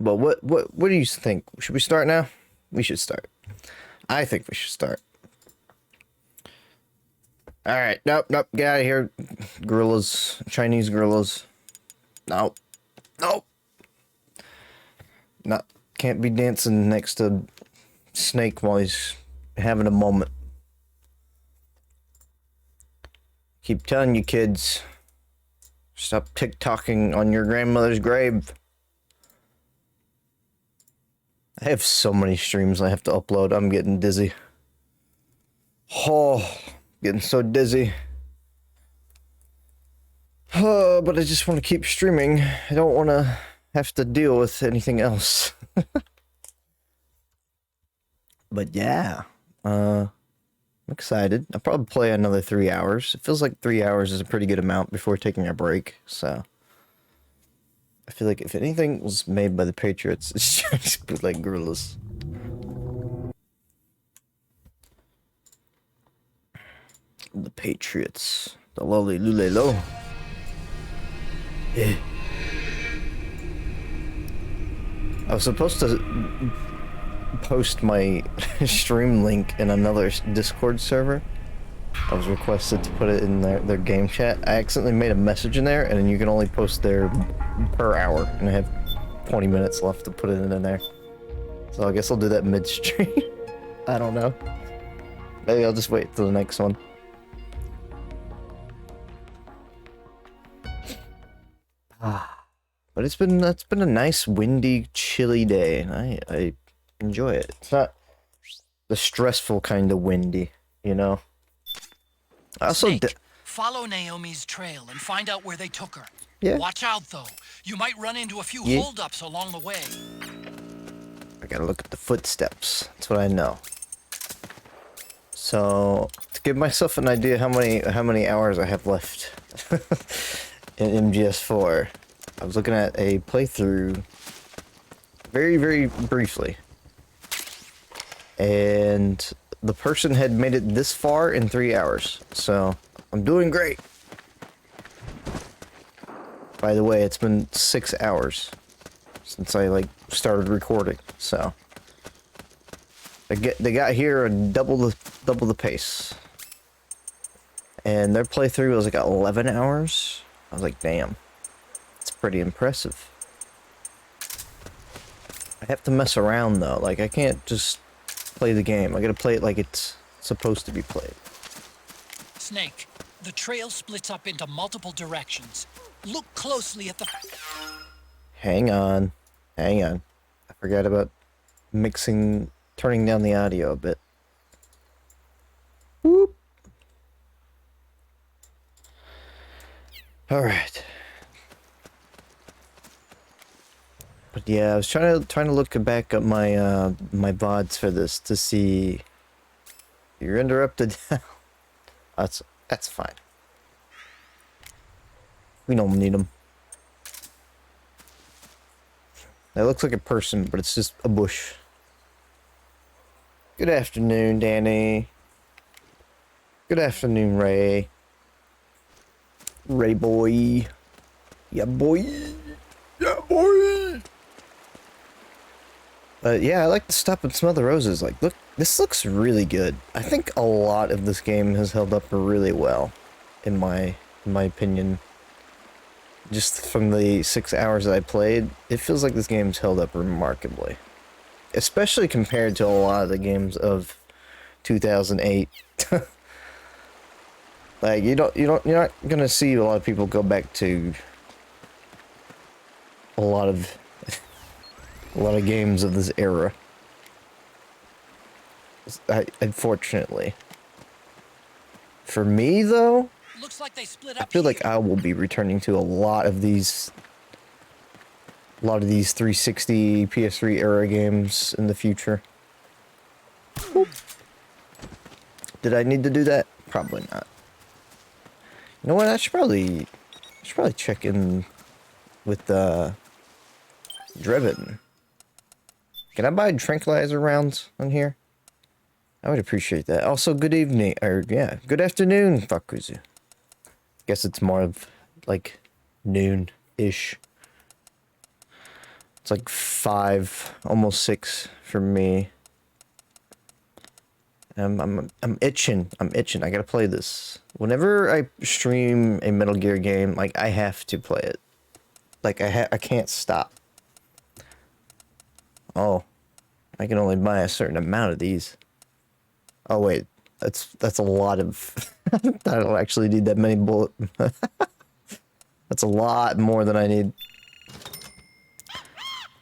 But what do you think? Should we start now? We should start. I think we should start. All right. Nope. Get out of here, gorillas. Chinese gorillas. Nope. Not. Can't be dancing next to Snake while he's having a moment. Keep telling you kids. Stop TikToking on your grandmother's grave. I have so many streams I have to upload. I'm getting dizzy. Oh, getting so dizzy. Oh, but I just want to keep streaming. I don't want to have to deal with anything else. But yeah, I'm excited. I'll probably play another 3 hours. It feels like 3 hours is a pretty good amount before taking a break, so I feel like if anything was made by the Patriots, it's just like gorillas. The Patriots. The lowly lulelo. Yeah. I was supposed to post my stream link in another Discord server. I was requested to put it in their game chat. I accidentally made a message in there, and you can only post there per hour, and I have 20 minutes left to put it in there. So I guess I'll do that mid-stream. I don't know. Maybe I'll just wait till the next one. But it's been a nice, windy, chilly day, and I enjoy it. It's not the stressful kind of windy, you know. I also Snake, follow Naomi's trail and find out where they took her. Yeah. Watch out, though. You might run into a few Yeah. holdups along the way. I gotta look at the footsteps. That's what I know. So to give myself an idea how many hours I have left in MGS4, I was looking at a playthrough very, very briefly, and the person had made it this far in 3 hours. So I'm doing great. By the way, it's been 6 hours since I started recording, so they got here at double the pace, and their playthrough was like 11 hours. I was like, damn, it's pretty impressive. I have to mess around though. Like, I can't just play the game. I gotta play it like it's supposed to be played. Snake, the trail splits up into multiple directions. Look closely at the... Hang on. I forgot about turning down the audio a bit. Whoop. All right. But yeah, I was trying to look back up my my VODs for this to see. You're interrupted. That's fine. We don't need them. That looks like a person, but it's just a bush. Good afternoon, Danny. Good afternoon, Ray. Ray boy. Yeah, boy. Yeah, boy. But yeah, I like to stop and smell the roses. Like, look, this looks really good. I think a lot of this game has held up really well, in my opinion. Just from the 6 hours that I played, it feels like this game's held up remarkably. Especially compared to a lot of the games of 2008. Like, you're not gonna see a lot of people go back to a lot of games of this era. Unfortunately. For me, though, Looks like they split I up feel here. like I will be returning to a lot of these 360 PS3 era games in the future. Oop. Did I need to do that? Probably not. You know what? I should probably check in with Driven. Can I buy tranquilizer rounds on here? I would appreciate that. Also, good evening, or yeah, good afternoon, Fakuzu. Guess it's more of like noon-ish. It's like 5, almost 6 for me. I'm itching. I'm itching. I gotta play this. Whenever I stream a Metal Gear game, like, I have to play it. Like, I can't stop. Oh, I can only buy a certain amount of these. Oh wait, that's a lot of. I don't actually need that many bullet. That's a lot more than I need.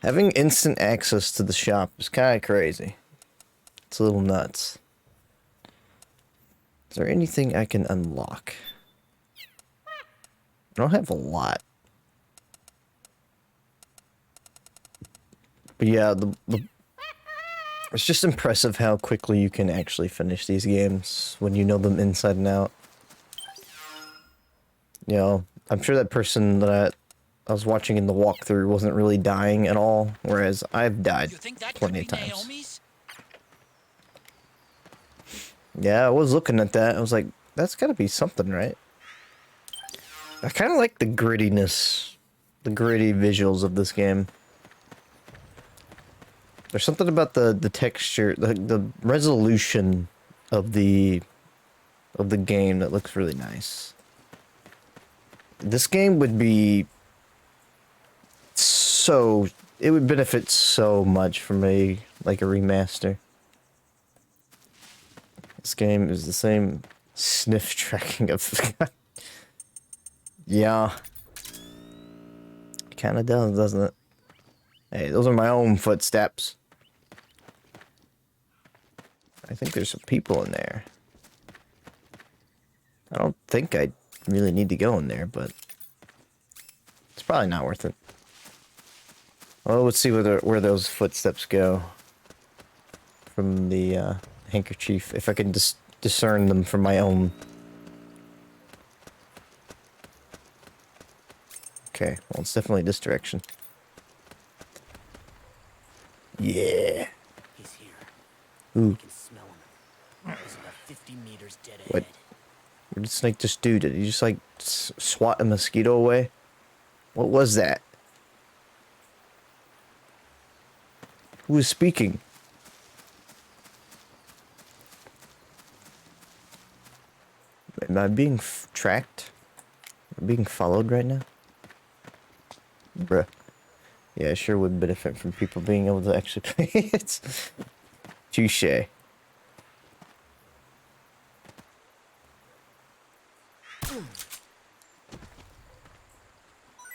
Having instant access to the shop is kind of crazy. It's a little nuts. Is there anything I can unlock? I don't have a lot. But yeah, it's just impressive how quickly you can actually finish these games when you know them inside and out. You know, I'm sure that person that I was watching in the walkthrough wasn't really dying at all, whereas I've died plenty of times. Naomi's? Yeah, I was looking at that. I was like, that's gotta be something, right? I kind of like the grittiness, the gritty visuals of this game. There's something about the texture, the resolution of the game that looks really nice. This game would be so, it would benefit so much from a remaster. This game is the same sniff tracking of the yeah. It kinda does, doesn't it? Hey, those are my own footsteps. I think there's some people in there. I don't think I really need to go in there, but it's probably not worth it. Well, let's see where those footsteps go from the handkerchief, if I can discern them from my own. Okay, well, it's definitely this direction. Yeah. He's here. Ooh. I can smell him. He's about 50 meters dead ahead. What? What did Snake just do? Did he just, like, swat a mosquito away? What was that? Who is speaking? Am I being tracked? Am I being followed right now? Bruh. Yeah, it sure would benefit from people being able to actually play it. Touche.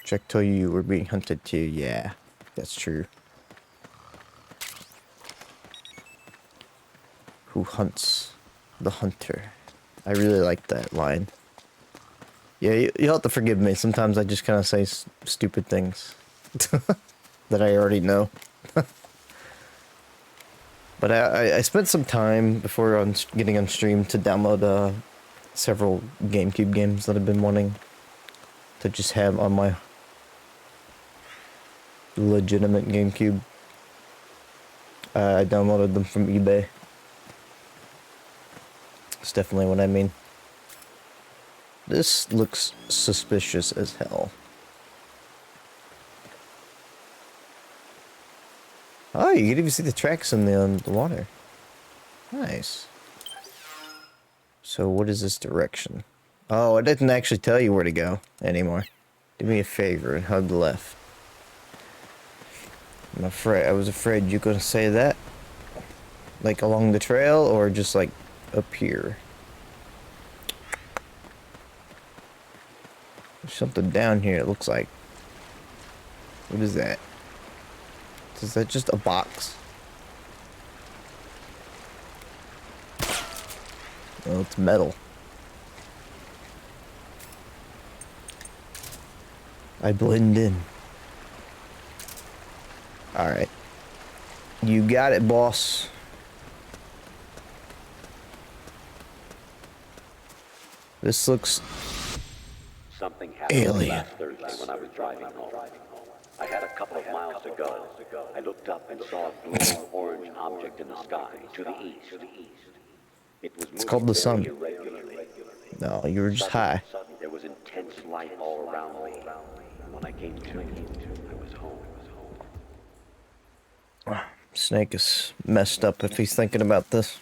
Check tell you we're being hunted too. Yeah, that's true. Who hunts the hunter? I really like that line. Yeah, you'll have to forgive me. Sometimes I just kind of say stupid things that I already know. But I spent some time before getting on stream to download several GameCube games that I've been wanting to just have on my legitimate GameCube. I downloaded them from eBay. That's definitely what I mean. This looks suspicious as hell. Oh, you can even see the tracks in the water. Nice. So what is this direction? Oh, it didn't actually tell you where to go anymore. Do me a favor and hug left. I was afraid you're gonna say that. Like along the trail or just like up here. There's something down here, it looks like. What is that? Is that just a box? Oh, it's metal. I blend in. Alright. You got it, boss. This looks Something happened alien. last Thursday when I was driving home. I had a couple of miles to go. I looked up and saw a blue-orange object in the sky to the east. It's called the sun. very irregularly. No, you were just high. Suddenly, there was intense light all around me. When I came to, I was home. Snake is messed up if he's thinking about this.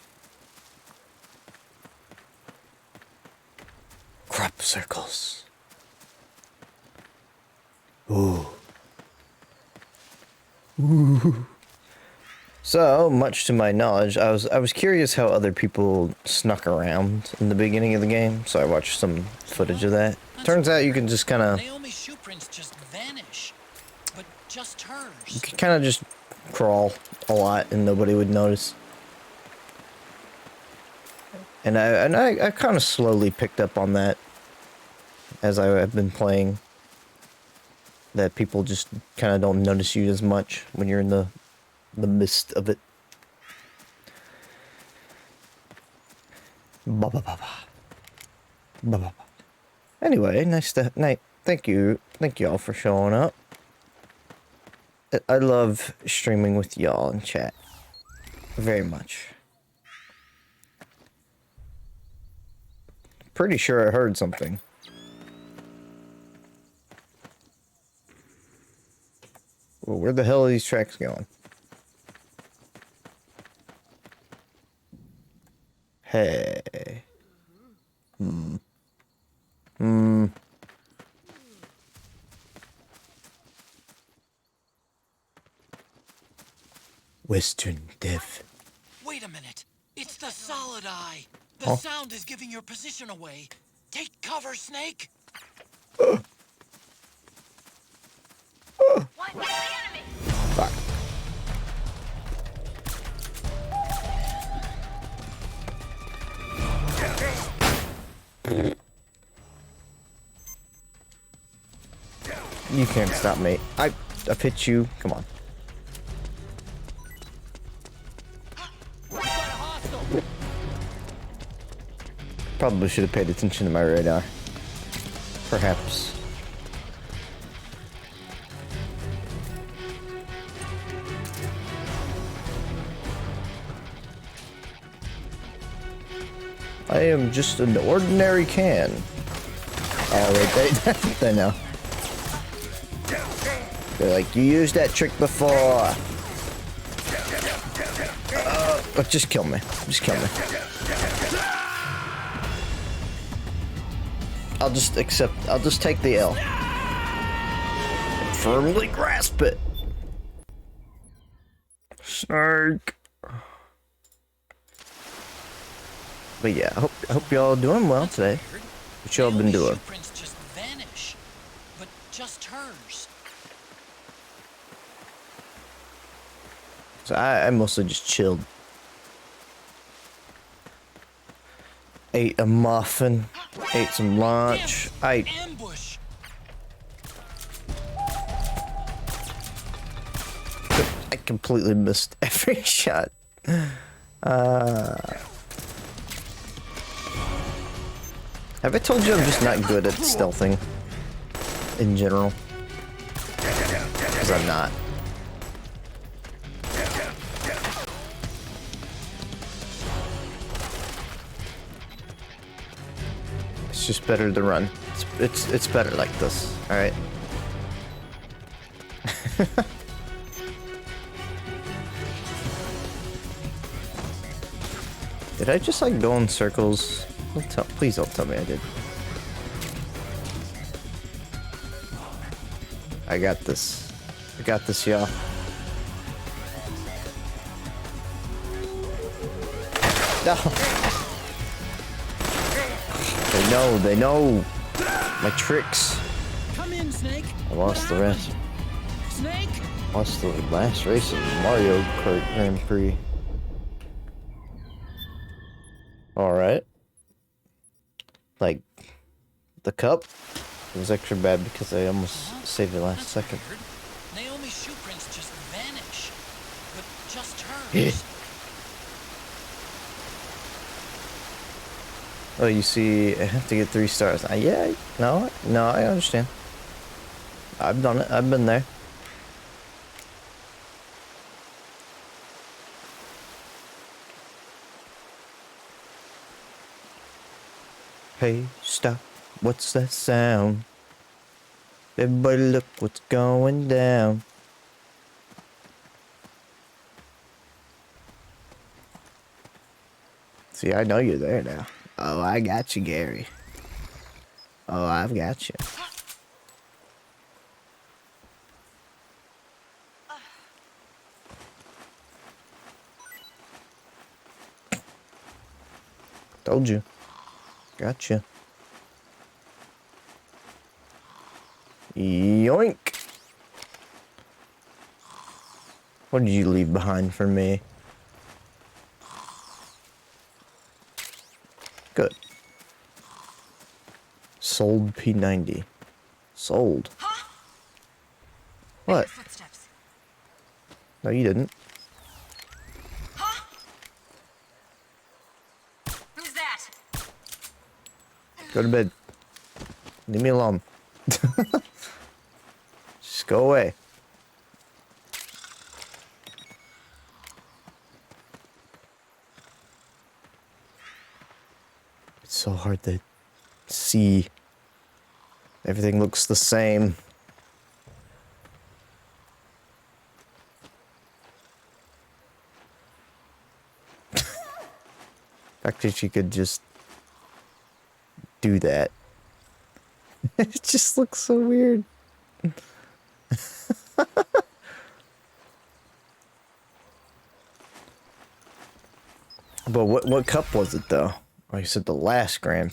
Crop circles. Ooh. Ooh. So, much to my knowledge, I was curious how other people snuck around in the beginning of the game, so I watched some footage of that. Turns out you can just kind of... Naomi's shoe prints just vanish, but just hers. You can kind of just crawl a lot and nobody would notice. And I kind of slowly picked up on that as I have been playing. That people just kind of don't notice you as much when you're in the midst of it. Ba ba ba ba. Ba ba ba. Anyway, thank you all for showing up. I love streaming with y'all in chat very much. Pretty sure I heard something. Well, where the hell are these tracks going? Hey. Western Dev. Wait a minute. It's the solid eye. The sound is giving your position away. Take cover, Snake. One the enemy. Fuck. You can't stop me. I've hit you. Come on. Probably should have paid attention to my radar. Perhaps. I am just an ordinary can. Oh, wait, they know. They're like, you used that trick before. Just kill me. Just kill me. I'll just take the L. And firmly grasp it. Snark. But yeah, I hope y'all doing well today. What y'all been doing? Prints just vanish, but just hers. So I mostly just chilled. Ate a muffin, ate some lunch. Ambush. I completely missed every shot. Have I told you I'm just not good at stealthing in general? Because I'm not. It's just better to run. It's better like this. All right. Did I just like go in circles? Please don't tell me I did. I got this. I got this, y'all. No. They know my tricks. Come in, Snake. I lost the rest. Snake. Lost the last race in Mario Kart Grand Prix. Alright. Like, the cup was extra bad because I almost saved it last second. Weird. Naomi's shoe prints just vanish, but just hers. Oh, you see, I have to get 3 stars. Yeah, no, I understand. I've done it. I've been there. Hey, stop. What's that sound? Everybody look what's going down. See, I know you're there now. Oh, I got you, Gary. Oh, I've got you. Told you. Gotcha. Yoink! What did you leave behind for me? Good. Sold P90. Sold. What? Footsteps. No, you didn't. Who's that? Go to bed. Leave me alone. Just go away. It's so hard to see. Everything looks the same. The fact that you could just do that. It just looks so weird. But what cup was it though? Oh, you said the last grand.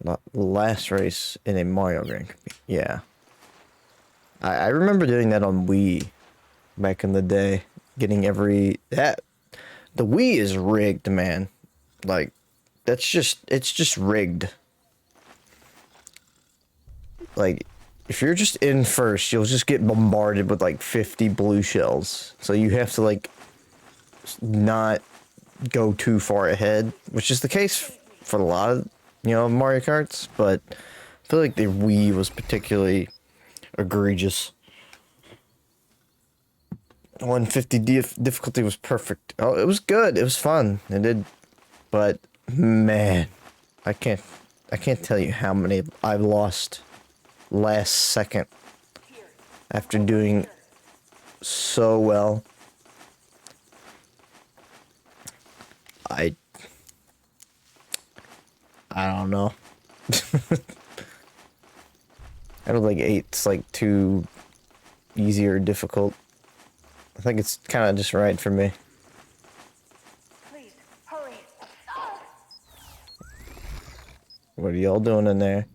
Not the last race in a Mario Grand Prix. Yeah. I remember doing that on Wii back in the day. Getting every that the Wii is rigged, man. Like it's just rigged. Like if you're just in first, you'll just get bombarded with like 50 blue shells. So you have to like not go too far ahead, which is the case for a lot of, you know, Mario Karts, but I feel like the Wii was particularly egregious. 150 difficulty was perfect. Oh, it was good. It was fun. It did, but man, I can't tell you how many I've lost last second after doing so well. I don't know. I don't think 8's like too easy or difficult. I think it's kind of just right for me. Please, hurry. What are y'all doing in there?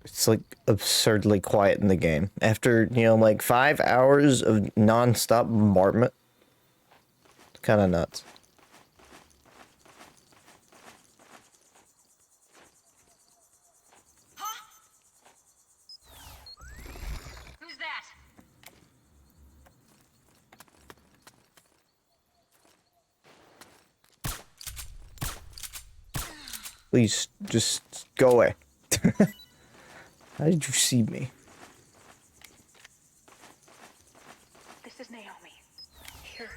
It's like absurdly quiet in the game. After, you know, like 5 hours of non-stop bombardment. It's kind of nuts. Who's that? Please, just go away. How did you see me? This is Naomi. Here.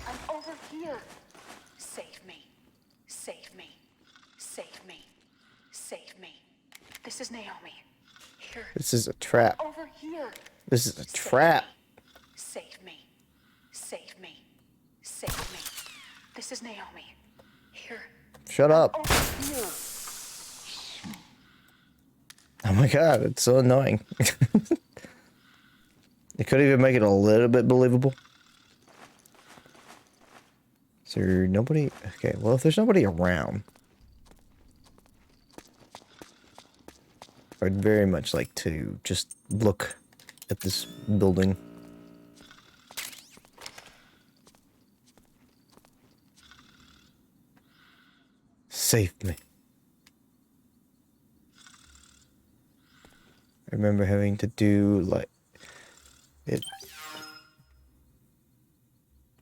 I'm over here. Save me. Save me. Save me. Save me. This is Naomi. Here. This is a trap. Over here. This is a trap. Save me. Save me. Save me. This is Naomi. Here. Shut up. Over here. Oh my god, it's so annoying. It could even make it a little bit believable. Is there nobody? Okay, well, if there's nobody around, I'd very much like to just look at this building. Save me. I remember having to do like it.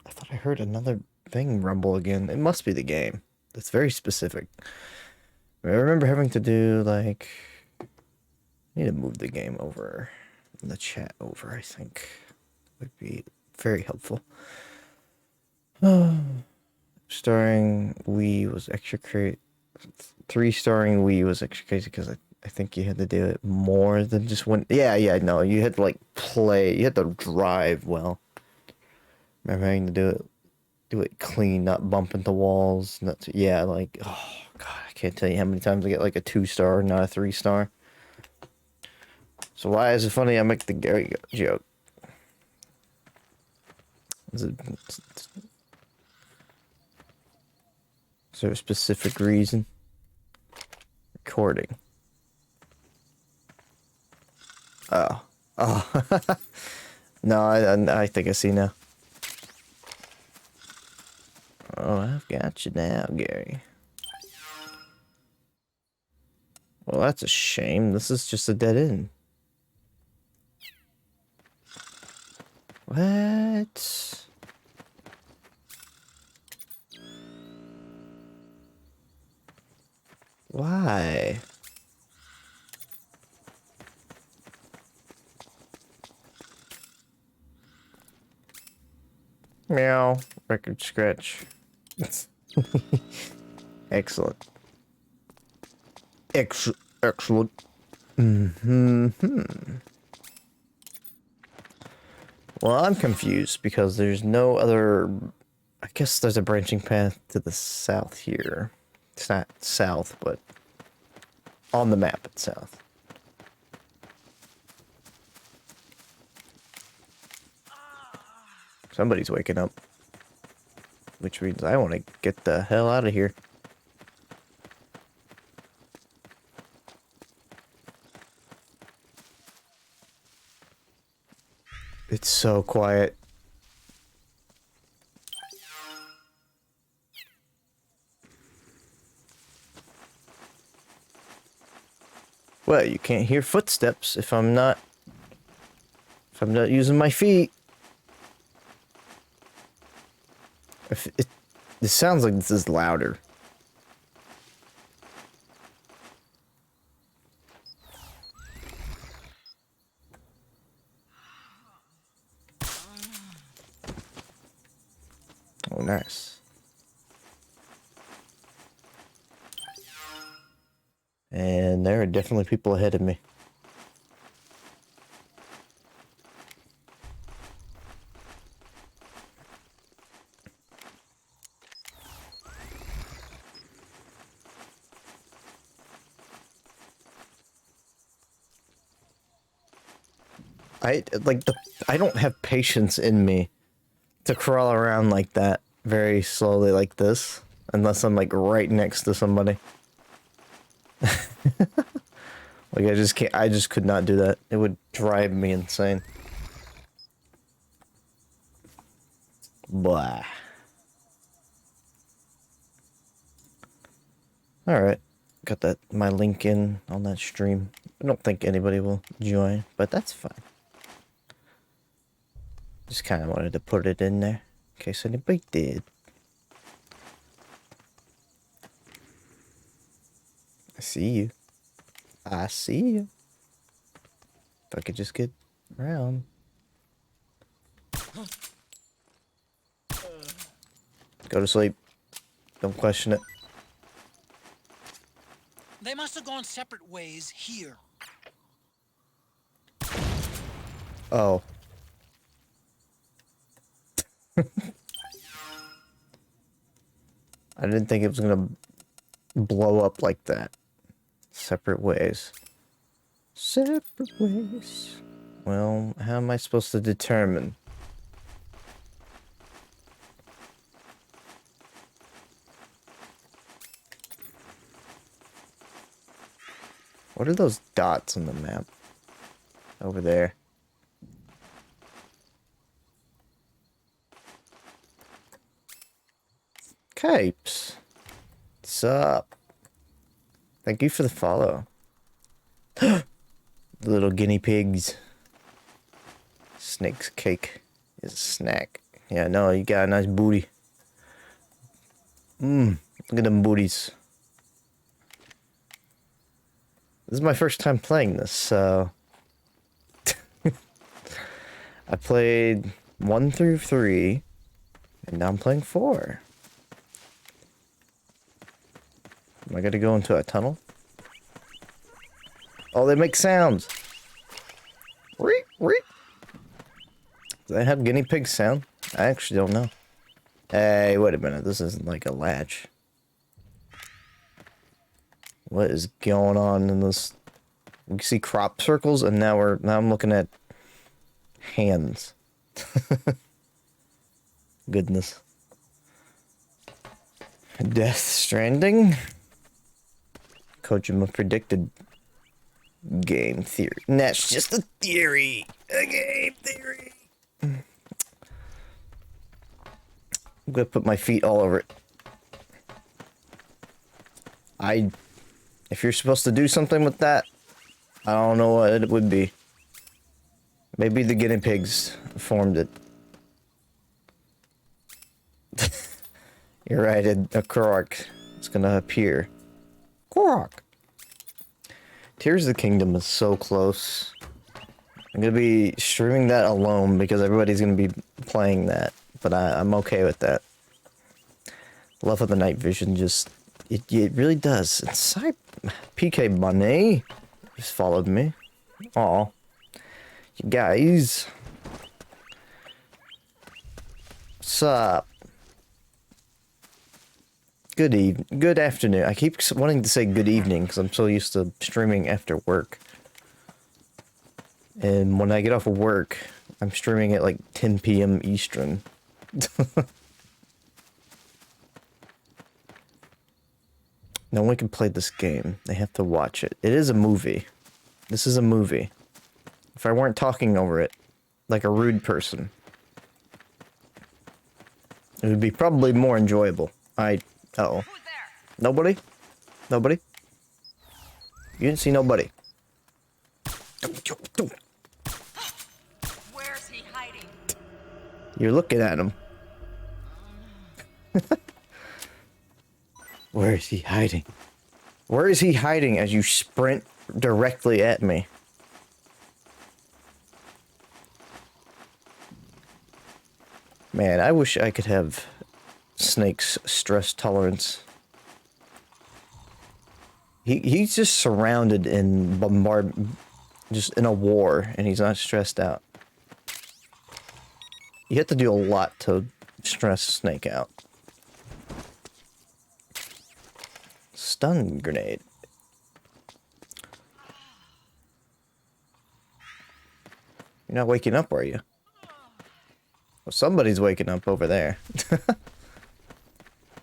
I thought I heard another thing rumble again. It must be the game. It's very specific. I remember having to do like. I need to move the game over, the chat over. I think would be very helpful. Starring Wii was extra crazy. 3 starring Wii was extra crazy because I think you had to do it more than just one. Yeah, no, you had to like play. You had to drive well. Remember having to do it clean, not bump into walls. Not yeah, like oh god, I can't tell you how many times I get like a 2-star, not a 3-star. So why is it funny I make the Gary joke? Is there a specific reason? Recording. Oh. No, I think I see now. Oh, I've got you now, Gary. Well, that's a shame. This is just a dead end. What? Why? Meow. Record scratch. Excellent. Excellent. Well, I'm confused because there's no other... I guess there's a branching path to the south here. It's not south, but on the map it's south. Somebody's waking up. Which means I want to get the hell out of here. It's so quiet. Well, you can't hear footsteps if I'm not using my feet. If it sounds like this is louder. Oh, nice. And there are definitely people ahead of me. I don't have patience in me to crawl around like that very slowly like this unless I'm like right next to somebody. Like I just could not do that. It would drive me insane. Blah. Alright. Got that my link in on that stream. I don't think anybody will join, but that's fine. Just kind of wanted to put it in there in case anybody did. I see you. I see you. If I could just get around. Go to sleep. Don't question it. They must have gone separate ways here. Oh. I didn't think it was gonna blow up like that. Separate ways. Separate ways. Well, how am I supposed to determine? What are those dots on the map? Over there. Capes. What's up? Thank you for the follow. The little guinea pigs. Snake's cake is a snack. Yeah, no, you got a nice booty. Look at them booties. This is my first time playing this, so... I played 1 through 3, and now I'm playing 4. Am I gonna go into a tunnel? Oh, they make sounds. Reek, reek. Do they have guinea pig sound? I actually don't know. Hey, wait a minute. This isn't like a latch. What is going on in this? We see crop circles, and now I'm looking at hands. Goodness. Death Stranding. Kojima predicted game theory. And that's just a theory. A game theory. I'm gonna put my feet all over it. If you're supposed to do something with that, I don't know what it would be. Maybe the guinea pigs formed it. You're right, a Korok is gonna appear. Korok! Tears of the Kingdom is so close. I'm gonna be streaming that alone because everybody's gonna be playing that. But I'm okay with that. Love of the Night Vision just... It really does. Inside PK Bunny just followed me. Aw. You guys. What's up? Good afternoon. I keep wanting to say good evening because I'm so used to streaming after work. And when I get off of work, I'm streaming at like 10 p.m. Eastern. No one can play this game. They have to watch it. It is a movie. This is a movie. If I weren't talking over it, like a rude person, it would be probably more enjoyable. Uh-oh. Nobody? Nobody? You didn't see nobody. Where's he hiding? You're looking at him. Where is he hiding? Where is he hiding as you sprint directly at me? Man, I wish I could have Snake's stress tolerance. He's just surrounded in just in a war, and he's not stressed out. You have to do a lot to stress Snake out. Stun grenade. You're not waking up, are you? Well, somebody's waking up over there.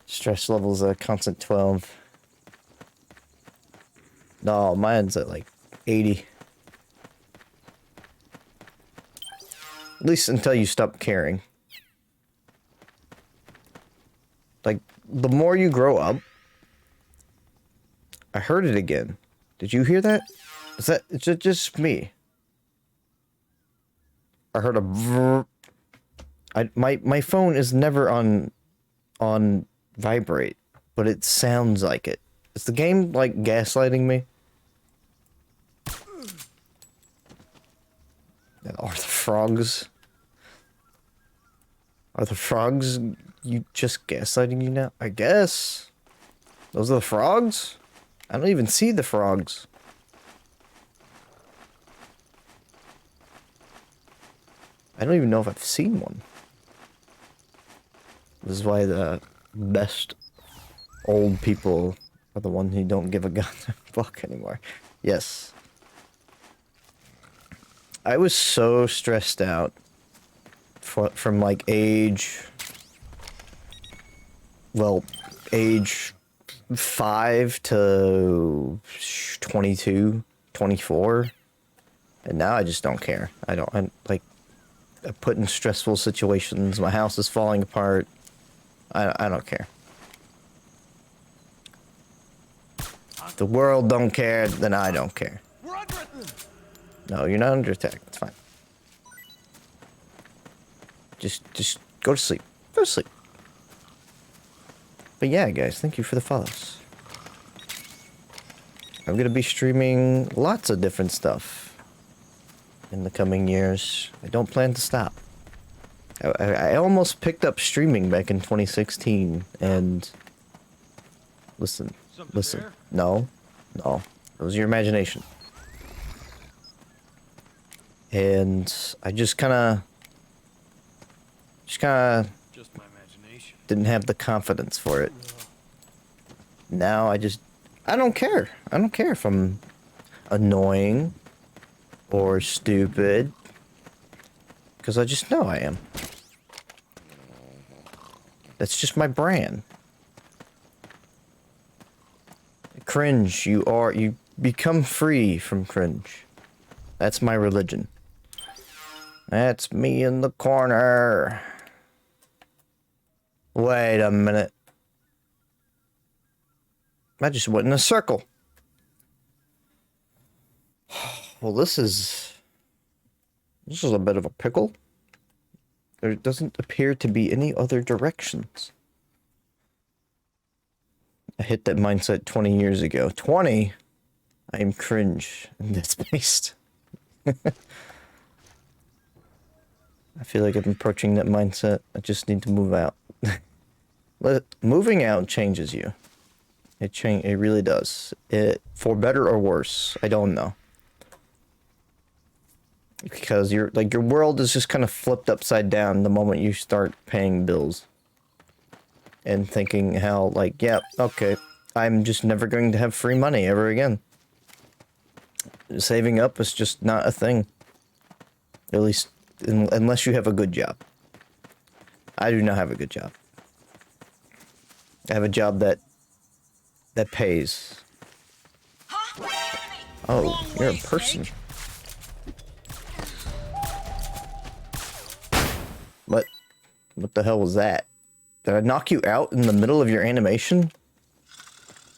Stress level's a constant 12. No, mine's at like 80. At least until you stop caring. Like, the more you grow up... I heard it again. Did you hear that? Is it just me? I heard a vrr. My phone is never on vibrate, but it sounds like it. Is the game like gaslighting me? Are the frogs? Are the frogs you just gaslighting you now? I guess. Those are the frogs? I don't even see the frogs. I don't even know if I've seen one. This is why the best old people are the ones who don't give a fuck anymore. Yes. I was so stressed out from like age 5 to 22, 24, and now I just don't care. I'm put in stressful situations. My house is falling apart. I don't care. If the world don't care, then I don't care. No, you're not under attack. It's fine. Just go to sleep. Go to sleep. But yeah, guys, thank you for the follows. I'm gonna be streaming lots of different stuff in the coming years. I don't plan to stop. I almost picked up streaming back in 2016, and listen. No, it was your imagination. And I just kind of Just my imagination. didn't have the confidence for it. Now I don't care. I don't care if I'm annoying or stupid, because I just know I am. That's just my brand. Cringe, you become free from cringe. That's my religion. That's me in the corner. Wait a minute. I just went in a circle. Well, this is a bit of a pickle. There doesn't appear to be any other directions. I hit that mindset 20 years ago. 20? I am cringe in this based. I feel like I'm approaching that mindset. I just need to move out. Moving out changes you. It really does. For better or worse, I don't know. Because your world is just kind of flipped upside down the moment you start paying bills. And thinking how, like, yeah, okay, I'm just never going to have free money ever again. Saving up is just not a thing. At least, unless you have a good job. I do not have a good job. I have a job that pays. Oh, you're a person. What the hell was that? Did I knock you out in the middle of your animation?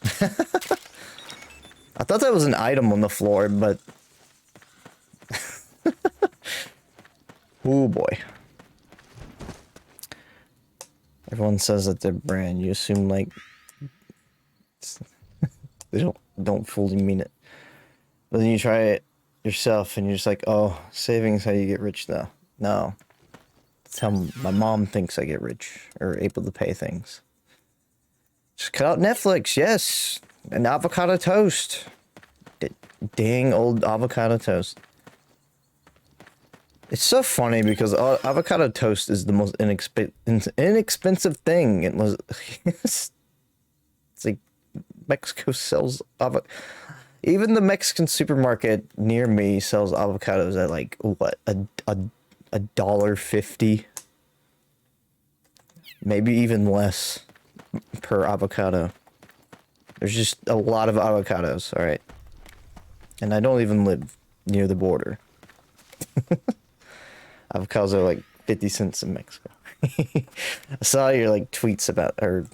I thought that was an item on the floor, but... Oh boy. Everyone says that they're brand. You assume, like... they don't fully mean it. But then you try it yourself and you're just like, oh, saving's how you get rich though. No. That's how my mom thinks I get rich, or able to pay things. Just cut out Netflix, yes. And avocado toast. Dang old avocado toast. It's so funny because avocado toast is the most inexpensive thing. It was. It's like Mexico sells avocado. Even the Mexican supermarket near me sells avocados at like what, $1.50, maybe even less per avocado. There's just a lot of avocados, all right. And I don't even live near the border. Avocados are like 50 cents in Mexico. I saw your like tweets about, or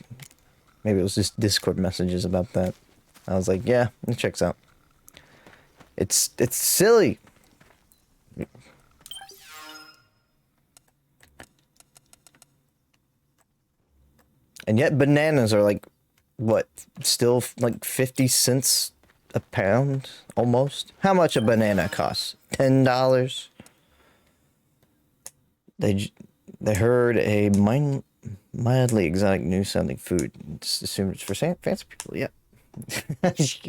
maybe it was just Discord messages about that. I was like, yeah, it checks out. It's silly. And yet bananas are like, what, still like 50 cents a pound, almost? How much a banana costs? $10? They heard a mildly exotic new sounding food. Just assume it's for fancy people, yep.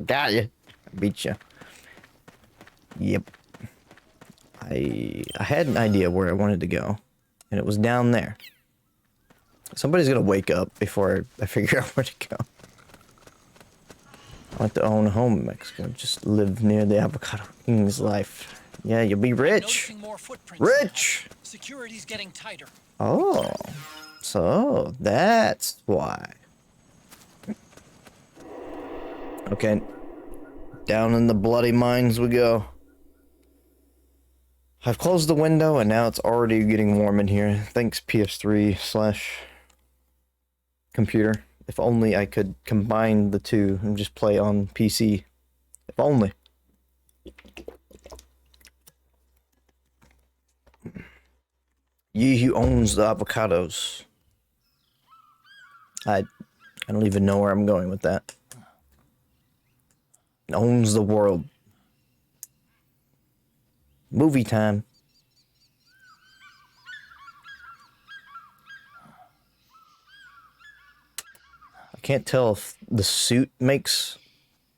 Got you. I beat you. Yep. I had an idea where I wanted to go, and it was down there. Somebody's gonna wake up before I figure out where to go. I want to own a home in Mexico. Just live near the avocado king's life. Yeah, you'll be rich. Rich! Security's getting tighter. Oh, so that's why. Okay, down in the bloody mines we go. I've closed the window and now it's already getting warm in here. Thanks PS3/computer. If only I could combine the two and just play on PC. If only. Ye who owns the avocados. I don't even know where I'm going with that. Owns the world. Movie time. I can't tell if the suit makes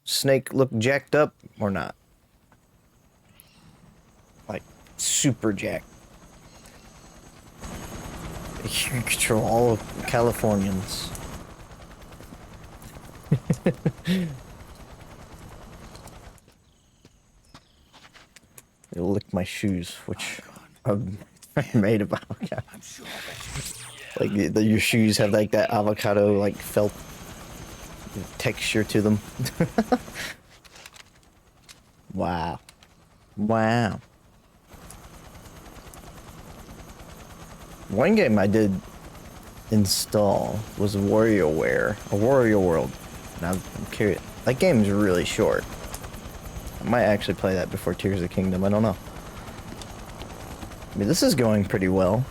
Snake look jacked up or not. Like, Super Jack. You control all of Californians. You'll lick my shoes, which I'm made of avocado. Like your shoes have like that avocado like felt texture to them. Wow. Wow. One game I did install was Wario World. Now I'm curious. That game is really short. I might actually play that before Tears of the Kingdom. I don't know. I mean, this is going pretty well.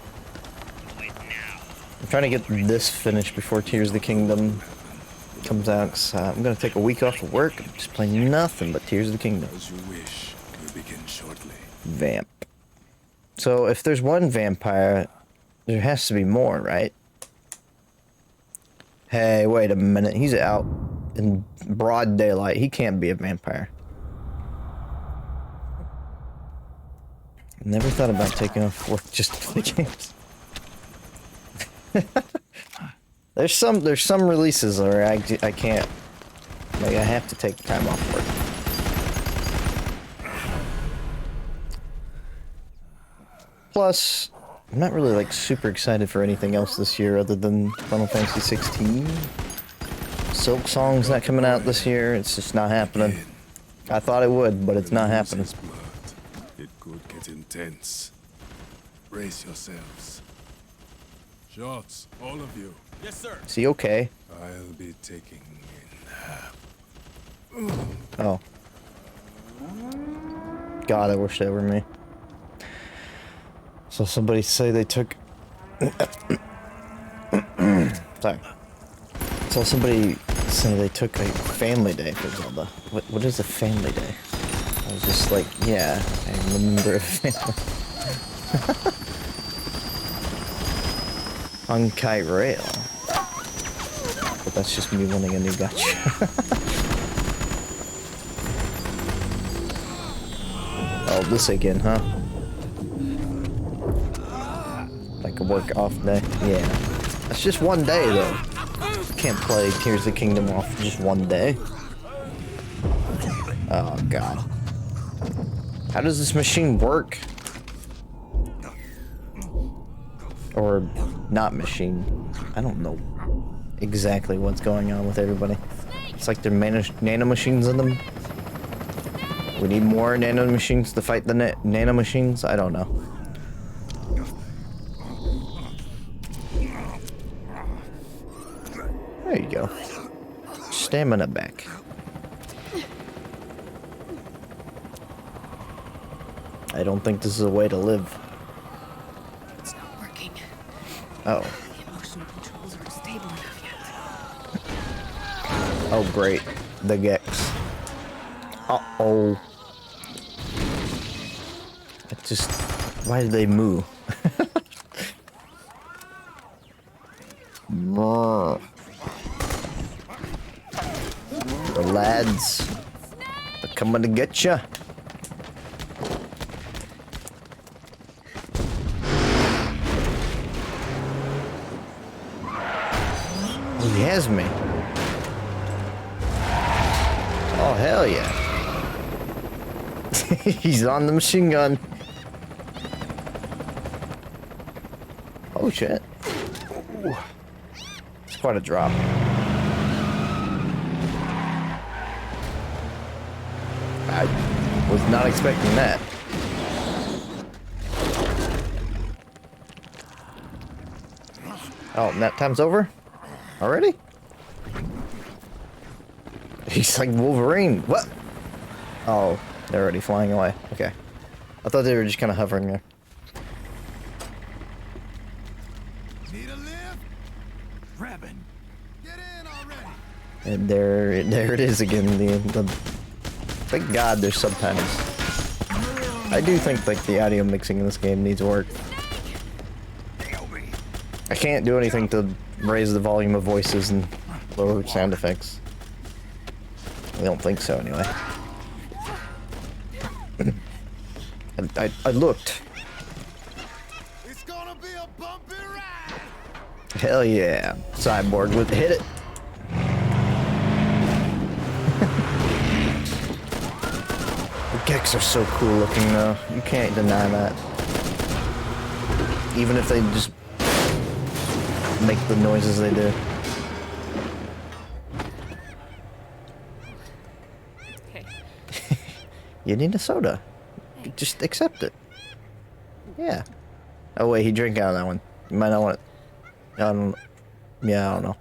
I'm trying to get this finished before Tears of the Kingdom comes out. Cause, I'm gonna take a week off of work and just play nothing but Tears of the Kingdom. As you wish, we begin shortly. Vamp. So if there's one vampire, there has to be more, right? Hey, wait a minute. He's out in broad daylight. He can't be a vampire. Never thought about taking off work just to play games. There's some releases where I can't, like, I have to take time off work. Plus, I'm not really like super excited for anything else this year other than Final Fantasy 16. Silk Song's not coming out this year. It's just not happening. I thought it would, but it's not happening. It could get intense. Brace yourselves. Shots, all of you. Yes, sir. Is he okay? I'll be taking Oh. God, I wish that were me. So somebody say they took... Sorry. So somebody say they took a family day for Zelda. What is a family day? I was just like, yeah, I'm a member of a family. On Kite Rail. But that's just me wanting a new gacha. Oh, this again, huh? Like a work off day? Yeah. That's just one day, though. Can't play Tears of the Kingdom off just one day. Oh, God. How does this machine work? Or not machine. I don't know exactly what's going on with everybody. It's like they're nano machines in them. We need more nano machines to fight the nano machines? I don't know. There you go. Stamina back. I don't think this is a way to live. It's not working. Oh. The emotional controls aren't stable enough yet. Oh, great. The Gex. Uh-oh. I just... Why did they moo? The lads. They're coming to get ya. He has me. Oh, hell yeah. He's on the machine gun. Oh, shit. It's quite a drop. I was not expecting that. Oh, nap time's over? Already? He's like Wolverine. What? Oh, they're already flying away. Okay. I thought they were just kind of hovering there. Need a lift? Grabbing. Get in already. And there it is again. Thank God there's subtitles. I do think like the audio mixing in this game needs work. I can't do anything to raise the volume of voices and lower sound effects. I don't think so, anyway. I I looked. It's gonna be a bumpy ride. Hell yeah. Cyborg with hit it. The Geks are so cool looking though. You can't deny that. Even if they just make the noises they do. Okay. You need a soda. Just accept it. Yeah. Oh wait, he drank out of that one. You might not want it. I don't. Yeah, I don't know.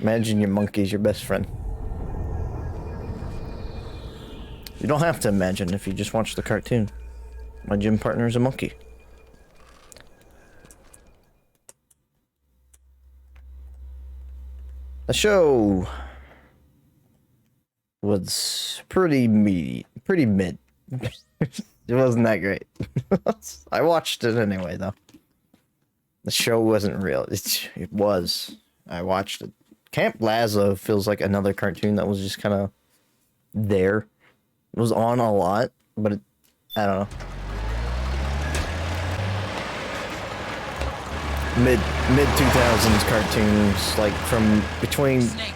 Imagine your monkey's your best friend. You don't have to imagine if you just watch the cartoon. My gym partner is a monkey. The show was pretty mid. It wasn't that great. I watched it anyway, though. The show wasn't real. It was. I watched it. Camp Lazlo feels like another cartoon that was just kind of there. It was on a lot, but it, I don't know. Mid 2000s cartoons, like from between Snake,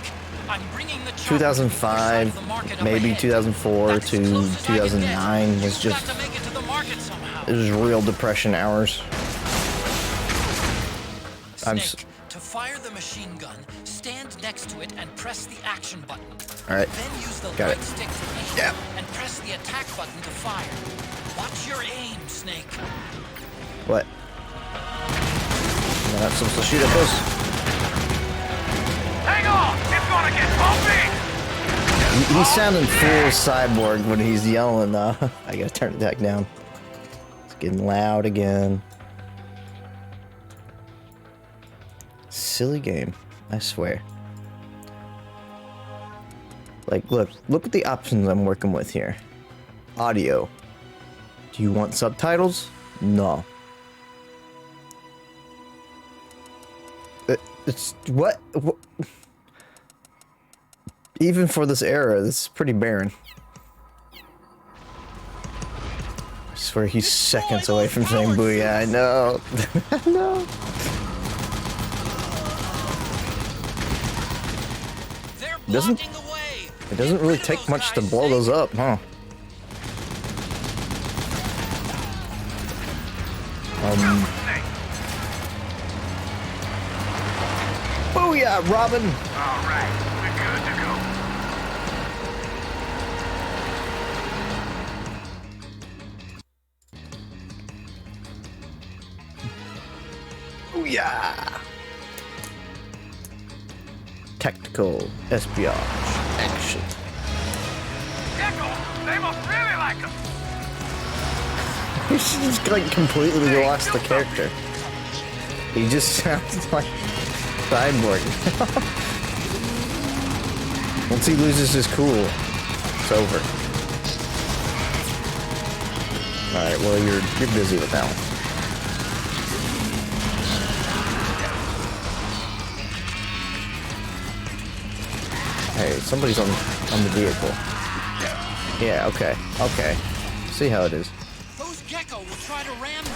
I'm bringing the 2005, maybe 2004 to 2009 was just, it was real depression hours. Snake, to fire the machine gun, stand next to it and press the action button. Alright, Then use the got right it. stick to aim and press the attack button to fire. Watch your aim, Snake. What? Am I not supposed to shoot at those? Hang on! It's gonna get bumpy! He's sounding full cyborg when he's yelling, I gotta turn it back down. It's getting loud again. Silly game, I swear. Like, look at the options I'm working with here. Audio. Do you want subtitles? No. It's what? Even for this era, this is pretty barren. I swear he's seconds away from saying booyah. I know. I know. It doesn't really take much to blow those up, huh? Booyah, Robin! Alright, we're good to go. Booyah! Tactical espionage action. Gecko, they must really like him. You should just like completely lost the character. He just sounds like Cyborg. Once he loses his cool, it's over. Alright, well you're busy with that one. Hey, somebody's on the vehicle. Yeah, okay. Okay. See how it is. Those gecko will try to ram you.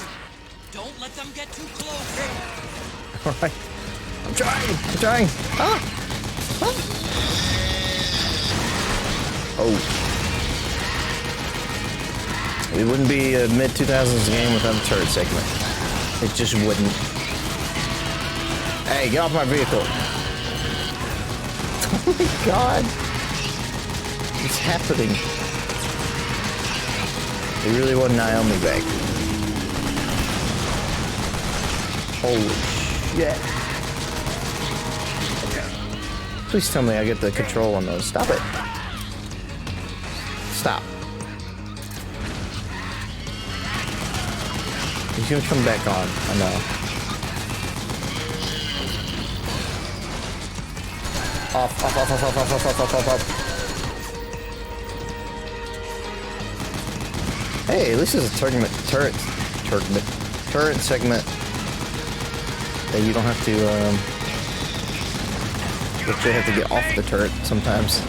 Don't let them get too close. Alright. I'm trying. Ah! Ah! Oh. It wouldn't be a mid-2000s game without a turret segment. It just wouldn't. Hey, get off my vehicle. Oh my god. What's happening? They really want Naomi back. Holy shit. Please tell me I get the control on those. Stop it. Stop. He's gonna come back on. I know. Off. Hey, at least it's a turret segment that you don't have to, you actually have to get off the turret sometimes.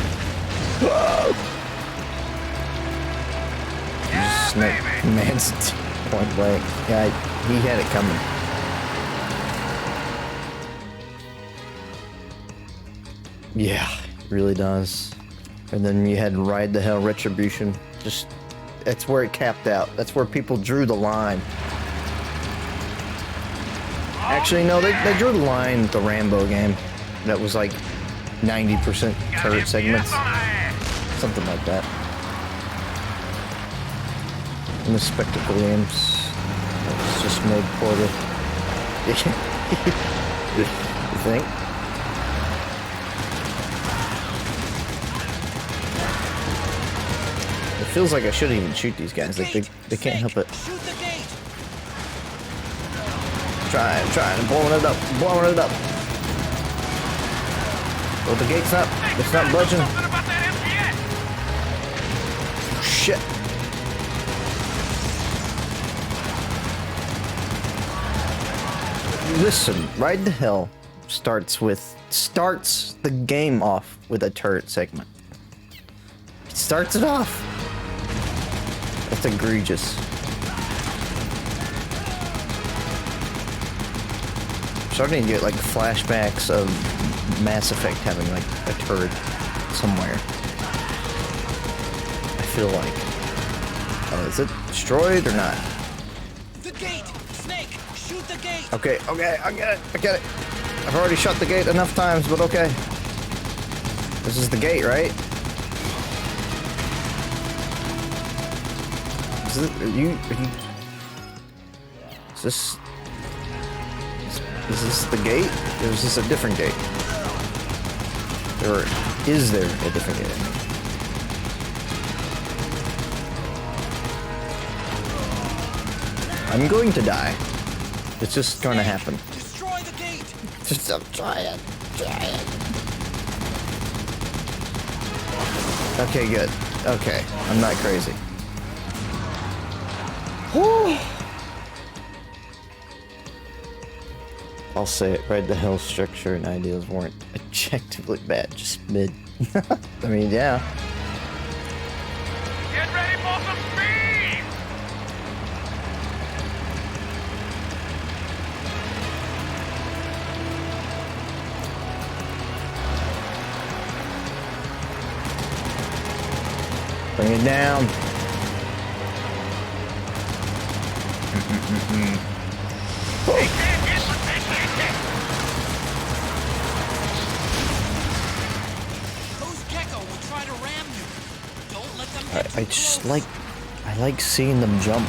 Snake man's point blank. Yeah, he had it coming. Yeah, it really does. And then you had Ride the Hell Retribution. Just, that's where it capped out. That's where people drew the line. Actually, no, they drew the line with the Rambo game. That was like 90% turret segments. Something like that. And the spectacle games. That was just made for the... You think? It feels like I shouldn't even shoot these guys. Like they can't help it. Shoot the gate. Trying, blowing it up. Well, the gate's not, it's not budging. Something about that MPS. Shit. Listen, Ride the Hell starts the game off with a turret segment. It starts it off. That's egregious. I'm starting to get like flashbacks of Mass Effect having like a turret somewhere. I feel like. Oh, is it destroyed or not? The gate. Snake, shoot the gate. Okay, I get it. I've already shut the gate enough times, but okay. This is the gate, right? Is this the gate? Or is this a different gate? Or is there a different gate? I'm going to die. It's just going to happen. Destroy the gate. Just try it. Okay, good. Okay, I'm not crazy. Whew. I'll say it, Ride the Hell structure and ideas weren't objectively bad, just mid. I mean, yeah. Get ready for some speed. Bring it down. Those Gecko will try to ram you. Don't let them get I too just close. I like seeing them jump.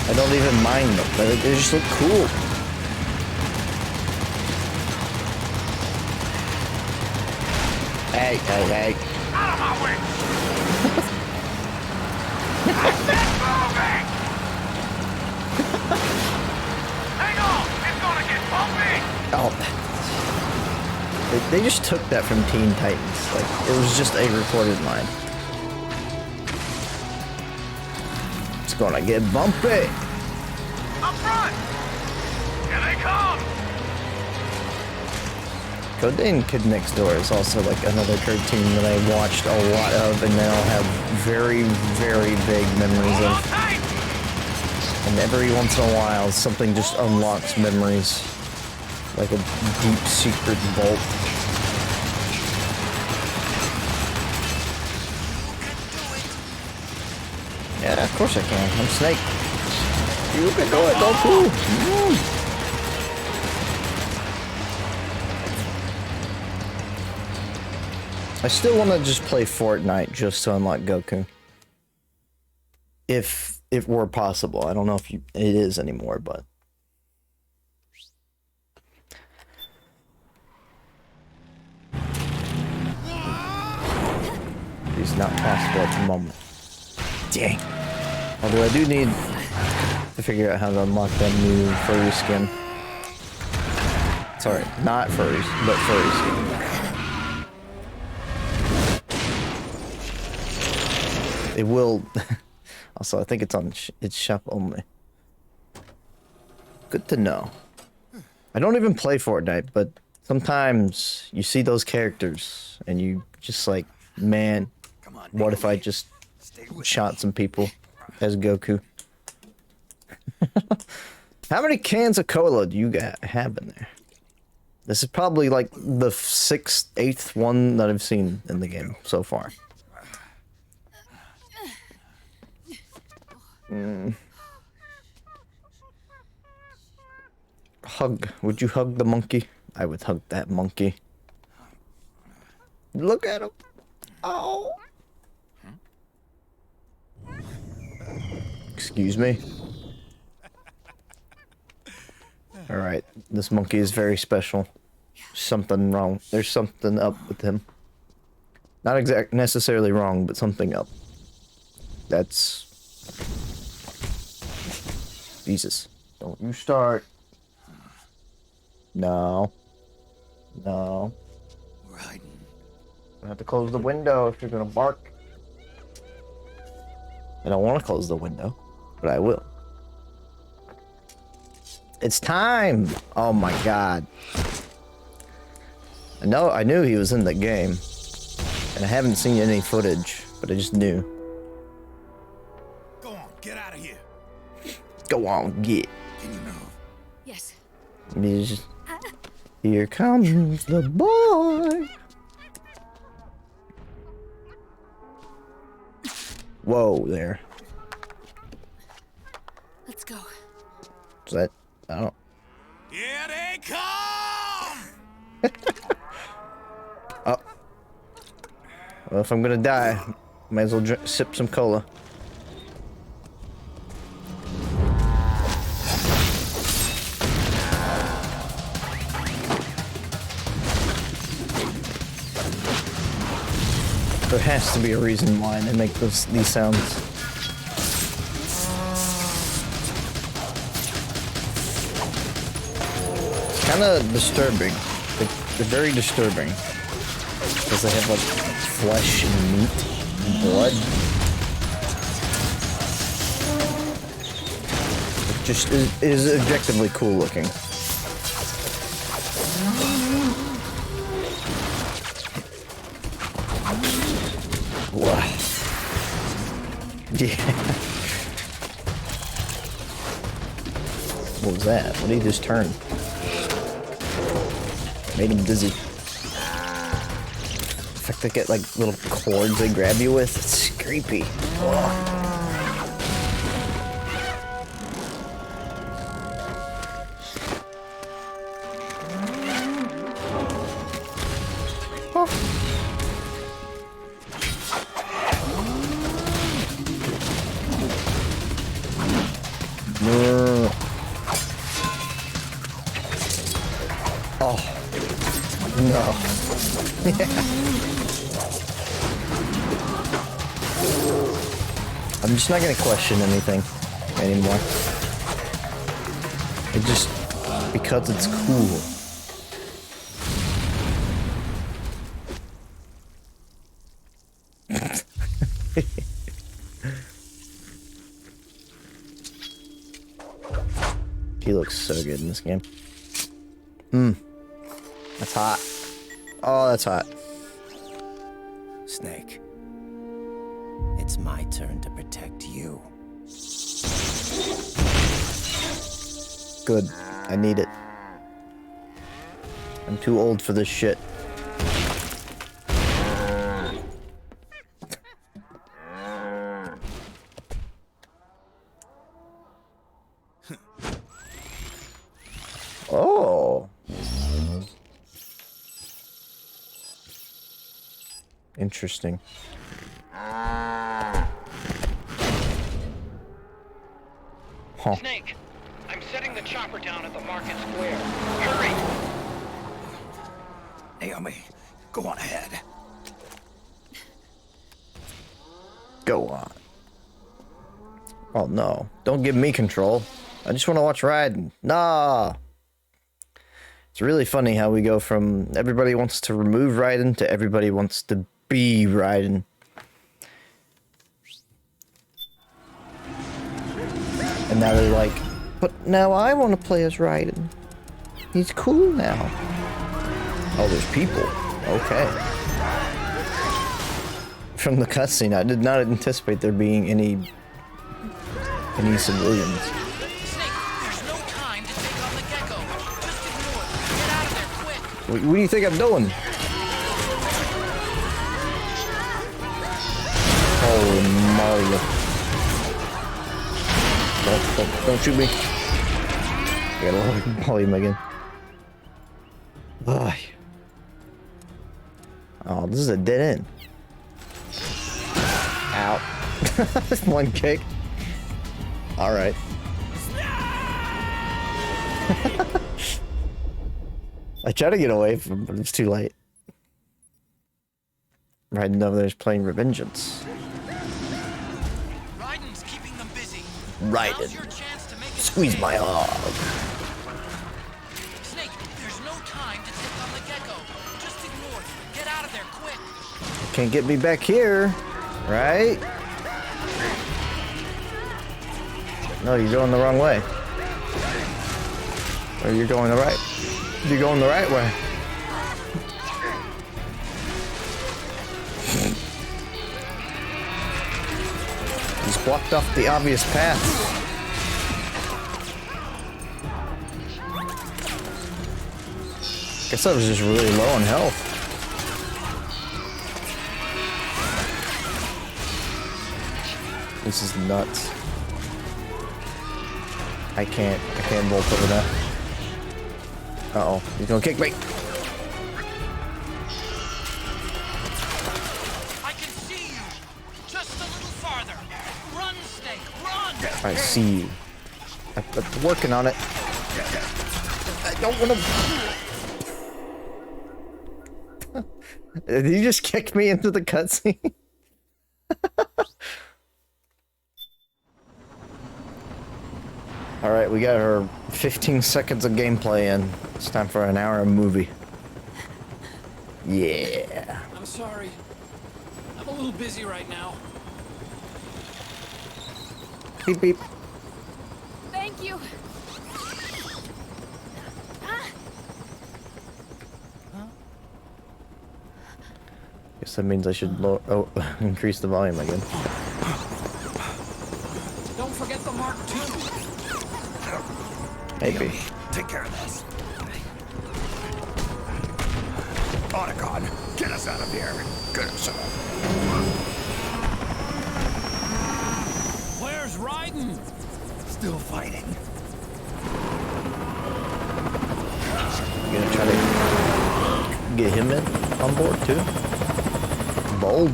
I don't even mind them. They just look cool. Hey. Out of my way. Moving. Hang on, it's gonna get bumpy. Oh. They just took that from Teen Titans. Like, it was just a recorded line. It's gonna get bumpy. Up front. Here they come. Codename Kid Next Door is also like another cartoon that I watched a lot of and now have very, very vague memories Hold on of. tight. And every once in a while, something just unlocks memories. Like a deep secret vault. Yeah, of course I can. I'm Snake. You can do it, Goku. I still want to just play Fortnite just to unlock Goku. If it were possible. I don't know if it is anymore, but... It's not possible at the moment. Dang. Although I do need to figure out how to unlock that new furry skin. Sorry, not furries, but furry skin. It will... Also, I think it's on it's shop only. Good to know. I don't even play Fortnite, but Sometimes you see those characters and you just like, man, what if I just shot some people as Goku? How many cans of cola do you have in there? This is probably like the 6th, 8th one that I've seen in the game so far. Hug. Would you hug the monkey? I would hug that monkey. Look at him. Oh. Excuse me. Alright, this monkey is very special. Something wrong. There's something up with him. Not necessarily wrong, but something up. That's... Jesus. Don't you start. No. No. We're hiding. I have to close the window if you're gonna bark. I don't want to close the window, but I will. It's time! Oh my god. I knew he was in the game. And I haven't seen any footage, but I just knew. Go on, get out of here. Go on, get. Can you move? Yes. Here comes the boy. Whoa there. Let's go. Is that? I don't. Here they come! Oh. Well, if I'm gonna die, might as well sip some cola. There has to be a reason why they make these sounds. It's kind of disturbing. They're very disturbing. Because they have like flesh and meat and blood. It just is objectively cool looking. Wow. Yeah. What was that? What did he just turn? Made him dizzy. In fact, they get like little cords they grab you with. It's creepy. Ugh. I'm just not gonna question anything anymore. It just because it's cool. He looks so good in this game. That's hot. Oh, that's hot. Snake. It's my turn to protect you. Good. I need it. I'm too old for this shit. Oh. Interesting. Huh. Snake, I'm setting the chopper down at the market square. Hurry! Naomi, go on ahead. Go on. Oh no. Don't give me control. I just want to watch Raiden. Nah. It's really funny how we go from everybody wants to remove Raiden to everybody wants to be Raiden. And now they're like, but now I want to play as Raiden. He's cool now. Oh, there's people. Okay. From the cutscene, I did not anticipate there being any civilians. Snake, there's no time to take on the gecko. Just ignore it. Get out of there quick. What do you think I'm doing? Holy Mario. Don't shoot me. I gotta lower the volume again. Ugh. Oh, this is a dead end. Ow. One kick. Alright. I tried to get away from him, but it's too late. Raiden over there's playing Revengeance. Raiden's keeping them busy. Raiden. Now's your chance to make it Squeeze big. my hog. Snake, there's no time to take on the gecko. Just ignore it. Get out of there quick. Can't get me back here, right? No, you're going the wrong way. Or you're going the right. You're going the right way. He's blocked off the obvious path. Guess I was just really low on health. This is nuts. I can't vault over that. Uh-oh, he's gonna kick me. I can see you. Just a little farther. Run, Snake, run! I see you. I'm working on it. I don't want to. Did you just kick me into the cutscene? Alright, we got our 15 seconds of gameplay in. It's time for an hour of movie. Yeah. I'm sorry. I'm a little busy right now. Beep beep. Thank you. Guess that means I should increase the volume again. Don't forget the Mark II. Maybe. Take care of this. Otacon, get us out of here. Get us out. Where's Raiden? Still fighting. You gonna try to get him in on board too? Bold.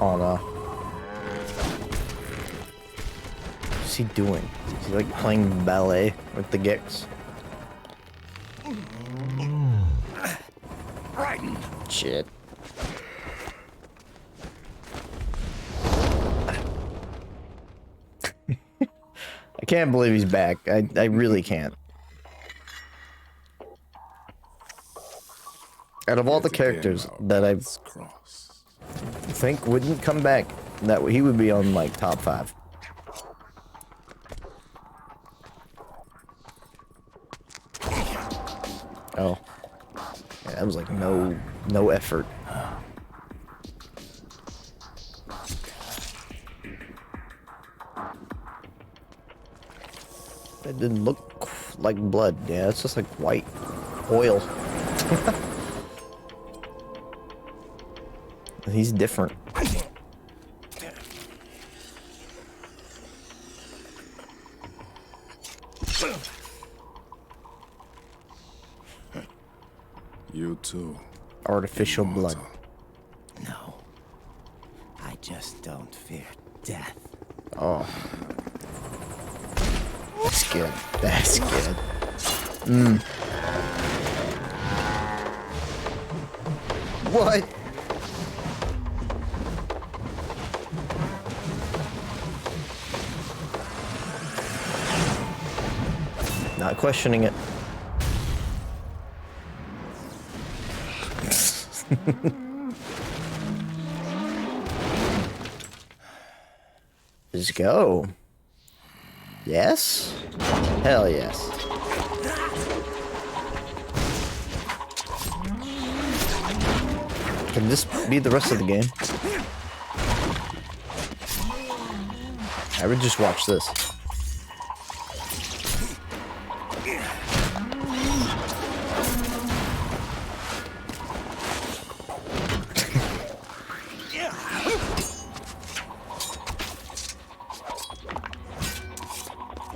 Oh no. What's he doing? Is he like playing ballet with the Gex? Raiden. Shit. I can't believe he's back. I really can't. Out of all the characters that I think wouldn't come back, that he would be on like top 5. Oh, yeah, that was like no effort. That didn't look like blood. Yeah, it's just like white oil. He's different. You too. Artificial blood. No. I just don't fear death. Oh. That's good. That's good. What? Not questioning it. Let's go. Yes? Hell yes. Can this be the rest of the game? I would just watch this.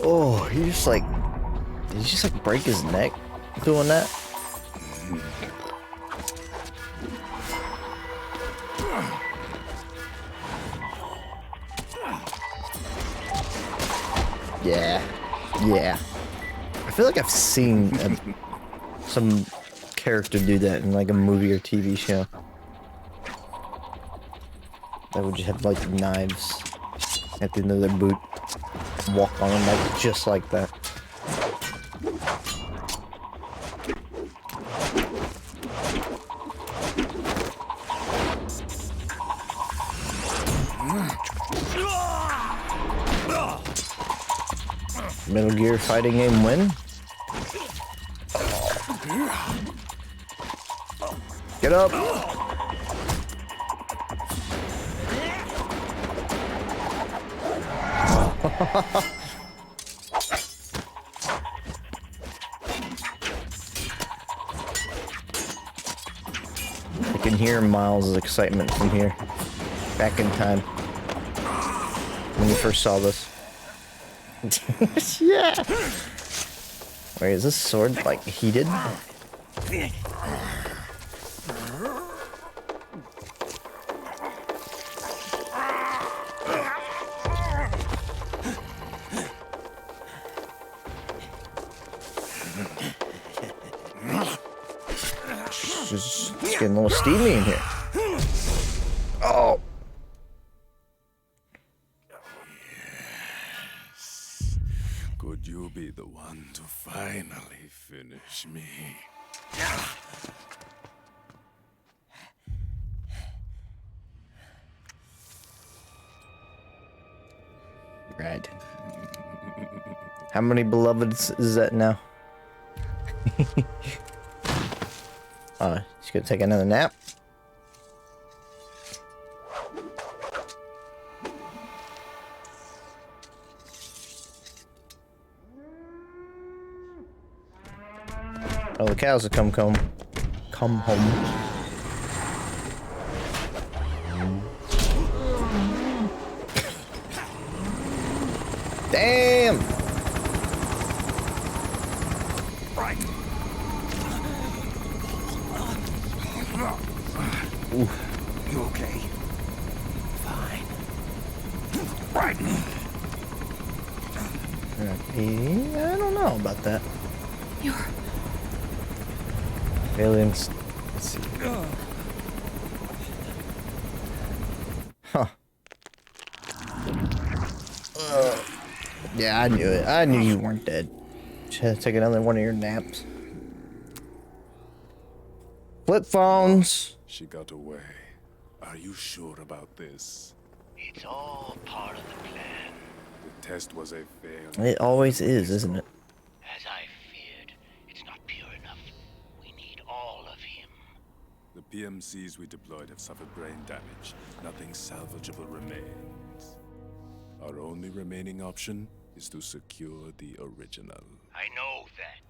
Oh, did you just like break his neck doing that? Yeah. I feel like I've seen some character do that in like a movie or TV show. That would just have like knives at the end of their boot. Walk on them like just like that. Metal Gear fighting game win. Get up. I can hear Miles' excitement from here. Back in time. When you first saw this. Yeah! Wait, is this sword, like, heated? It's getting a little steamy in here. Oh! Could you be the one to finally finish me? Right. How many beloveds is that now? She's gonna take another nap. Oh, the cows have come home. Damn! Right. Ooh. You okay? Fine. Right. I don't know about that. You're... Aliens. Let's see. Huh. Yeah, I knew it. I knew you weren't dead. Just had to take another one of your naps. Flip phones. She got away. Are you sure about this? It's all part of the plan. The test was a failure. It always is, isn't it? As I feared, it's not pure enough. We need all of him. The PMCs we deployed have suffered brain damage. Nothing salvageable remains. Our only remaining option is to secure the original. I know that.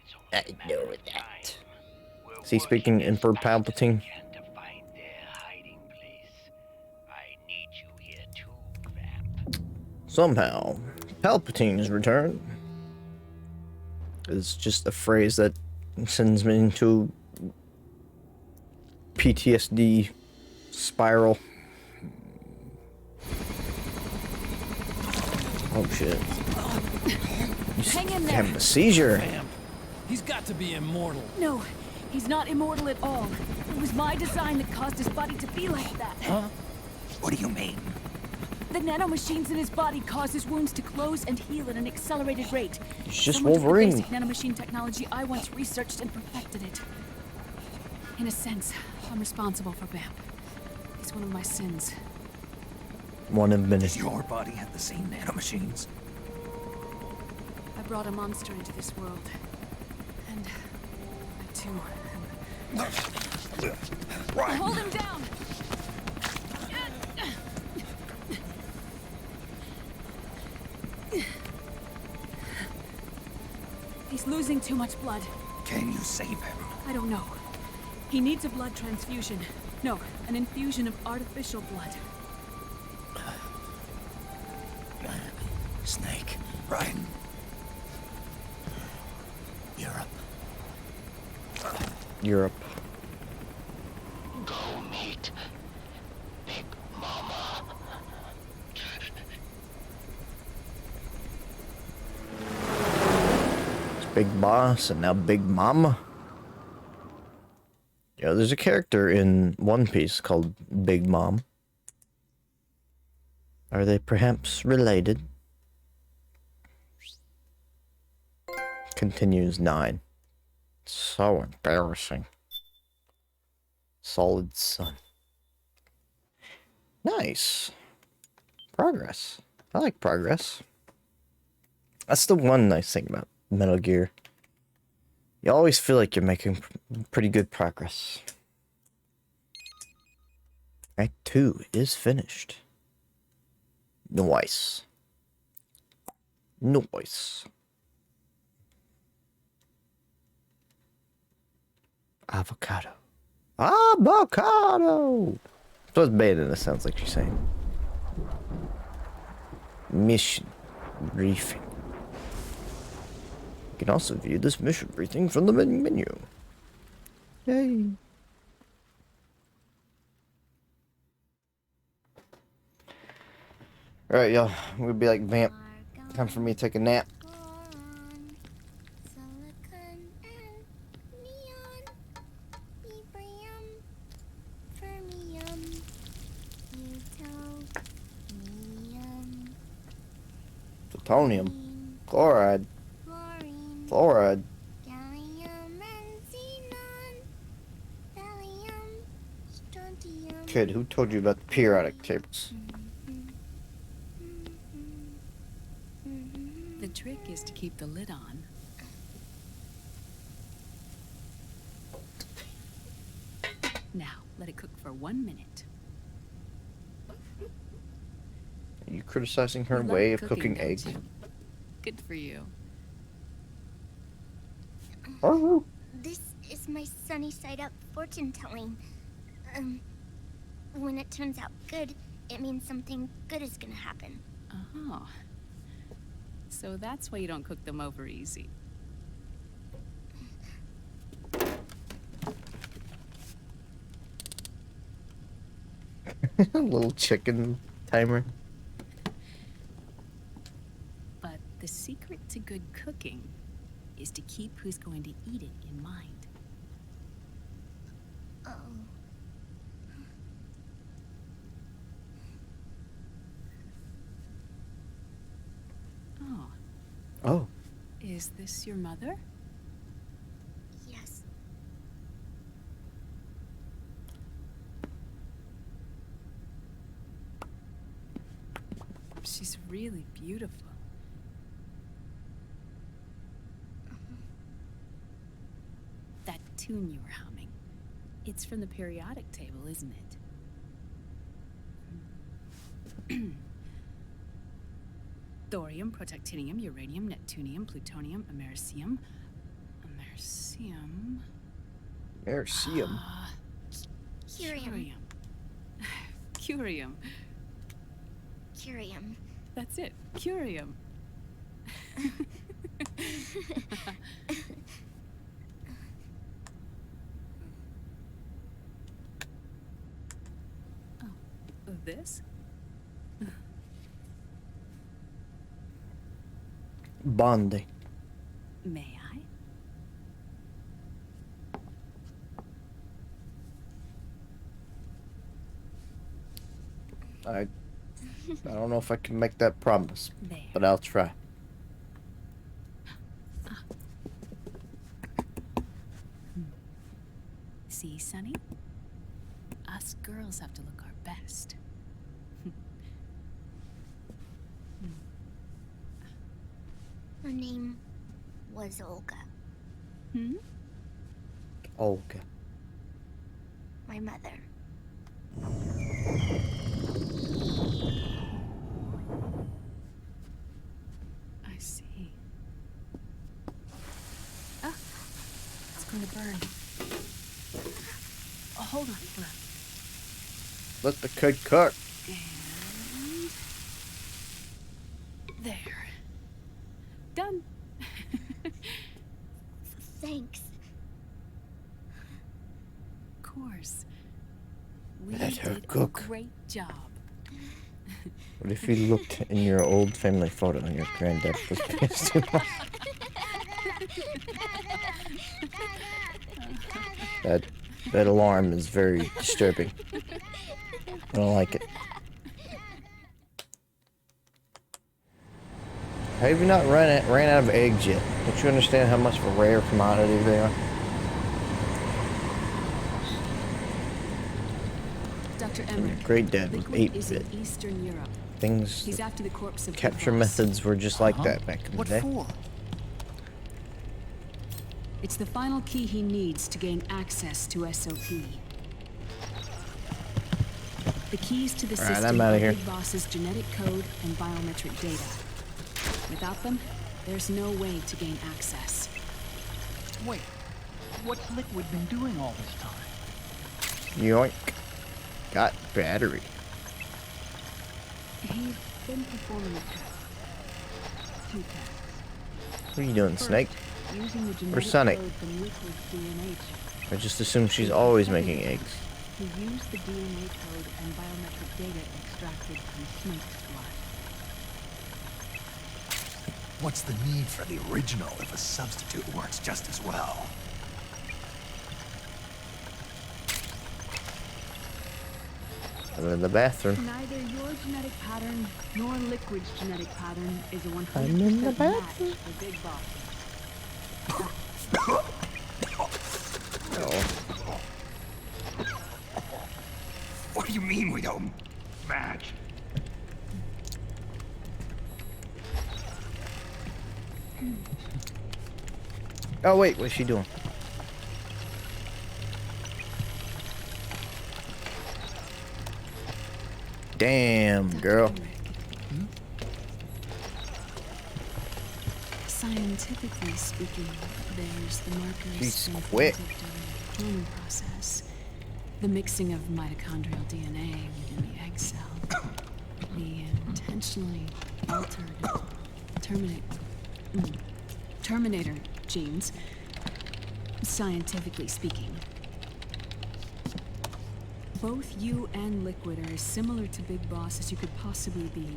It's only I a matter know of that. time. We're Is he speaking working as Emperor fast as we Palpatine? can to find their hiding place. I need you here too, Vamp. Somehow, Palpatine has returned. It's just a phrase that sends me into PTSD spiral. Oh shit. Hang in there. Having a seizure. Vamp. He's got to be immortal. No, he's not immortal at all. It was my design that caused his body to be like that. Huh? What do you mean? The nanomachines in his body cause his wounds to close and heal at an accelerated rate. It's just Someone took the Wolverine. basic nanomachine technology I once researched and perfected it. In a sense, I'm responsible for Vamp. It's one of my sins. One in a minute. Your body had the same nanomachines? brought a monster into this world. And I too am... Hold him down! He's losing too much blood. Can you save him? I don't know. He needs a blood transfusion. No, an infusion of artificial blood. Snake, right? Europe. Europe. Go meet Big Mama. It's Big Boss and now Big Mama. Yeah, there's a character in One Piece called Big Mom. Are they perhaps related? Continues 9. So embarrassing. Solid Sun. Nice. Progress. I like progress. That's the one nice thing about Metal Gear. You always feel like you're making pretty good progress. Act 2 is finished. Nice. Nice. Avocado. Avocado! So it's Bayonet, it sounds like she's saying. Mission briefing. You can also view this mission briefing from the menu. Yay. Alright, y'all. We'll be like vamp. Time for me to take a nap. Plutonium. Chloride. Fluoride. Kid, who told you about the periodic tables? The trick is to keep the lid on. Now, let it cook for 1 minute. Are you criticizing her You love way of cooking don't eggs? you? Good for you. Oh. This is my sunny side up fortune telling. When it turns out good, it means something good is gonna happen. Oh. So that's why you don't cook them over easy. A little chicken timer. But the secret to good cooking is to keep who's going to eat it in mind. Oh. Oh. Oh. Is this your mother? Yes. She's really beautiful. That tune you were humming, it's from the periodic table, isn't it? Thorium, protactinium, uranium, neptunium, plutonium, americium. Americium. Americium. Curium. Curium. Curium. That's it. Curium. Oh, this? Bonding. May I? I don't know if I can make that promise, There. but I'll try. See, Sonny? Us girls have to look our best. On name was Olga. Hmm? Olga. My mother. I see. Ah, it's going to burn. Oh, hold on, hold on. Let the kid cook. And there. Done. Thanks. Of course. We Let her did cook. a great job. What if you looked in your old family photo and your granddad was pissed too much? That alarm is very disturbing. I don't like it. How have you not ran out of eggs yet? Don't you understand how much of a rare commodity they are? Dr. Emmerich, Great dad was Liquid is 8-bit. in Eastern Europe. Things, He's after the corpse of capture Big Boss. methods were just like that back in the What day. for? It's the final key he needs to gain access to SOP. The keys to the All right, system I'm outta are here. Big Boss's genetic code and biometric data. Without them, there's no way to gain access. Wait, what's Liquid been doing all this time? Yoink. Got battery. He's been performing a test. 2 tests. What are you doing, Snake? Using the genetic Where's Sonic? code from Liquid's DNA chip. I just assume she's always making eggs. He used the DNA code and biometric data extracted from Snake's blood. What's the need for the original if a substitute works just as well? I'm in the bathroom. Neither your genetic pattern nor Liquid's genetic pattern is a 100% I'm in the match bathroom. for Big Boss. What do you mean we don't match? Oh wait, what's she doing? Damn, girl. Scientifically speaking, there's the markers She's implanted quick. during the cloning process, the mixing of mitochondrial DNA within the egg cell, the intentionally altered terminator genes. Scientifically speaking, both you and Liquid are as similar to Big Boss as you could possibly be,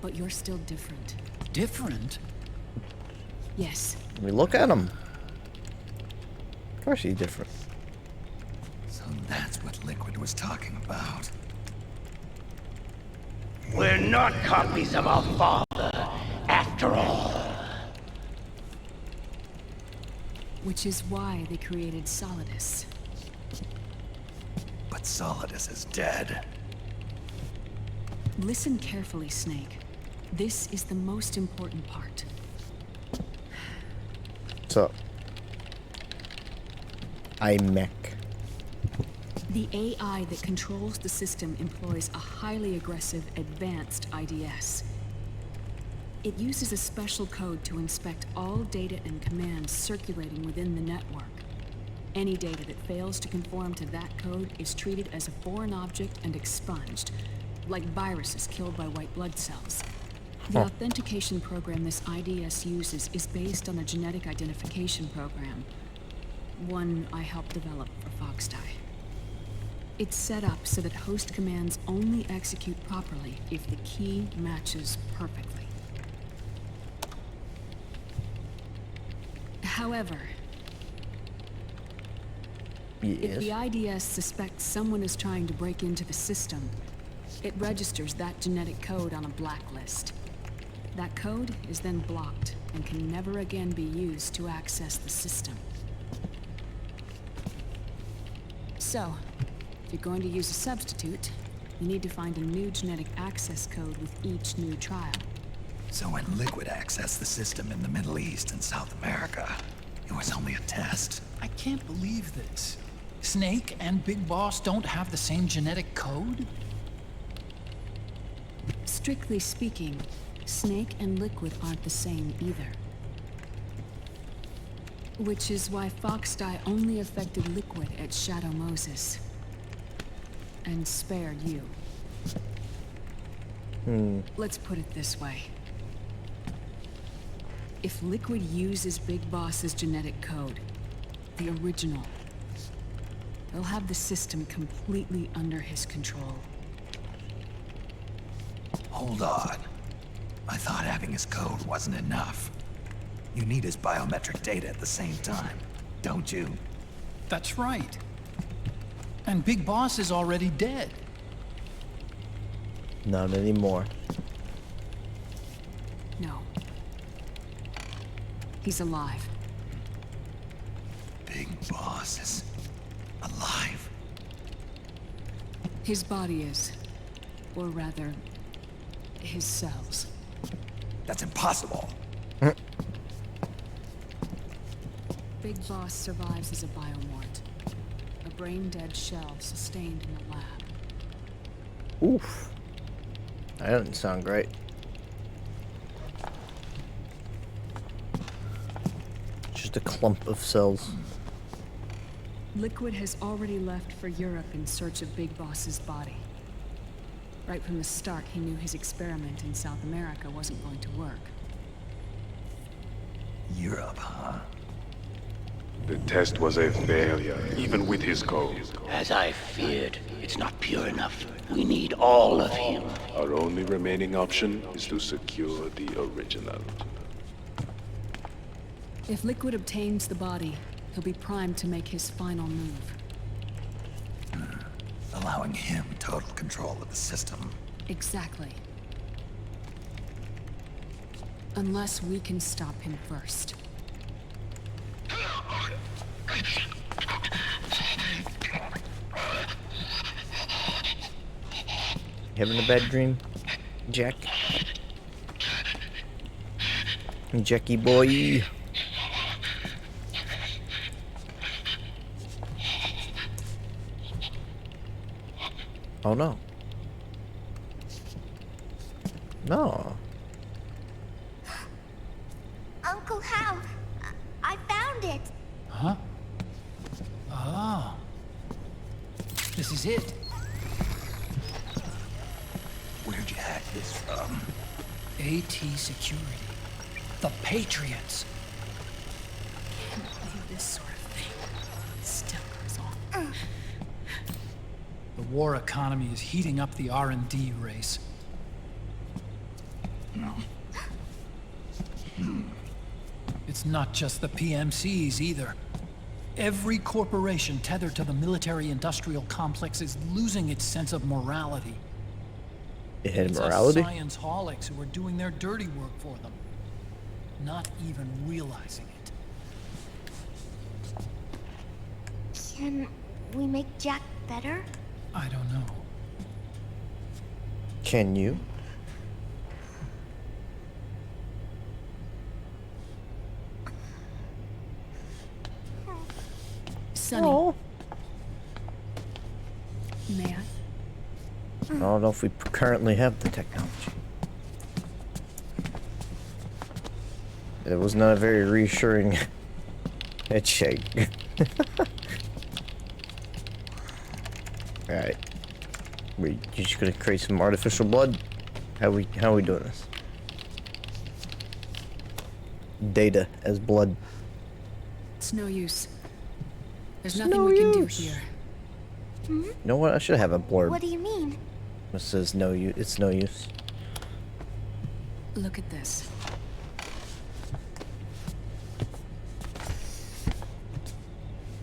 but you're still different. Different? Yes. I mean, look at him. Of course he's different. So that's what Liquid was talking about. We're not copies of our father, after all. Which is why they created Solidus. But Solidus is dead. Listen carefully, Snake. This is the most important part. So, IMEC. The AI that controls the system employs a highly aggressive, advanced IDS. It uses a special code to inspect all data and commands circulating within the network. Any data that fails to conform to that code is treated as a foreign object and expunged, like viruses killed by white blood cells. The authentication program this IDS uses is based on a genetic identification program, one I helped develop for Foxdie. It's set up so that host commands only execute properly if the key matches perfectly. However, if the IDS suspects someone is trying to break into the system, it registers that genetic code on a blacklist. That code is then blocked and can never again be used to access the system. So, if you're going to use a substitute, you need to find a new genetic access code with each new trial. So when Liquid accessed the system in the Middle East and South America, it was only a test. I can't believe this. Snake and Big Boss don't have the same genetic code? Strictly speaking, Snake and Liquid aren't the same either. Which is why Foxdie only affected Liquid at Shadow Moses. And spared you. Let's put it this way. If Liquid uses Big Boss's genetic code, the original, he'll have the system completely under his control. Hold on. I thought having his code wasn't enough. You need his biometric data at the same time, don't you? That's right. And Big Boss is already dead. Not anymore. No. He's alive. Big Boss is alive. His body is. Or rather, his cells. That's impossible. Big Boss survives as a biomort. A brain-dead shell sustained in the lab. Oof. That doesn't sound great. Just a clump of cells. Liquid has already left for Europe in search of Big Boss's body. Right from the start, he knew his experiment in South America wasn't going to work. Europe, huh? The test was a failure, even with his code. As I feared, it's not pure enough. We need all of him. Our only remaining option is to secure the original. If Liquid obtains the body, he'll be primed to make his final move. Allowing him total control of the system. Exactly. Unless we can stop him first. Having a bad dream, Jack? Jackie boy. Oh no. No. Uncle Hal, I found it. Huh? Ah. This is it. Where'd you hack this from? AT Security. The Patriots. Can't believe this sort of thing still goes on. The war economy is heating up the R&D race. It's not just the PMCs either. Every corporation tethered to the military-industrial complex is losing its sense of morality. It had It's morality? us science-holics who are doing their dirty work for them, not even realizing it. Can we make Jack better? I don't know. Can you? Sonny. Oh. May I? I don't know if we currently have the technology. It was not a very reassuring head shake. Alright. We just gonna create some artificial blood? How we doing this? Data as blood. It's no use. There's It's nothing no we can do use. here. You know what? I should have a blurb. What do you mean? It says no use. It's no use. Look at this.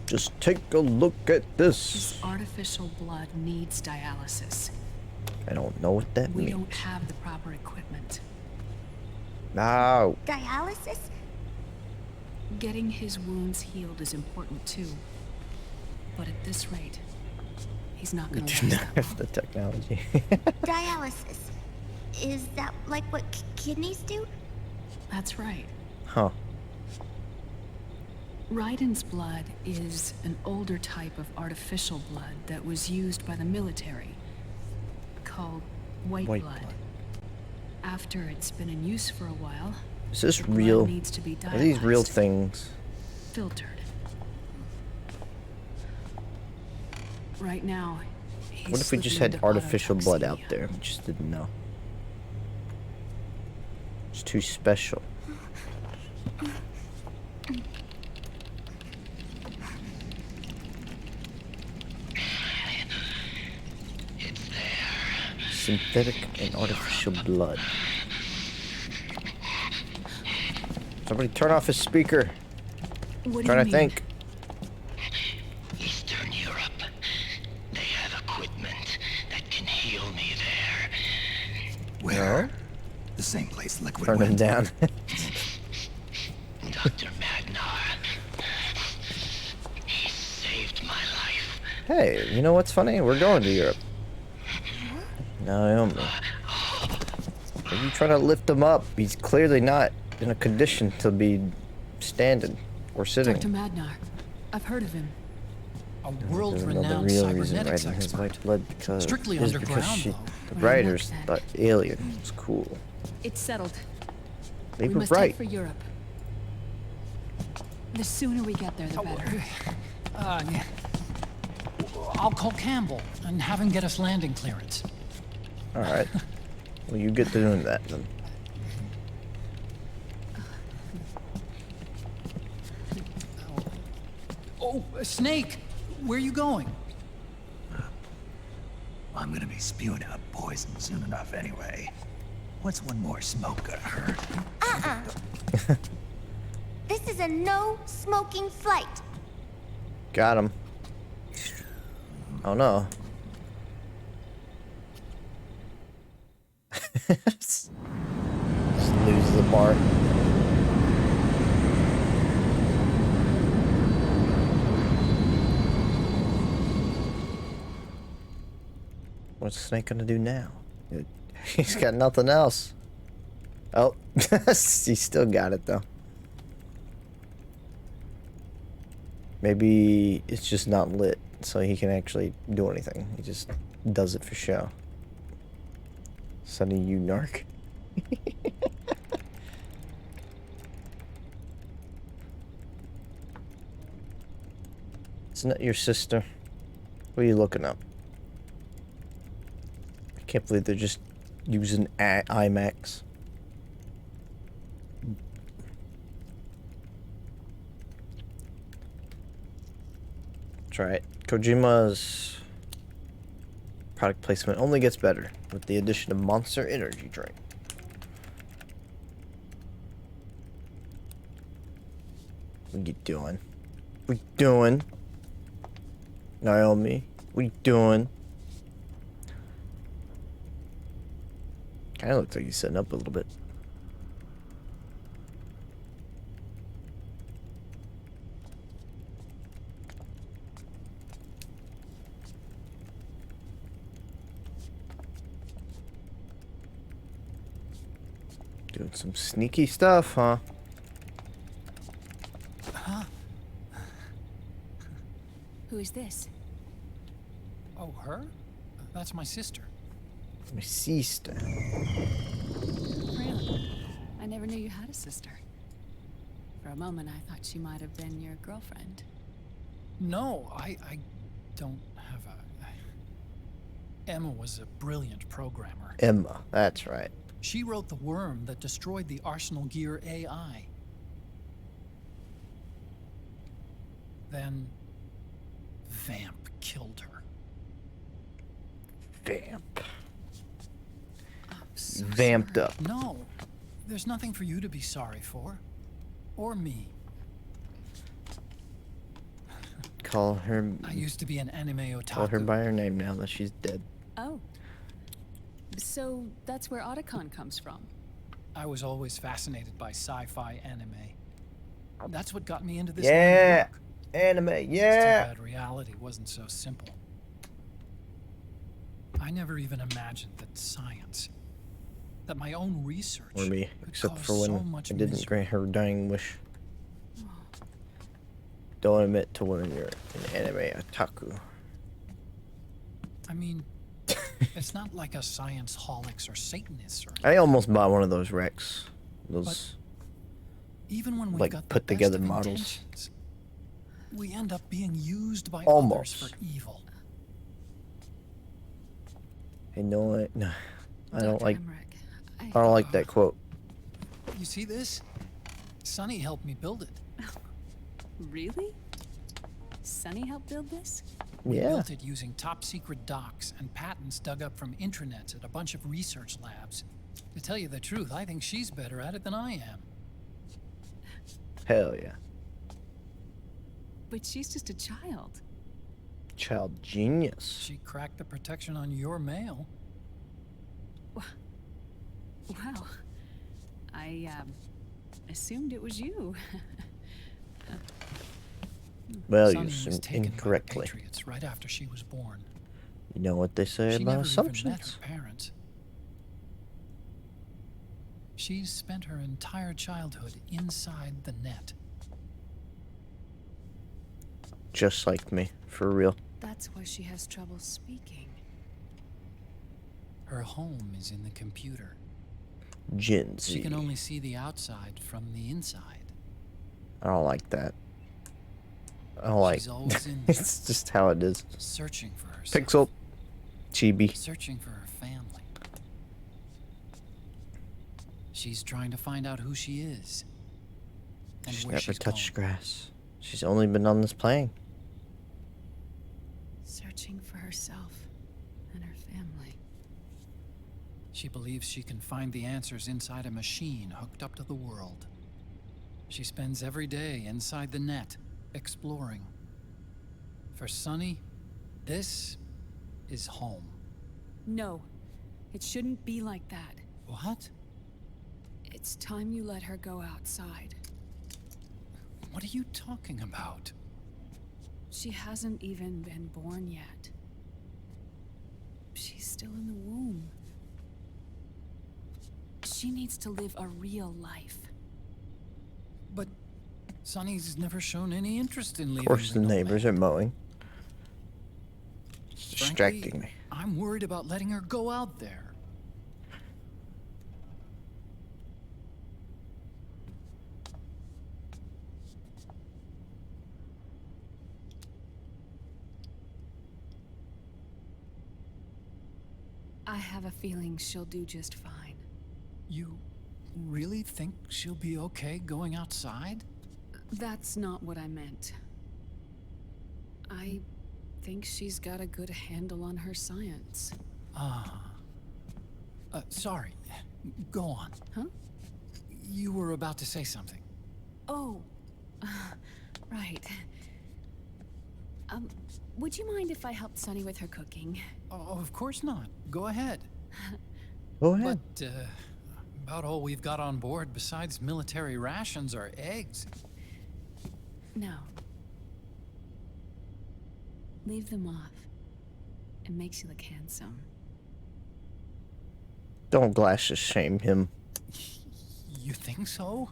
Just take a look at this. This artificial blood needs dialysis. I don't know what that We means. don't have the proper equipment. No. Dialysis? Getting his wounds healed is important too. But at this rate, he's not We gonna do last not that have the technology. Dialysis. Is that like what kidneys do? That's right. Huh. Raiden's blood is an older type of artificial blood that was used by the military, called white blood. After it's been in use for a while, Is this the blood real? needs to be Are these real dialyzed, things? filtered. Right now, What if we just had artificial blood out there? We just didn't know. It's too special. It's there. Synthetic and artificial blood. Somebody turn off his speaker. What do Trying you to mean? think. Eastern Europe. They have equipment that can heal me there. Where? The same place Liquid Turn him went. down. Dr. Magnar. He saved my life. Hey, you know what's funny? We're going to Europe. Naomi. Are you trying to lift him up? He's clearly not in a condition to be standing or sitting. Dr. Magnar. I've heard of him. A There's another world-renowned real reason cybernetics writing his expert. white blood because Strictly is underground, because though. the Right, writers like thought that. Alien was cool. It's settled. They We were must right. head for Europe. The sooner we get there, the better. Yeah. I'll call Campbell and have him get us landing clearance. All right. Well, you get to doing that then. Oh, Snake! Where are you going? I'm gonna be spewing out poison soon enough anyway. What's one more smoke gonna hurt? This is a no smoking flight. Got him. Oh no. Just lose the bar. What's Snake gonna do now? He's got nothing else. Oh, he still got it though. Maybe it's just not lit, so he can actually do anything. He just does it for show. Sonny, you narc. Isn't that your sister? What are you looking up? I can't believe they're just using IMAX. That's right. Kojima's product placement only gets better with the addition of Monster Energy Drink. What you doing? What you doing? Naomi, what you doing? Kinda looks like he's setting up a little bit. Doing some sneaky stuff, huh? Who is this? Oh, her? That's my sister. My sister. Really? I never knew you had a sister. For a moment, I thought she might have been your girlfriend. No, I don't have a... Emma was a brilliant programmer. Emma, that's right. She wrote the worm that destroyed the Arsenal Gear AI. Then... Vamp killed her. Vamp. I'm so Vamped sorry. up. No, there's nothing for you to be sorry for. Or me. Call her. I used to be an anime otaku. Call her by her name now that she's dead. Oh. So that's where Otacon comes from. I was always fascinated by sci-fi anime. That's what got me into this line Yeah, of work. anime. It's too Yeah. bad reality wasn't so simple. 'I never even imagined that science that my own research Or me, could except cause for when so much I didn't misery. grant her dying wish. Don't admit to when you're an anime otaku. I mean, it's not like a science holics or Satanists or I almost bought one of those Rex. Those, But even when we've like, got the put best together of models. intentions, we end up being used by Almost. others for evil. I know it. No, I don't Dr. like. Emmerich, I don't like that quote. You see this? Sonny helped me build it. Really? Sonny helped build this? We Yeah. built it using top secret docs and patents dug up from intranets at a bunch of research labs. To tell you the truth, I think she's better at it than I am. Hell yeah. But she's just a child. Child genius. She cracked the protection on your mail. Wow. I assumed it was you. Well, Sonny you was assumed taken by the incorrectly. Patriots right after she was born. You know what they say She about never even met assumptions. her parents. She's spent her entire childhood inside the net. Just like me, for real. That's why she has trouble speaking. Her home is in the computer. Gen She Z. can only see the outside from the inside. I don't like that. I don't like. She's always in there, It's just how it is. searching for herself. Pixel. Chibi. Searching for her family. She's trying to find out who she is. And She's where never she's touched going. grass. She's only been on this plane. Searching for herself and her family. She believes she can find the answers inside a machine hooked up to the world. She spends every day inside the net, exploring. For Sonny, this is home. No, it shouldn't be like that. What? It's time you let her go outside. What are you talking about? She hasn't even been born yet. She's still in the womb. She needs to live a real life. But Sonny's never shown any interest in leaving. Of course, the nomad. neighbors are mowing. It's Frankly, distracting me. I'm worried about letting her go out there. I have a feeling she'll do just fine. You really think she'll be okay going outside? That's not what I meant. I think she's got a good handle on her science. Sorry. Go on. Huh? You were about to say something. Oh, right. Would you mind if I helped Sunny with her cooking? Oh, of course not. Go ahead. Go ahead. But, about all we've got on board besides military rations are eggs. No. Leave them off. It makes you look handsome. Don't glasses shame him. You think so?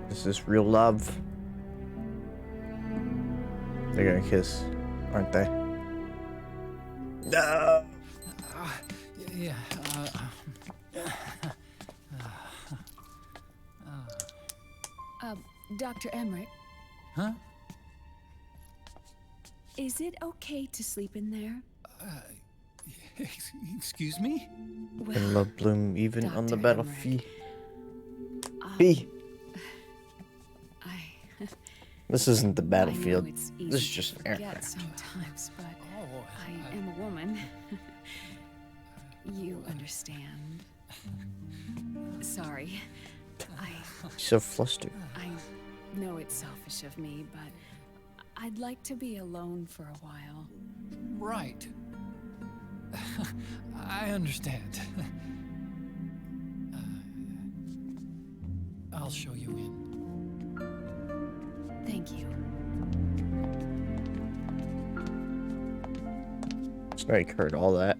This is real love. They're gonna kiss, aren't they? No. Yeah. Dr. Emmerich, Huh? is it okay to sleep in there? Excuse me? And love bloom even on the Dr. battlefield. Emmerich, I This isn't the I know battlefield. it's This is easy just to an forget aircraft. sometimes, but Oh, I am a woman. You understand. Sorry. She's so flustered. I know it's selfish of me, but I'd like to be alone for a while. right. I understand. I'll show you in. Thank you. Already heard all that.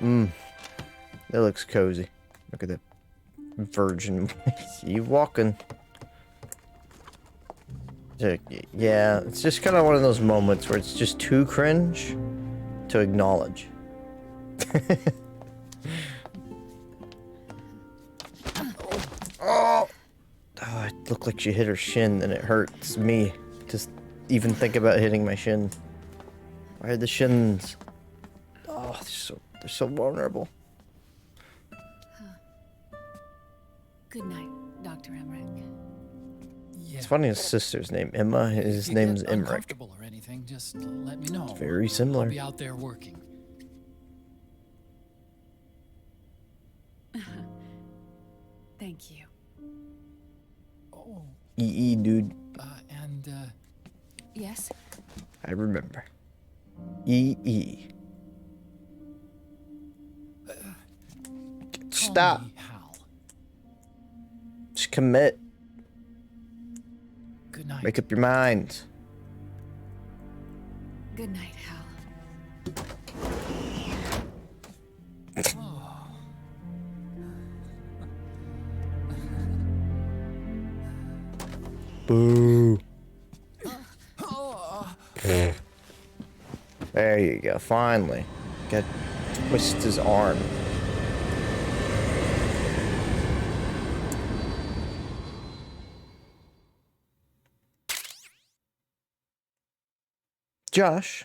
That looks cozy. Look at that virgin. You walking. Yeah, it's just kind of one of those moments where it's just too cringe to acknowledge. Oh, it looked like she hit her shin, and it hurts me to even think about hitting my shin. Why are the shins? Oh, they're so vulnerable. Good night, Dr. Emmerich. Yeah. It's funny, his sister's name Emma. His name's Emmerich. Uncomfortable or anything, just let me know. It's very similar. I'll be out there working. Thank you. Oh. EE, dude. Yes? I remember. EE. Stop. Call me Hal. Just commit. Good night. Make up your mind. Good night, Hal. Boo. There you go, finally. Got twist his arm. Josh,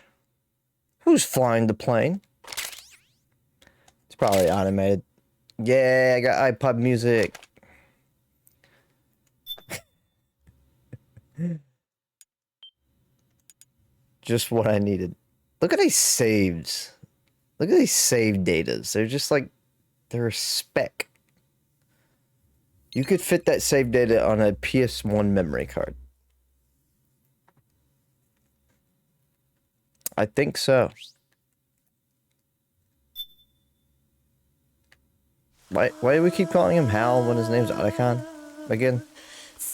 who's flying the plane? It's probably automated. Yeah, I got iPod music. Just what I needed. Look at these saves. Look at these save datas. They're just like, they're a speck. You could fit that save data on a PS1 memory card. I think so. Why do we keep calling him Hal when his name's Otacon? Again?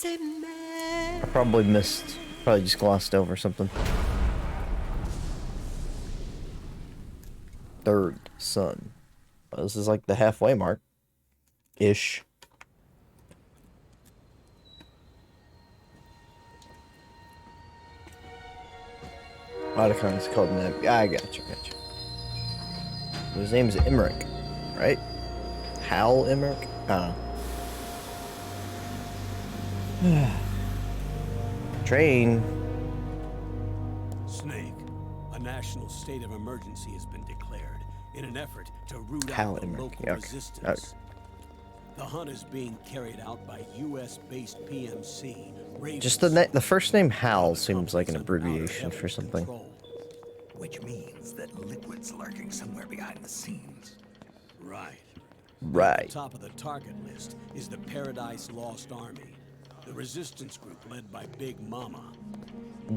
I probably missed. Probably just glossed over something. Third son. Well, this is like the halfway mark. Ish. Otacon's called Neb. Yeah, I gotcha. His name's Emmerich, right? Hal Emmerich? I don't know. Train. Snake, a national state of emergency has been declared in an effort to root Hal out the Emmerich. local Okay. resistance. Okay. The hunt is being carried out by U.S.-based PMC. Just the first name Hal seems like an abbreviation for something. Which means that liquid's lurking somewhere behind the scenes. Right. Right. At the top of the target list is the Paradise Lost Army, the resistance group led by Big Mama.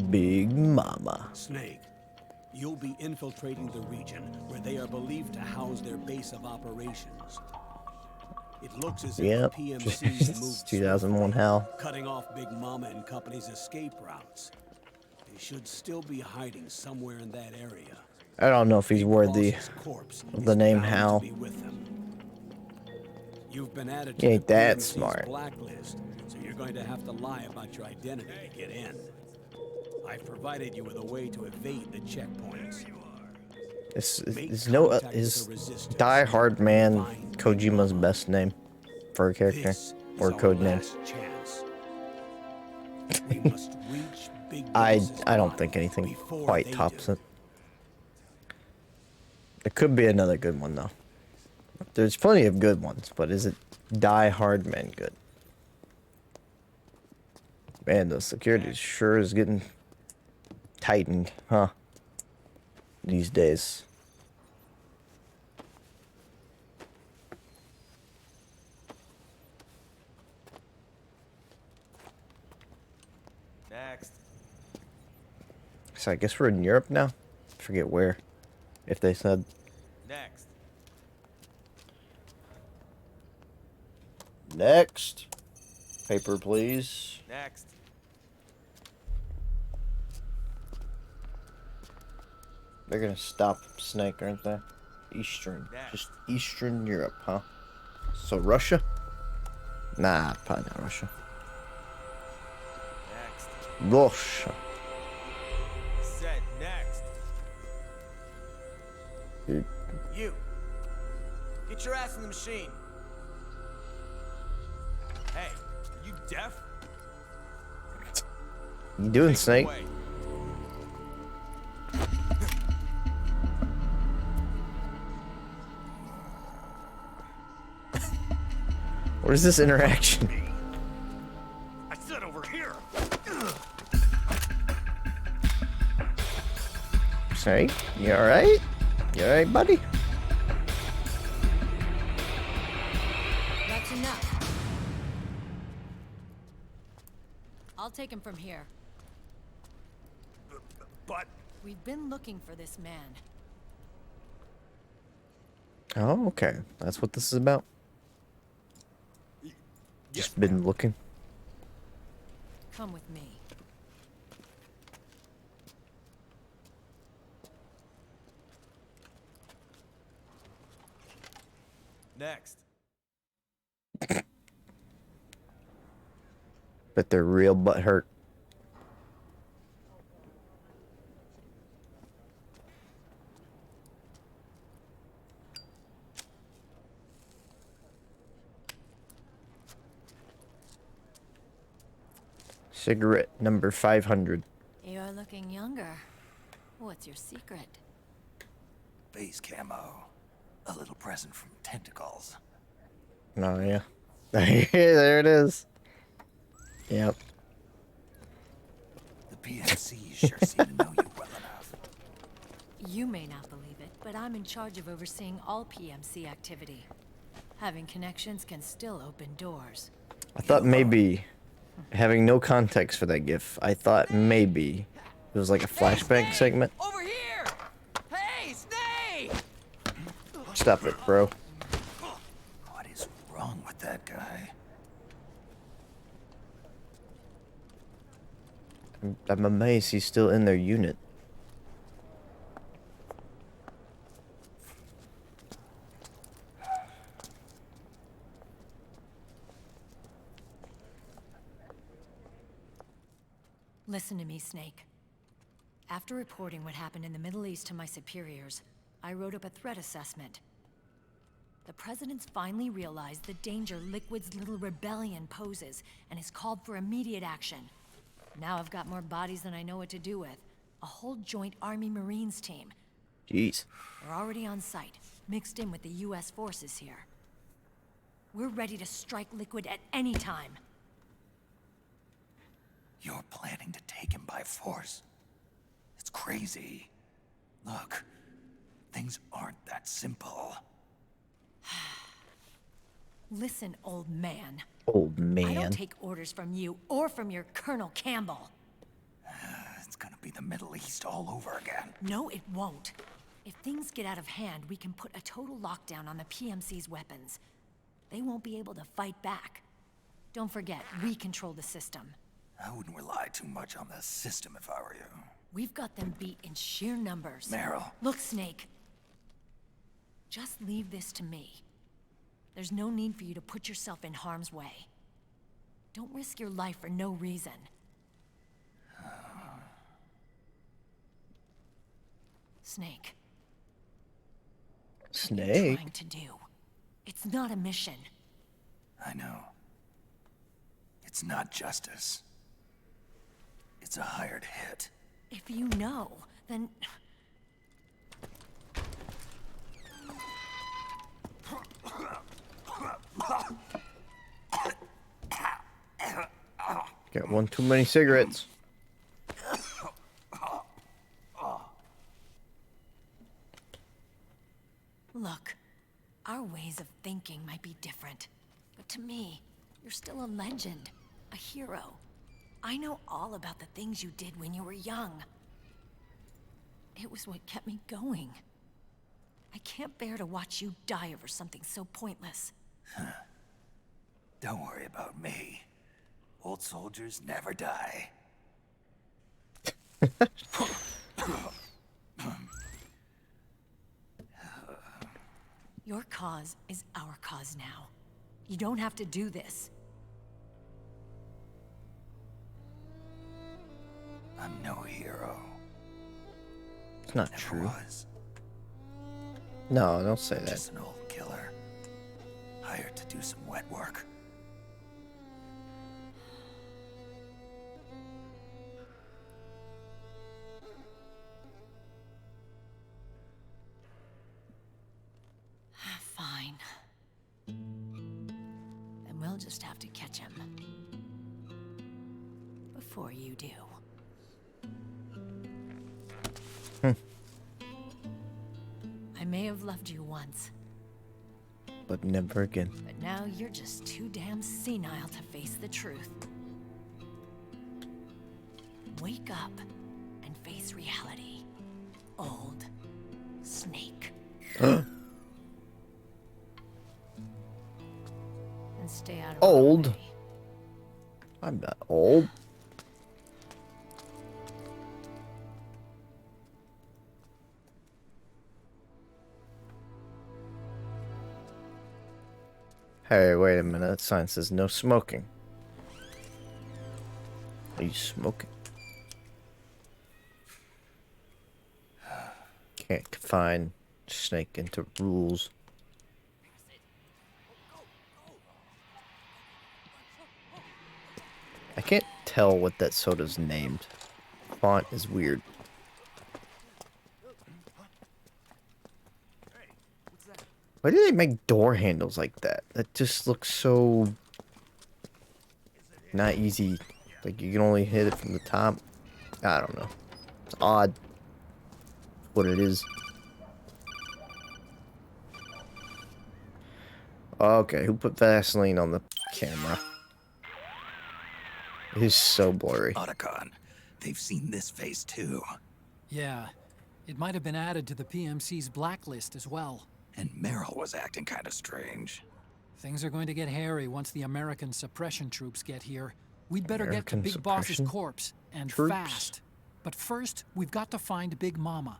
Big Mama. Snake, you'll be infiltrating the region where they are believed to house their base of operations. It looks as if Yep. the PMC's moved 2001 Hal. cutting off Big Mama and company's escape routes. They should still be hiding somewhere in that area. I don't know if he's worthy of the name Hal. You've been added He to ain't the that PMC's smart. blacklist, so you're going to have to lie about your identity to get in. I've provided you with a way to evade the checkpoints. Is no is Die Hard Man Kojima's best name for a character or code name? I don't think anything quite tops it. There could be another good one though. There's plenty of good ones, but is it Die Hard Man good? Man, the security sure is getting tightened, huh? These days. Next. So I guess we're in Europe now? Forget where. If they said. Next. Next. Paper, please. Next. They're gonna stop Snake, aren't they? Eastern. Just Eastern Europe, huh? So Russia? Nah, probably not Russia. Next. Russia. Set next. Dude. You. Get your ass in the machine. Hey, are you deaf? You doing, Snake? Away. What is this interaction? I said over here. Snake? You alright? You alright, buddy? That's enough. I'll take him from here. But we've been looking for this man. Oh, okay. That's what this is about. Just been looking. Come with me. next. Bet they're real butthurt. Cigarette number 500. You're looking younger. What's your secret? Base camo. A little present from tentacles. Oh, yeah. There it is. Yep. The PMCs sure seem to know you well enough. You may not believe it, but I'm in charge of overseeing all PMC activity. Having connections can still open doors. I thought maybe, having no context for that gif, I thought maybe it was like a flashback segment. Over here! Hey, Snake! Stop it, bro. What is wrong with that guy? I'm amazed he's still in their unit. Listen to me, Snake. After reporting what happened in the Middle East to my superiors, I wrote up a threat assessment. The President's finally realized the danger Liquid's little rebellion poses and has called for immediate action. Now I've got more bodies than I know what to do with. A whole joint Army Marines team. Jeez. They're already on site, mixed in with the U.S. forces here. We're ready to strike Liquid at any time. You're planning to take him by force? It's crazy. Look, things aren't that simple. Listen, old man. Old man. I don't take orders from you or from your Colonel Campbell. It's gonna be the Middle East all over again. No, it won't. If things get out of hand, we can put a total lockdown on the PMC's weapons. They won't be able to fight back. Don't forget, we control the system. I wouldn't rely too much on the system if I were you. We've got them beat in sheer numbers. Meryl. Look, Snake. Just leave this to me. There's no need for you to put yourself in harm's way. Don't risk your life for no reason. Snake. What are you Snake? trying to do? It's not a mission. I know. It's not justice. It's a hired hit. If you know, then... Got one too many cigarettes. Look, our ways of thinking might be different, but to me, you're still a legend, a hero. I know all about the things you did when you were young. It was what kept me going. I can't bear to watch you die over something so pointless. Don't worry about me. Old soldiers never die. Your cause is our cause now. You don't have to do this. I'm no hero. It's not Never true. was. No, don't say that. Just an old killer. Hired to do some wet work. Fine. Then we'll just have to catch him. Before you do. I may have loved you once, But never again. but now you're just too damn senile to face the truth. Wake up and face reality, old Snake. And stay out of our Old? way. I'm not old. Hey, wait a minute. That sign says no smoking. Are you smoking? Can't confine Snake into rules. I can't tell what that soda's named. Font is weird. Why do they make door handles like that? That just looks so not easy. Like you can only hit it from the top. I don't know. It's odd what it is. Okay, who put Vaseline on the camera? It is so blurry. Otacon, they've seen this face too. Yeah, it might have been added to the PMC's blacklist as well. And Meryl was acting kind of strange. Things are going to get hairy once the American suppression troops get here. We'd better get to American Big Boss's suppression corpse, and troops? fast. But first, we've got to find Big Mama.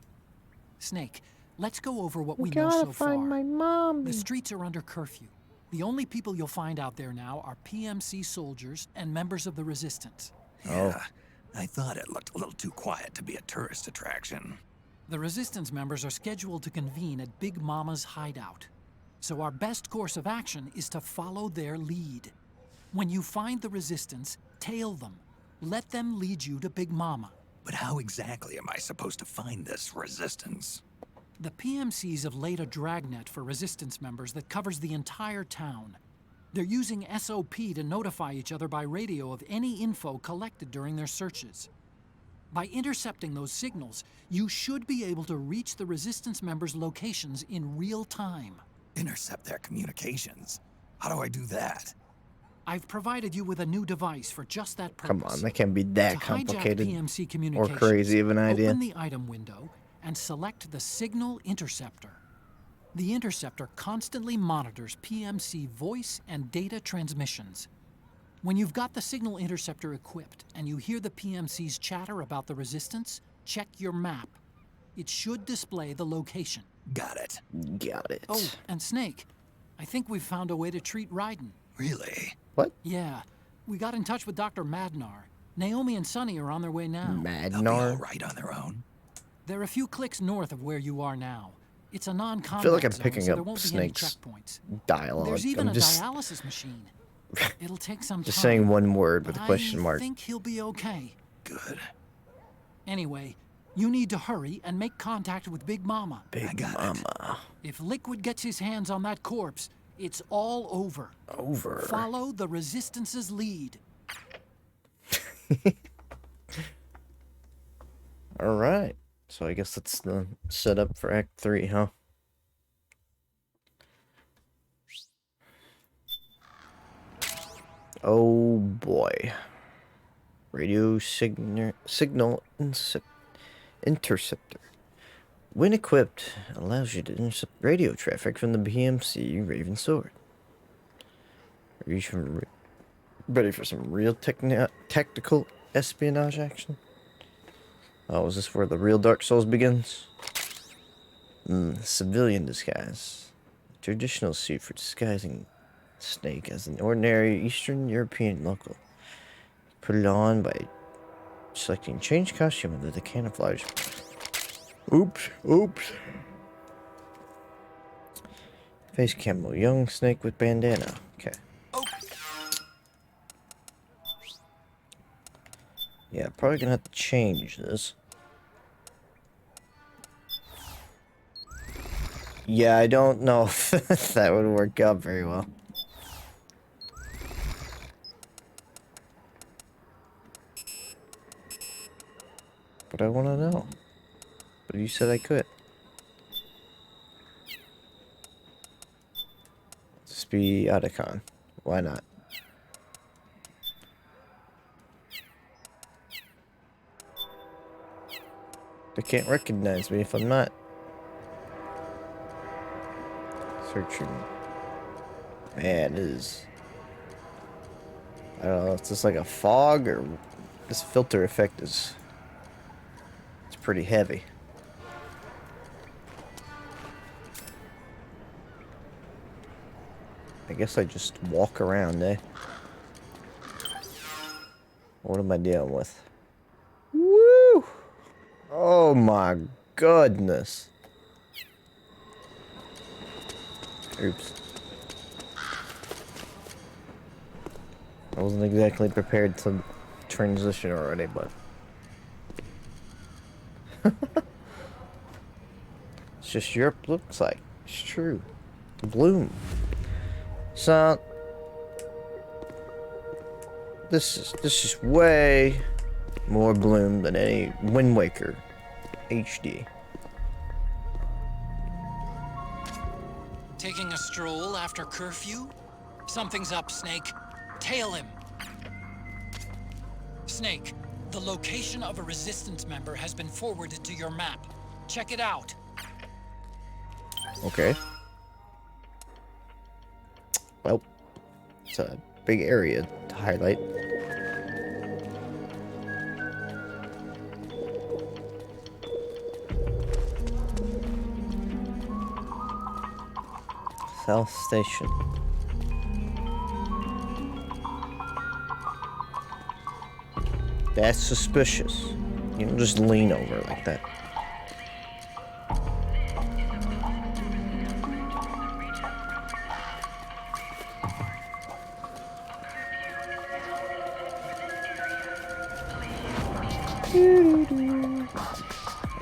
Snake, let's go over what we know so far. mom. The streets are under curfew. The only people you'll find out there now are PMC soldiers and members of the Resistance. Yeah, I thought it looked a little too quiet to be a tourist attraction. The Resistance members are scheduled to convene at Big Mama's hideout. So our best course of action is to follow their lead. When you find the Resistance, tail them. Let them lead you to Big Mama. But how exactly am I supposed to find this Resistance? The PMCs have laid a dragnet for Resistance members that covers the entire town. They're using SOP to notify each other by radio of any info collected during their searches. By intercepting those signals, you should be able to reach the Resistance members' locations in real time. Intercept their communications? How do I do that? I've provided you with a new device for just that purpose. Come on, that can't be that To hijack complicated PMC or communications, crazy of an idea. Open the item window and select the Signal Interceptor. The interceptor constantly monitors PMC voice and data transmissions. When you've got the Signal Interceptor equipped and you hear the PMC's chatter about the Resistance, check your map. It should display the location. Got it. Got it. Oh, and Snake, I think we've found a way to treat Raiden. Really? What? Yeah, we got in touch with Dr. Madnar. Naomi and Sonny are on their way now. They'll be all Madnar? right on their own. They're a few clicks north of where you are now. It's a non-combat I feel like I'm zone, picking so there up won't be any Snake's checkpoints. dialogue. There's even I'm a just dialysis machine. It'll take some just time. saying one word with a but question mark. I think he'll be okay. Good. Anyway, you need to hurry and make contact with Big Mama. Big Mama. If Liquid gets his hands on that corpse, it's all over. Over. Follow the Resistance's lead. All right. So I guess that's the setup for Act 3, huh? Oh boy. Radio signal interceptor. When equipped, allows you to intercept radio traffic from the BMC Raven Sword. Ready for some real tactical espionage action? Oh, is this where the real Dark Souls begins? Civilian disguise. traditional suit for disguising Snake as an ordinary Eastern European local. Put it on by selecting change costume under the camouflage. Oops. Face camo. Young Snake with bandana. Okay. Yeah, probably gonna have to change this. Yeah, I don't know if that would work out very well. But I want to know. But you said I could. Just be Otacon. Why not? They can't recognize me if I'm not. Searching. Man, it is. I don't know, it's just like a fog or this filter effect is. It's pretty heavy. I guess I just walk around, eh? What am I dealing with? Woo! Oh my goodness. Oops. I wasn't exactly prepared to transition already, but... It's just Europe looks like. It's true. Bloom. So... This is way more Bloom than any Wind Waker HD. Taking a stroll after curfew? Something's up, Snake. Tail him. Snake, the location of a Resistance member has been forwarded to your map. Check it out. Okay. Well, it's a big area to highlight. South Station. That's suspicious. You don't just lean over like that.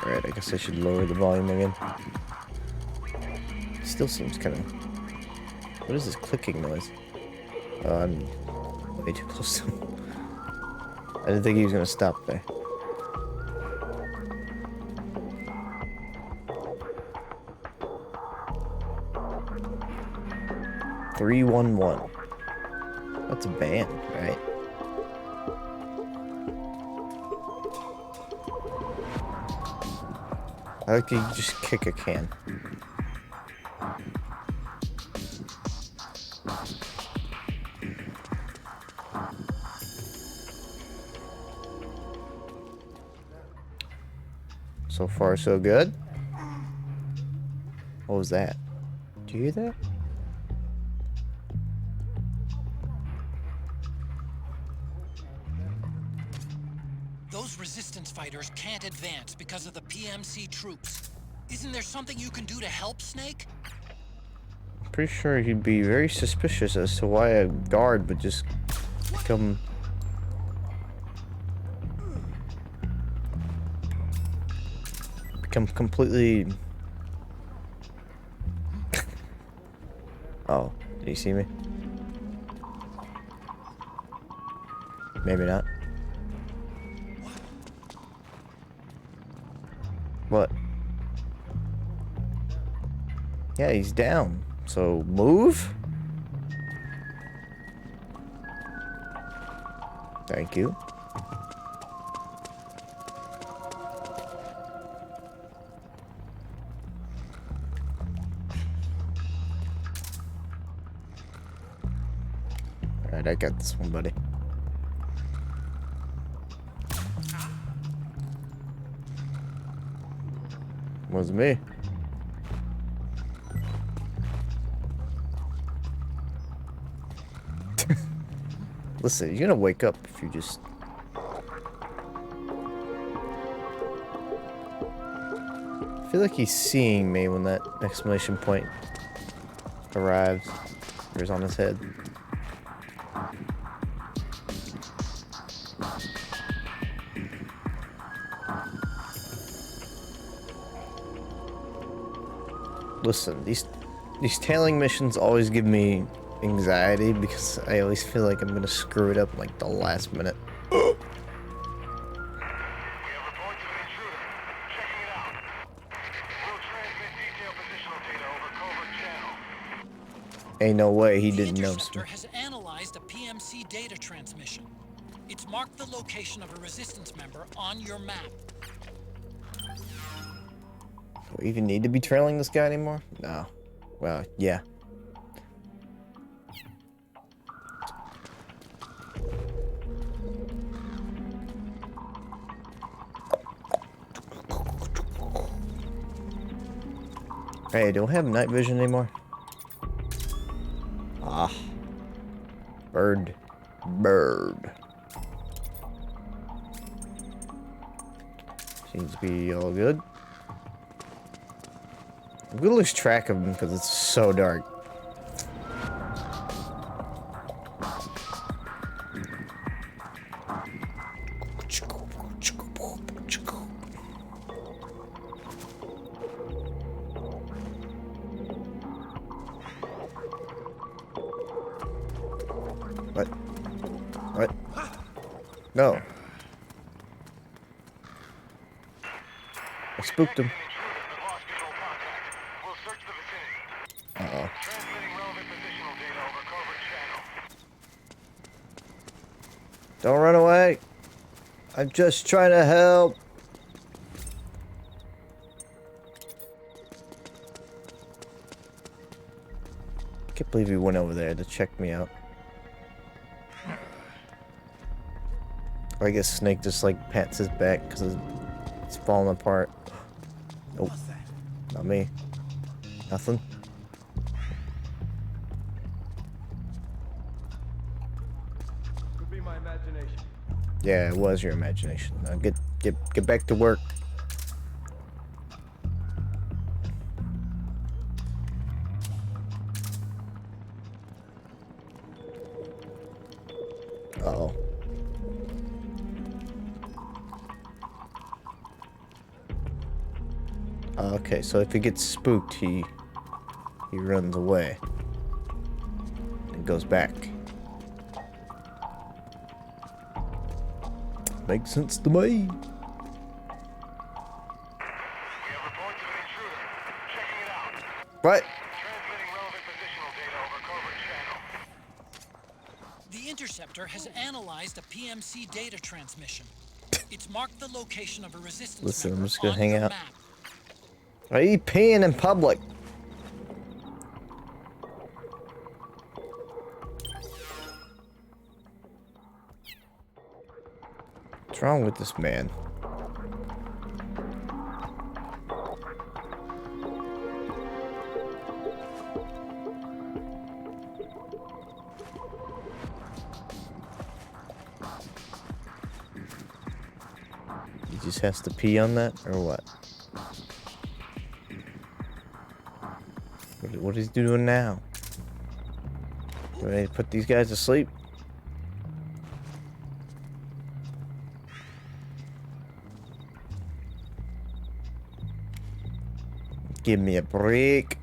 Alright, I guess I should lower the volume again. Still seems kind of... What is this clicking noise? I'm way too close to him. I didn't think he was gonna stop there. "311." That's a band, right? I like to just kick a can. So far, so good. What was that? Did you hear that? Those Resistance fighters can't advance because of the PMC troops. Isn't there something you can do to help, Snake? I'm pretty sure he'd be very suspicious as to why a guard would just come... become completely... Oh, did he see me? Maybe not. What? Yeah, he's down. So, move? Thank you. Alright, I got this one, buddy. Was me. Listen, you're gonna wake up if you just... I feel like he's seeing me when that exclamation point arrives. Or is on his head. Listen, these tailing missions always give me anxiety because I always feel like I'm gonna screw it up in, like, the last minute. Ain't no way he didn't notice me. The Interceptor has analyzed a PMC data transmission. It's marked the location of a resistance member on your map. Do we even need to be trailing this guy anymore? No. Well, yeah. Hey, do I have night vision anymore? Ah. Bird. Bird. Seems to be all good. I'm gonna lose track of him because it's so dark. What? What? No. I spooked him. Uh-oh. Don't run away. I'm just trying to help. I can't believe he went over there to check me out. Or I guess Snake just like pats his back because it's falling apart. Nope. Not me. Nothing. Could be my imagination. Yeah, it was your imagination. Now get back to work. Uh-oh. Okay, so if he gets spooked, he runs away and goes back. Makes sense to me. What? The Interceptor has analyzed a PMC data transmission. It's marked the location of a resistance Listen, member I'm just gonna on hang your out. map. Why are you peeing in public? What's wrong with this man? He just has to pee on that, or what? What is he doing now? Do I need to put these guys to sleep? Give me a break.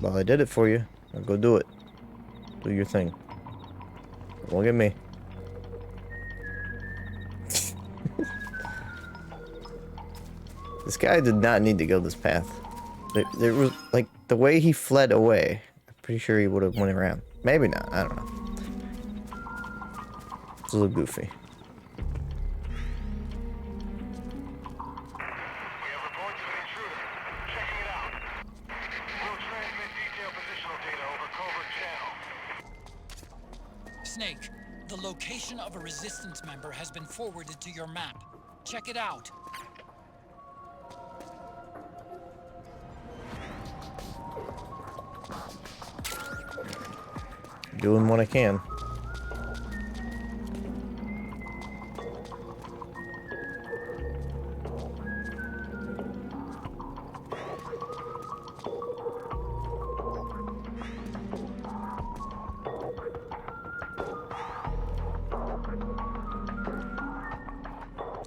Well, I did it for you. Now go do it. Do your thing. Look at me. This guy did not need to go this path. There was, like, the way he fled away. I'm pretty sure he would have went around. Maybe not. I don't know. It's a little goofy. Snake, the location of a resistance member has been forwarded to your map. Check it out. doing what I can.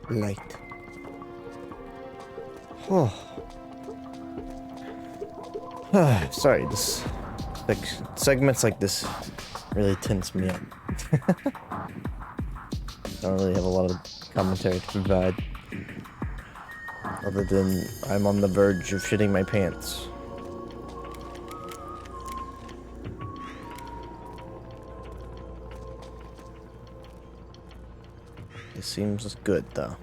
Light. Oh. Sorry, this like segments like this really tense me up. Don't really have a lot of commentary to provide, other than I'm on the verge of shitting my pants. It seems good though.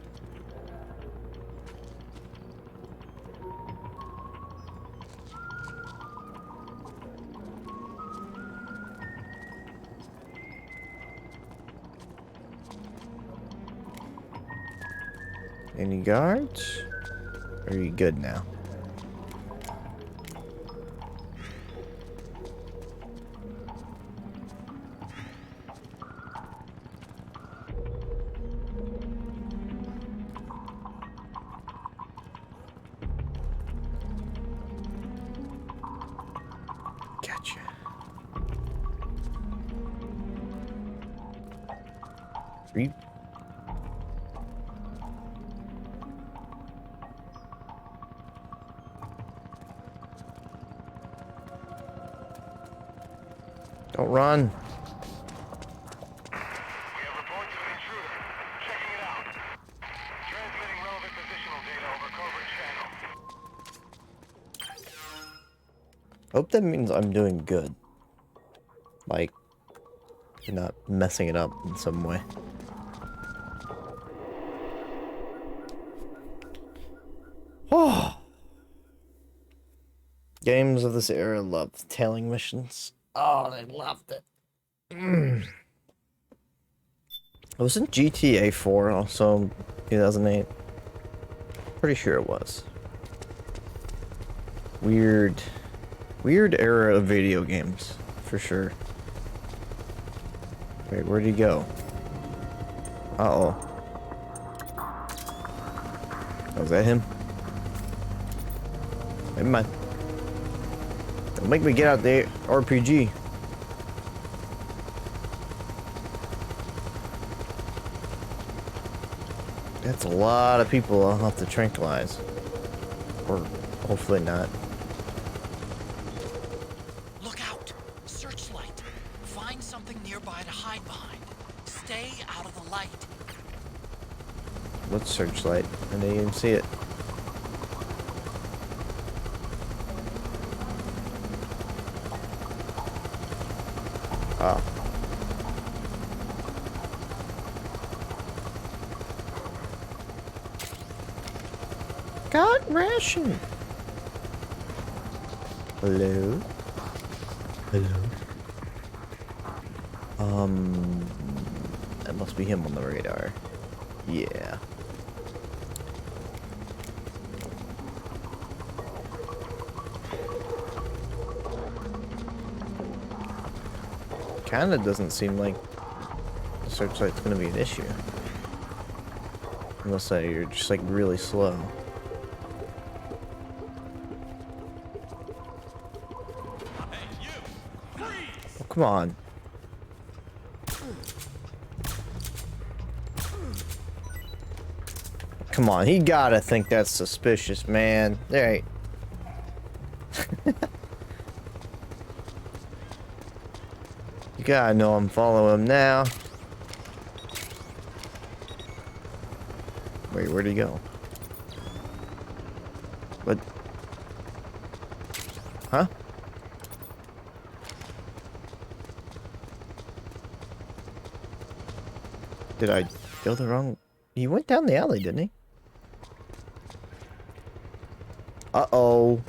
Any guards? Or are you good now? Gotcha. Read. Don't run. We have reports of an intruder. Checking it out. Transmitting relevant positional data over covert channel. Hope that means I'm doing good. Like, you're not messing it up in some way. Oh. Games of this era loved tailing missions. Oh, they loved it. Wasn't GTA 4 also 2008? Pretty sure it was. Weird era of video games, for sure. Wait, where'd he go? Uh-oh. Was that him? Never mind. Don't make me get out the RPG. That's a lot of people I'll have to tranquilize. Or hopefully not. Look out! Searchlight. Find something nearby to hide behind. Stay out of the light. What searchlight? I didn't even see it. Ah. Got ration. Hello? Hello? That must be him on the radar. Yeah. Kinda doesn't seem like the searchlight's gonna be an issue. Unless you're just like really slow. Oh, come on. Come on, he gotta think that's suspicious, man. There. You gotta know I'm following him now. Wait, where'd he go? What? Huh? Did I go the wrong? He went down the alley, didn't he? Uh-oh.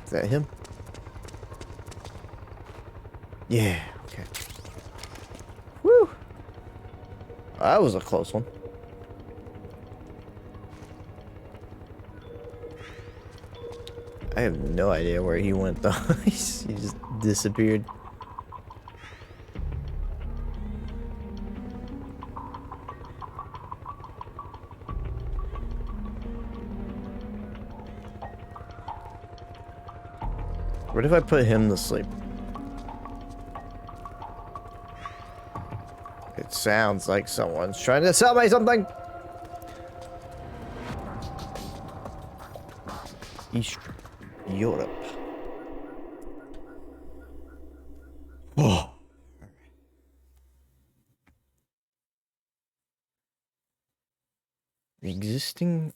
Is that him? Yeah, okay. That was a close one. I have no idea where he went though. He just disappeared. What if I put him to sleep? It sounds like someone's trying to sell me something. East Europe. Oh. Existing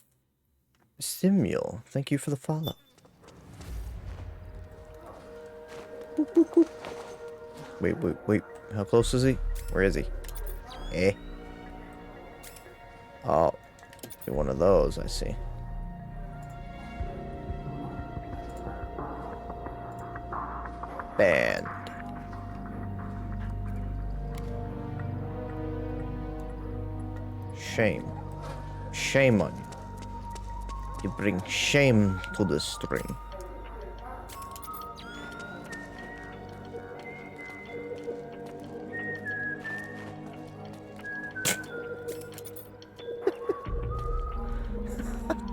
stimule. Thank you for the follow. Boop, boop, boop. Wait. How close is he? Where is he? Eh? Oh. One of those, I see. Band. Shame. Shame on you. You bring shame to the string.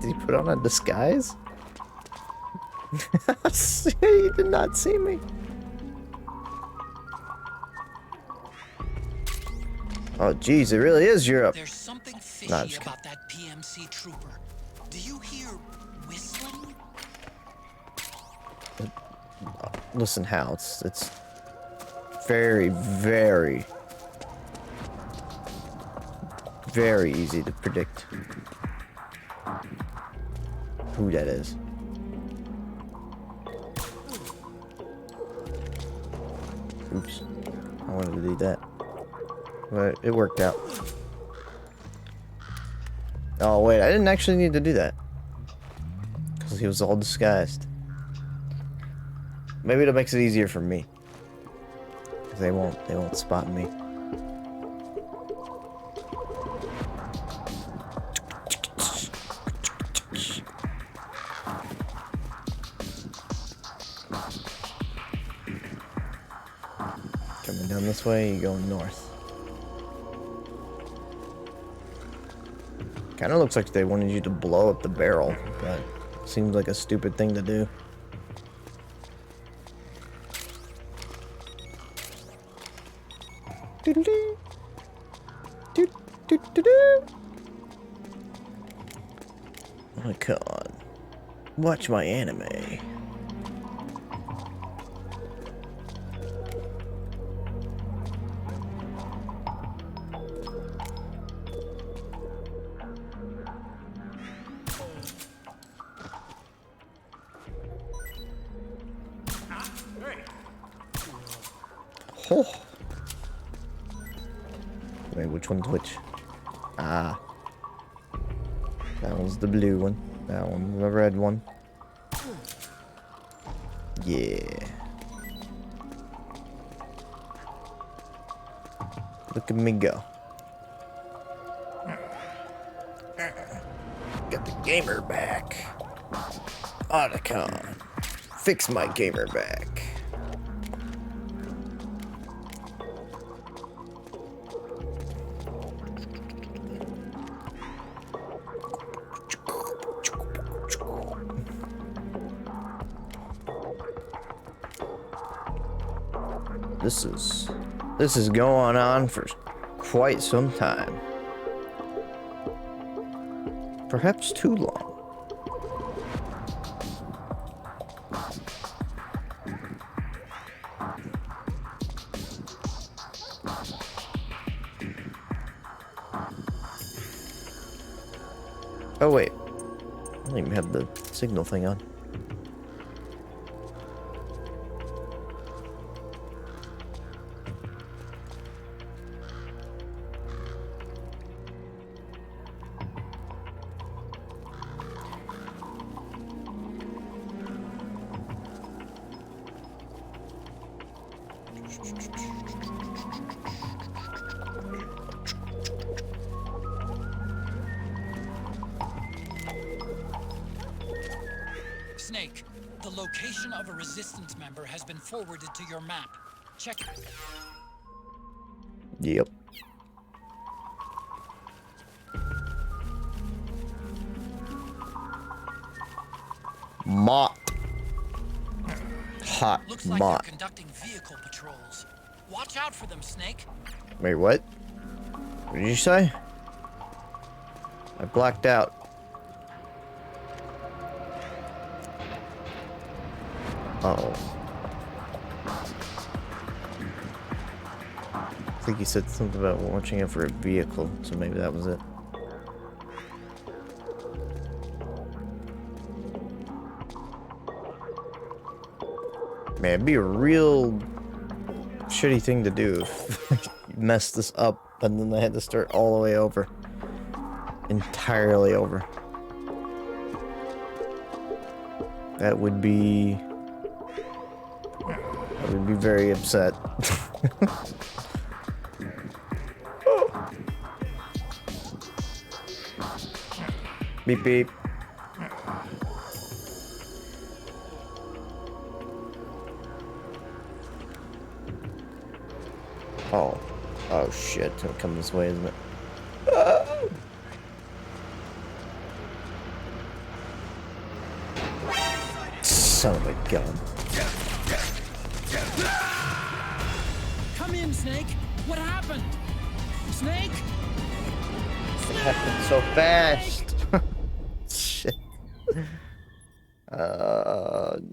Did he put on a disguise? He did not see me. Oh, geez, it really is Europe. There's something fishy about that PMC trooper. Do you hear whistling? Listen, Hal, it's very, very, very easy to predict who that is. Oops, I wanted to do that. But it worked out. Oh, wait, I didn't actually need to do that. Because he was all disguised. Maybe it makes it easier for me. Because they won't spot me. Coming down this way, you're going north. Kind of looks like they wanted you to blow up the barrel, but seems like a stupid thing to do. Doodle-doo. Doot-doot-doot-doo. Oh my god. Watch my anime. Oh. Wait, which one's which? Ah. That one's the blue one. That one's the red one. Yeah. Look at me go. Got the gamer back. Otacon. Fix my gamer back. This is going on for quite some time. Perhaps too long. Oh wait, I don't even have the signal thing on. Snake, the location of a resistance member has been forwarded to your map. Check it. Yep. Mott. Hot Looks like mott. they're conducting vehicle patrols. Watch out for them, Snake. Wait, what? What did you say? I blacked out. Uh-oh. I think he said something about watching out for a vehicle, so maybe that was it. Man, it'd be a real shitty thing to do if you messed this up and then they had to start all the way over. Entirely over. That would be... I would be very upset. Beep beep. Oh. Oh shit. It's gonna come this way, isn't it? Son of a gun. Come in, Snake. What happened? Snake? It happened so fast. Shit.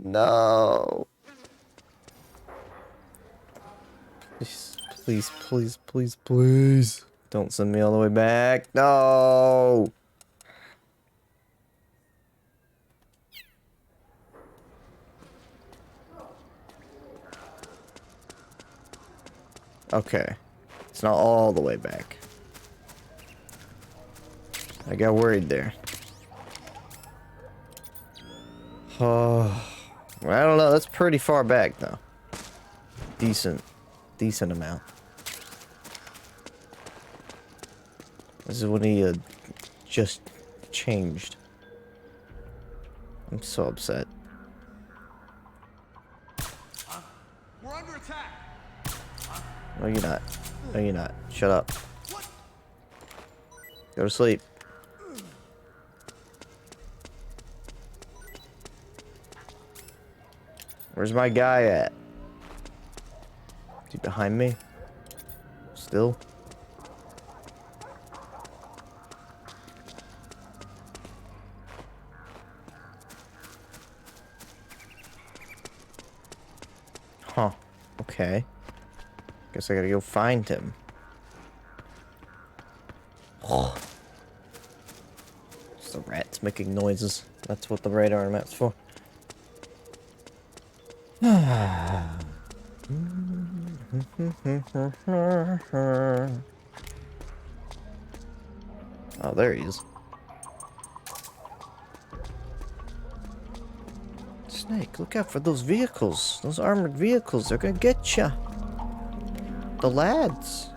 No. Please, please, please, please, please. Don't send me all the way back. No. Okay. It's not all the way back. I got worried there. Oh, I don't know. That's pretty far back, though. Decent amount. This is when he just changed. I'm so upset. We're under attack. No, you're not. No, you're not. Shut up. Go to sleep. Where's my guy at? Is he behind me? Still? Huh. Okay. Guess I gotta go find him. Oh. It's the rats making noises. That's what the radar map's for. Oh, there he is. Snake, look out for those vehicles. Those armored vehicles. They're gonna get ya. The lads.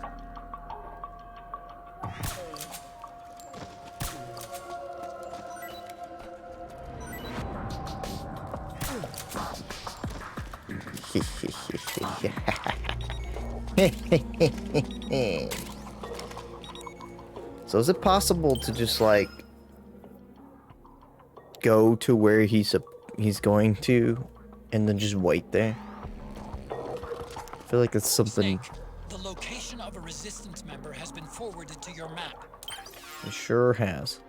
So is it possible to just like go to where he's going to and then just wait there? I feel like it's something. Snake, the location of a resistance member has been forwarded to your map. It sure has.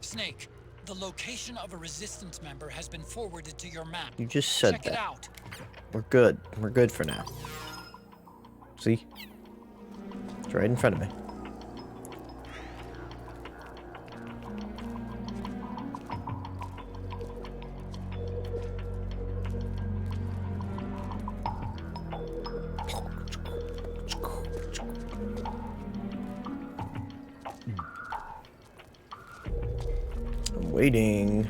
Snake, the location of a resistance member has been forwarded to your map. You just said Check that. it out. We're good. We're good for now. See? It's right in front of me. I'm waiting.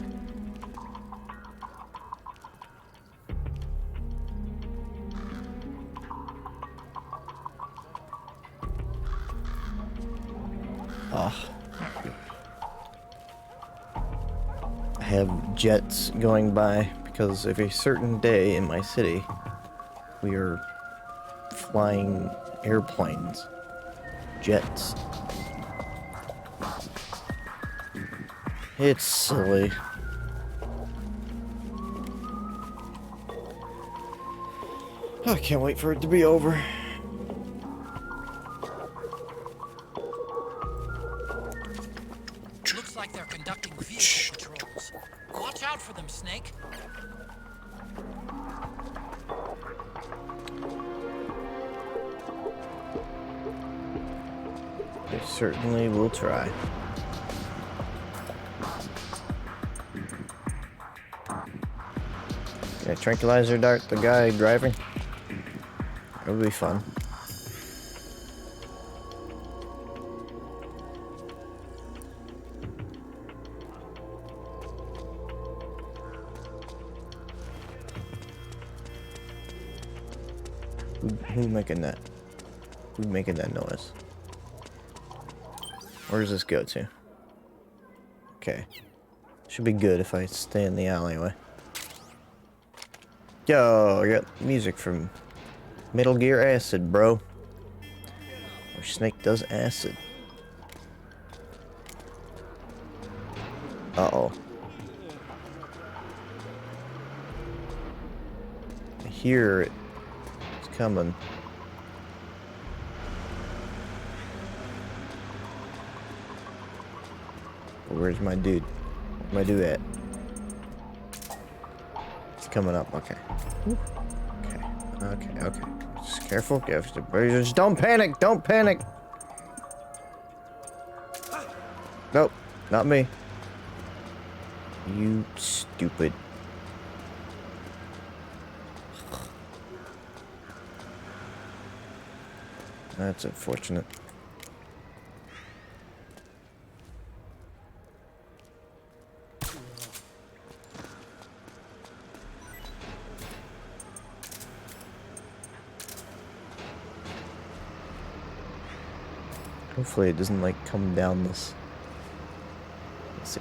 Ah. I have jets going by because of a certain day in my city, we are flying airplanes. Jets. It's silly. I can't wait for it to be over. Looks like they're conducting vehicle patrols. Watch out for them, Snake. They certainly will try. Can I tranquilizer dart the guy driving? It would be fun. Who's making that? Who's making that noise? Where does this go to? Okay. Should be good if I stay in the alleyway. Yo, I got music from Metal Gear Acid, bro. Where Snake does acid. Uh-oh. I hear it. It's coming. Where's my dude? Where's my dude at? It's coming up. Okay. Okay. Just careful. Just don't panic. Don't panic. Nope. Not me. You stupid. That's unfortunate. Hopefully it doesn't like come down this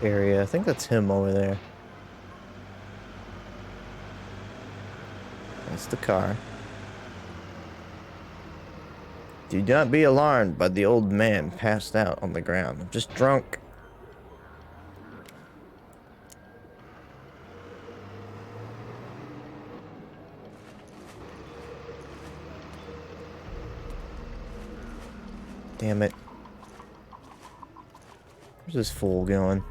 area. I think that's him over there. That's the car. Do not be alarmed by the old man passed out on the ground. I'm just drunk. Damn it. Where's this fool going?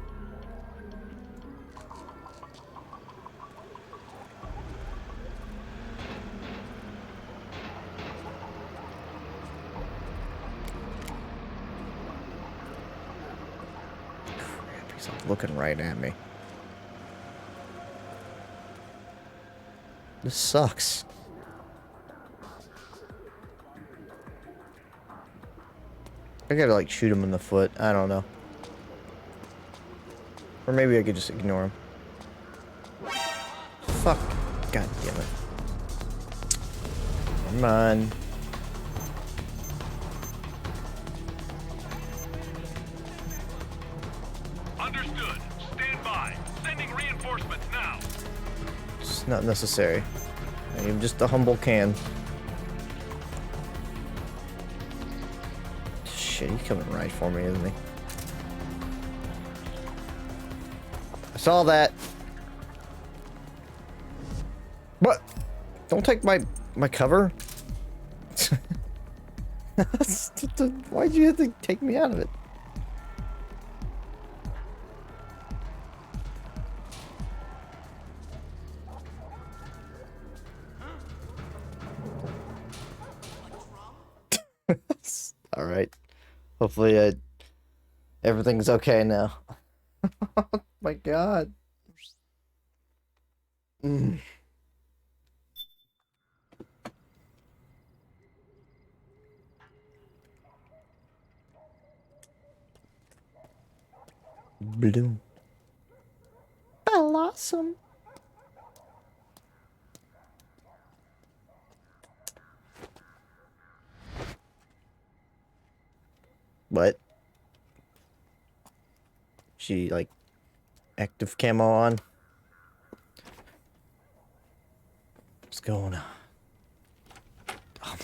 Crap, he's looking right at me. This sucks. I gotta like shoot him in the foot. I don't know. Or maybe I could just ignore him. Fuck. God damn it. Come on. Understood. Stand by. Sending reinforcements now. It's not necessary. I am just a humble can. Shit, he's coming right for me, isn't he? I saw that. What? Don't take my cover. Why'd you have to take me out of it? All right. Hopefully, everything's okay now. Oh my God. Mm. Bloom. Blossom. What? She like active camo on? What's going on? Oh,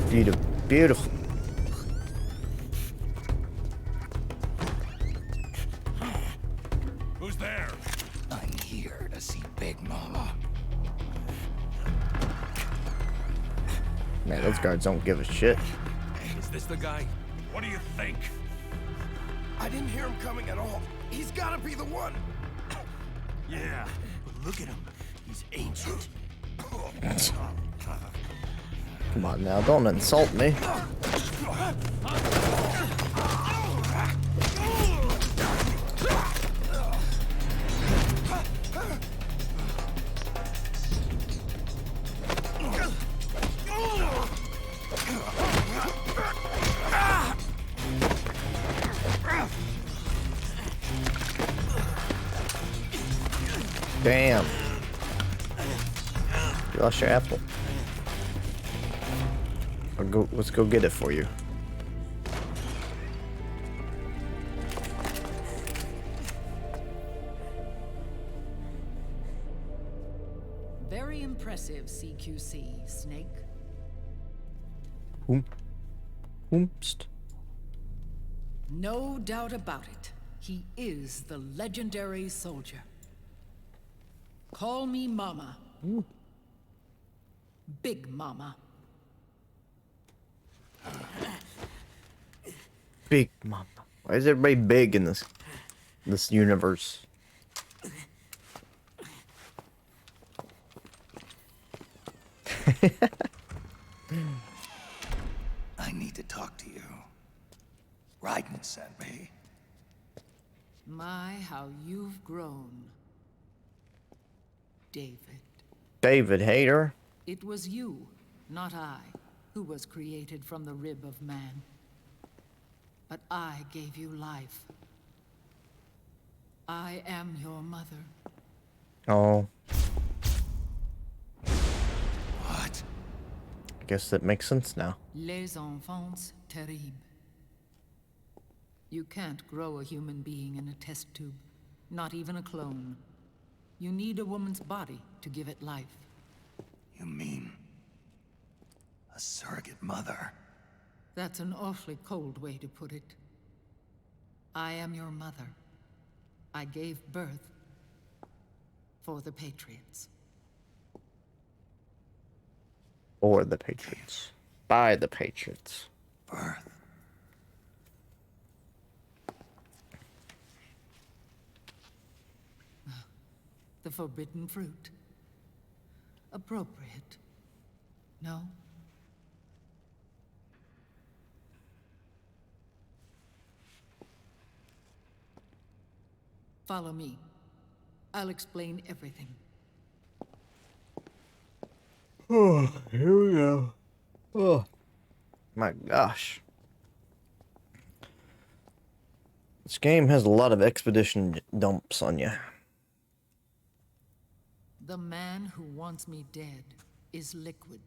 beautiful, beautiful. Who's there? I'm here to see Big Mama. Man, those guards don't give a shit. Is this the guy? What do you think? I didn't hear him coming at all. He's gotta be the one. Yeah, but look at him. He's ancient. Come on now, don't insult me. Damn. You lost your apple. Let's go get it for you. Very impressive, CQC, Snake. Oomst. No doubt about it. He is the legendary soldier. Call me Mama. Ooh. Big Mama. Big Mama. Why is everybody big in this universe? I need to talk to you. Raiden sent me. My, how you've grown. David. David Hayter. It was you, not I, who was created from the rib of man. But I gave you life. I am your mother. Oh. What? I guess that makes sense now. Les enfants terribles. You can't grow a human being in a test tube, not even a clone. You need a woman's body to give it life. You mean a surrogate mother? That's an awfully cold way to put it. I am your mother. I gave birth for the Patriots. Or the Patriots. By the Patriots. Birth. The forbidden fruit. Appropriate. No? Follow me. I'll explain everything. Oh, here we go. Oh. My gosh. This game has a lot of expedition dumps on you. The man who wants me dead is Liquid.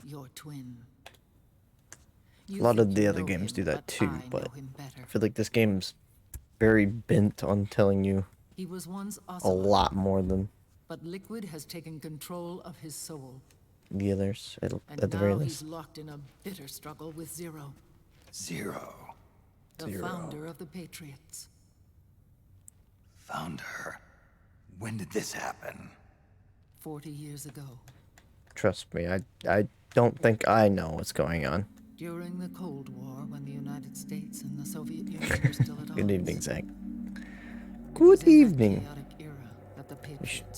Your twin. A lot of the other games do that too, but I feel like this game's very bent on telling you He was once a lot more than but Liquid has taken control of his soul. the others, at the And very now least. he's locked in a bitter struggle with Zero. Zero. The founder of the Patriots. Founder? When did this happen? 40 years ago. Trust me, I don't think I know what's going on. During the Cold War, when the United States and the Soviet Union were still at odds. Good evening, Zach. Good evening.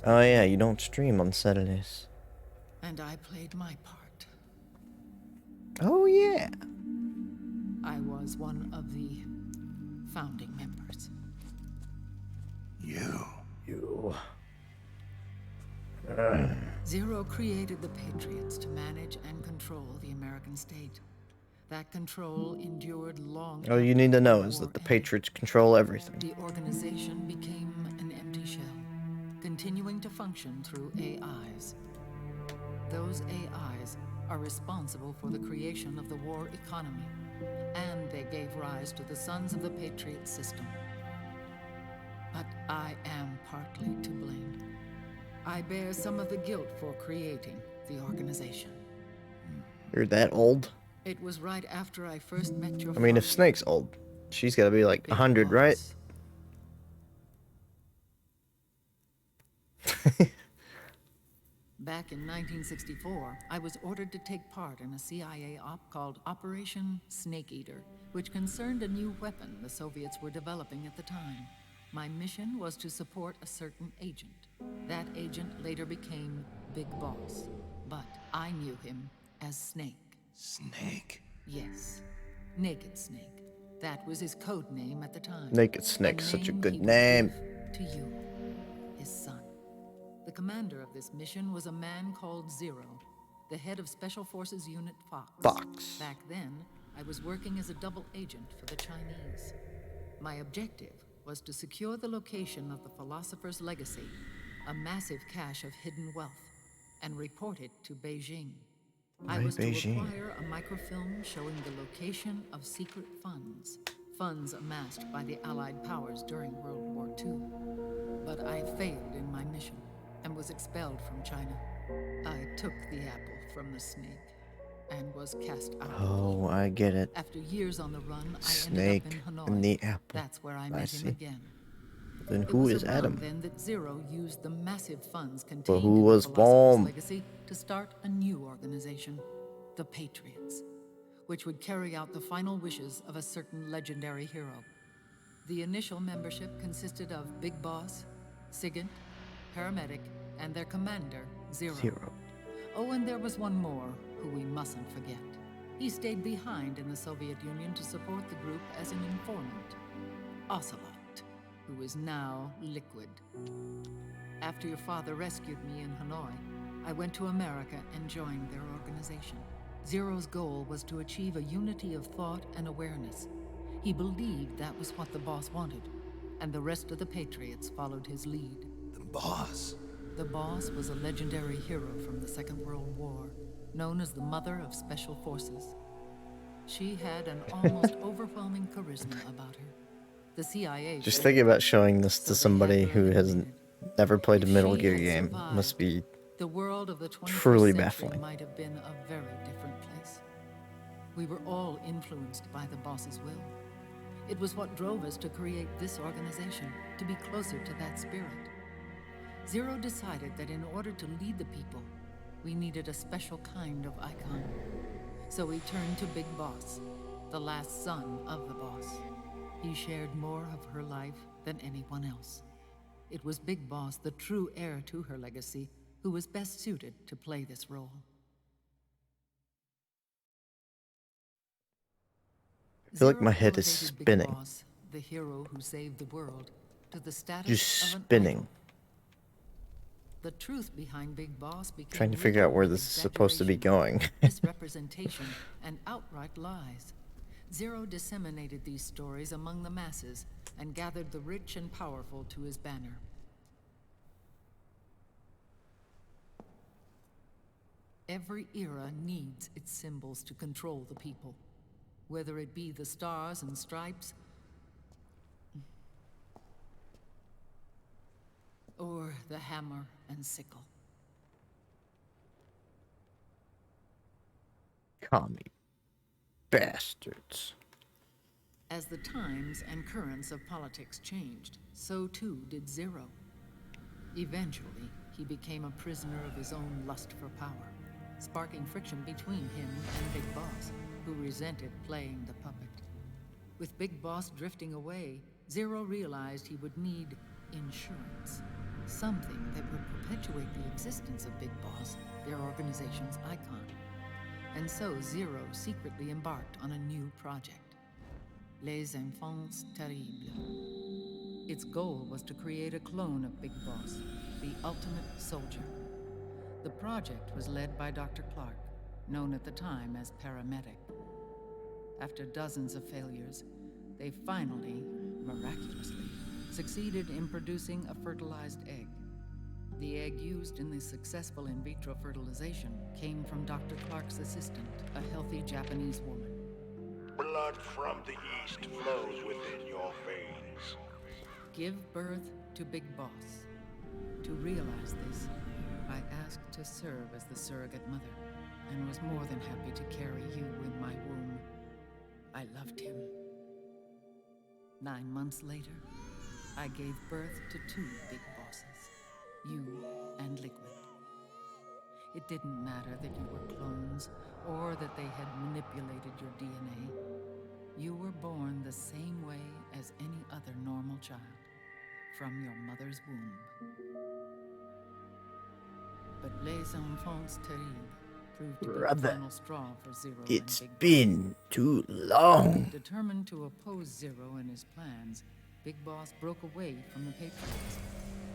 Oh yeah, you don't stream on Saturdays. And I played my part. Oh yeah. I was one of the founding members. You. Zero created the Patriots to manage and control the American state. That control endured long. All you need to know is that the Patriots control everything. The organization became an empty shell. continuing to function through AIs. Those AIs are responsible for the creation of the war economy, and they gave rise to the Sons of the Patriot system. But I am partly to blame. I bear some of the guilt for creating the organization. You're that old? It was right after I first met your I mean, if father. Snake's old, she's gotta be like 100, right? Back in 1964, I was ordered to take part in a CIA op called Operation Snake Eater, which concerned a new weapon the Soviets were developing at the time. My mission was to support a certain agent. That agent later became Big Boss, but I knew him as Snake. Snake? Yes, Naked Snake. That was his code name at the time. Naked Snake's such a name good he would name. give to you, his son. The commander of this mission was a man called Zero, the head of Special Forces Unit Fox. Back then, I was working as a double agent for the Chinese. My objective was to secure the location of the philosopher's legacy, a massive cache of hidden wealth, and report it to Beijing. I Why was Beijing? to acquire a microfilm showing the location of secret funds amassed by the Allied powers during World War II. But I failed in my mission and was expelled from China. I took the apple from the snake and was cast out. Oh, I get it. After years on the run, Snake I ended up in Hanoi. and the apple. That's where I I met see. him again. Then It who was is around Adam? then that Zero used the massive funds contained But who in was the Philosopher's Bomb? Legacy to start a new organization, the Patriots, which would carry out the final wishes of a certain legendary hero. The initial membership consisted of Big Boss, Sigint, Paramedic, and their commander, Zero. Oh, and there was one more who we mustn't forget. He stayed behind in the Soviet Union to support the group as an informant, Ocelot, who is now Liquid. After your father rescued me in Hanoi, I went to America and joined their organization. Zero's goal was to achieve a unity of thought and awareness. He believed that was what the boss wanted, and the rest of the Patriots followed his lead. The boss? The boss was a legendary hero from the Second World War, known as the Mother of Special Forces. She had an almost overwhelming charisma about her. The CIA Just said thinking about showing this to somebody who hasn't never played a Metal Gear game must be the world of the 21st truly century baffling. might have been a very different place. We were all influenced by the boss's will. It was what drove us to create this organization, to be closer to that spirit. Zero decided that in order to lead the people, we needed a special kind of icon. So he turned to Big Boss, the last son of the boss. He shared more of her life than anyone else. It was Big Boss, the true heir to her legacy, who was best suited to play this role. I feel like my Zero head is elevated Big spinning. Boss, the hero who saved the world, to the status Just of an spinning. idol. The truth behind Big Boss became Trying to figure out where this is supposed to be going. misrepresentation, and outright lies. Zero disseminated these stories among the masses and gathered the rich and powerful to his banner. Every era needs its symbols to control the people, whether it be the stars and stripes, or the hammer and sickle. Commie bastards. As the times and currents of politics changed, so too did Zero. Eventually, he became a prisoner of his own lust for power, sparking friction between him and Big Boss, who resented playing the puppet. With Big Boss drifting away, Zero realized he would need insurance. Something that would perpetuate the existence of Big Boss, their organization's icon. And so Zero secretly embarked on a new project, Les Enfants Terribles. Its goal was to create a clone of Big Boss, the ultimate soldier. The project was led by Dr. Clark, known at the time as Paramedic. After dozens of failures, they finally, miraculously, succeeded in producing a fertilized egg. The egg used in the successful in vitro fertilization came from Dr. Clark's assistant, a healthy Japanese woman. Blood from the east flows within your veins. Give birth to Big Boss. To realize this, I asked to serve as the surrogate mother, and was more than happy to carry you in my womb. I loved him. 9 months later, I gave birth to 2 Big Bosses, you and Liquid. It didn't matter that you were clones, or that they had manipulated your DNA. You were born the same way as any other normal child, from your mother's womb. But les enfants terribles proved to be the final straw for Zero and It's Big Boss. been too long. Determined to oppose Zero and his plans, Big Boss broke away from the Patriots.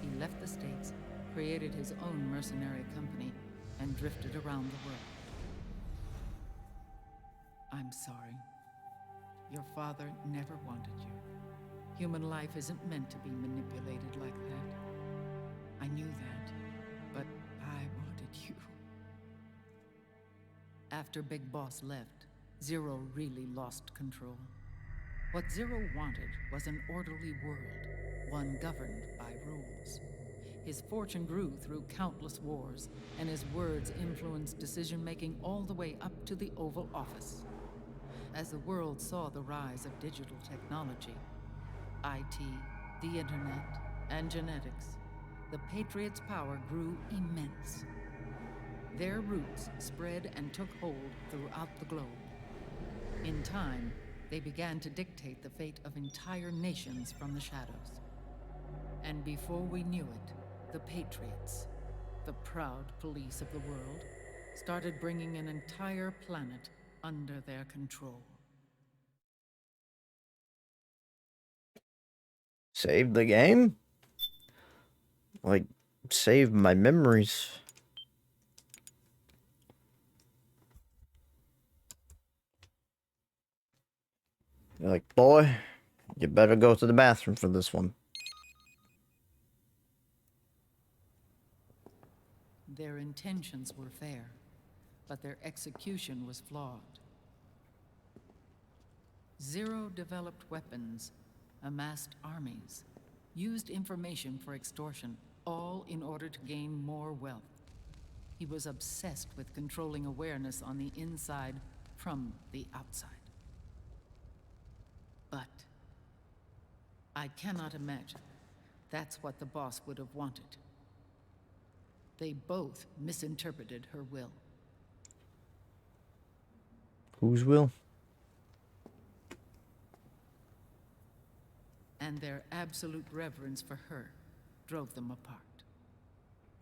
He left the States, created his own mercenary company, and drifted around the world. I'm sorry. Your father never wanted you. Human life isn't meant to be manipulated like that. I knew that, but I wanted you. After Big Boss left, Zero really lost control. What Zero wanted was an orderly world, one governed by rules. His fortune grew through countless wars, and his words influenced decision-making all the way up to the Oval Office. As the world saw the rise of digital technology, IT, the internet, and genetics, the Patriots' power grew immense. Their roots spread and took hold throughout the globe. In time, they began to dictate the fate of entire nations from the shadows. And before we knew it, the Patriots, the proud police of the world, started bringing an entire planet under their control. Save the game? Like, save my memories. You're like, boy, you better go to the bathroom for this one. Their intentions were fair, but their execution was flawed. Zero developed weapons, amassed armies, used information for extortion, all in order to gain more wealth. He was obsessed with controlling awareness on the inside from the outside. But I cannot imagine that's what the boss would have wanted. They both misinterpreted her will. Whose will? And their absolute reverence for her drove them apart.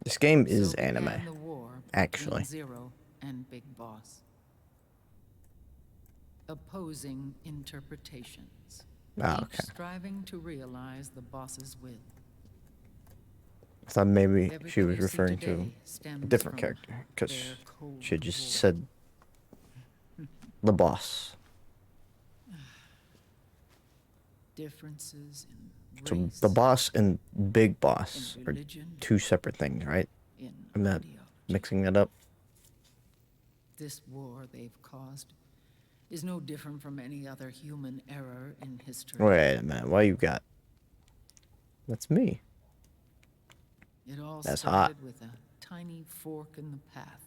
This game is So anime, began the war actually. between Zero and Big Boss. Opposing interpretations. Ah, Each okay. striving to realize the boss's will. I thought maybe she Everything was you see referring to today a stems different from character, because their Cold she just War. said the boss. Differences in So race, the boss and Big Boss in are religion, two separate things, right? in I'm not ideology. mixing that up. This war they've caused is no different from any other human error in history. Wait a minute, what you got? That's me. It all That's started hot. with a tiny fork in the path.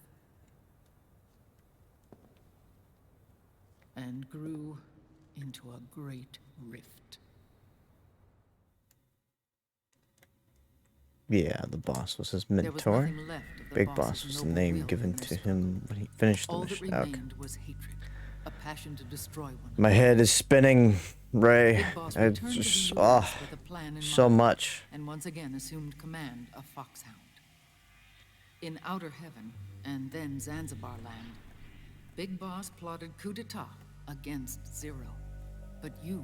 And grew into a great rift. Yeah, the boss was his There was mentor. nothing left of the Big boss's Boss was the noble name will given in their to struggle. him when he finished the All that mission. Okay. remained was hatred, a passion to destroy one My head is spinning, Ray. Big Boss It's returned to the just, US with a plan in so mind, much. and once again assumed command of Foxhound. In Outer Heaven, and then Zanzibar land, Big Boss plotted coup d'etat against Zero. But you,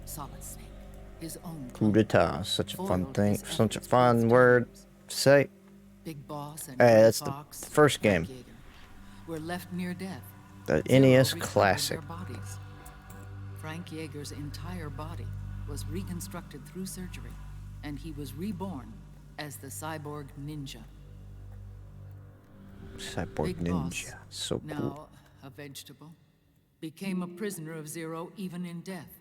Solid Snake, his own Coup d'etat, such a fun foiled thing, his such a efforts fun both word to say. Big Boss and Hey, Eddie that's the Fox, first Frank game. Yeager, were left near death. The Zero NES recovered classic. their bodies. Frank Yeager's entire body was reconstructed through surgery, and he was reborn as the cyborg ninja. Cyborg Big Boss, ninja. So now cool. a vegetable, became a prisoner of Zero even in death.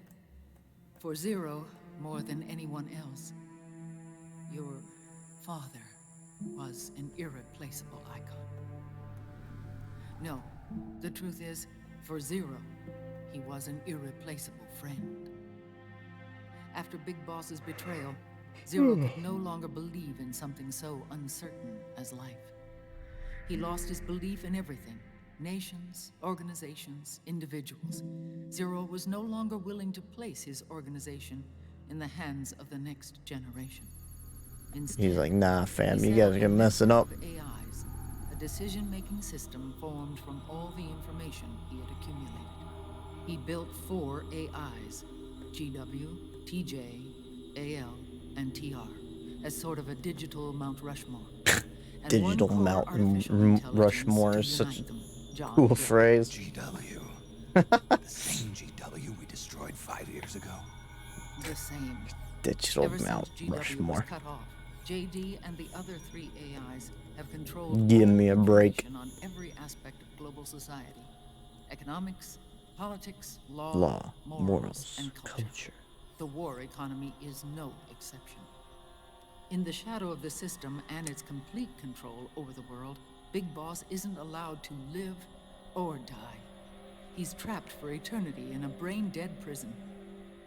For Zero, more than anyone else, your father was an irreplaceable icon. No, the truth is, for Zero, he was an irreplaceable friend. After Big Boss's betrayal, Zero could no longer believe in something so uncertain as life. He lost his belief in everything. Nations, organizations, individuals. Zero was no longer willing to place his organization in the hands of the next generation. Instead, He's like, nah, fam, he you set guys up are a messing up. network of AIs, a decision-making system formed from all the information he had accumulated. He built 4 AIs, GW, TJ, AL, and TR, as sort of a digital Mount Rushmore. And Digital one core Mount artificial intelligence Rushmore to is such unite them, a John cool built. phrase. GW. The same GW we destroyed 5 years ago. The same. Digital Ever Mount since GW Rushmore. was cut off, JD and the other 3 AIs have controlled Give all me a break. information on every aspect of global society. Economics, politics, law, Law, morals, and culture. The war economy is no exception. In the shadow of the system and its complete control over the world, Big Boss isn't allowed to live or die. He's trapped for eternity in a brain-dead prison.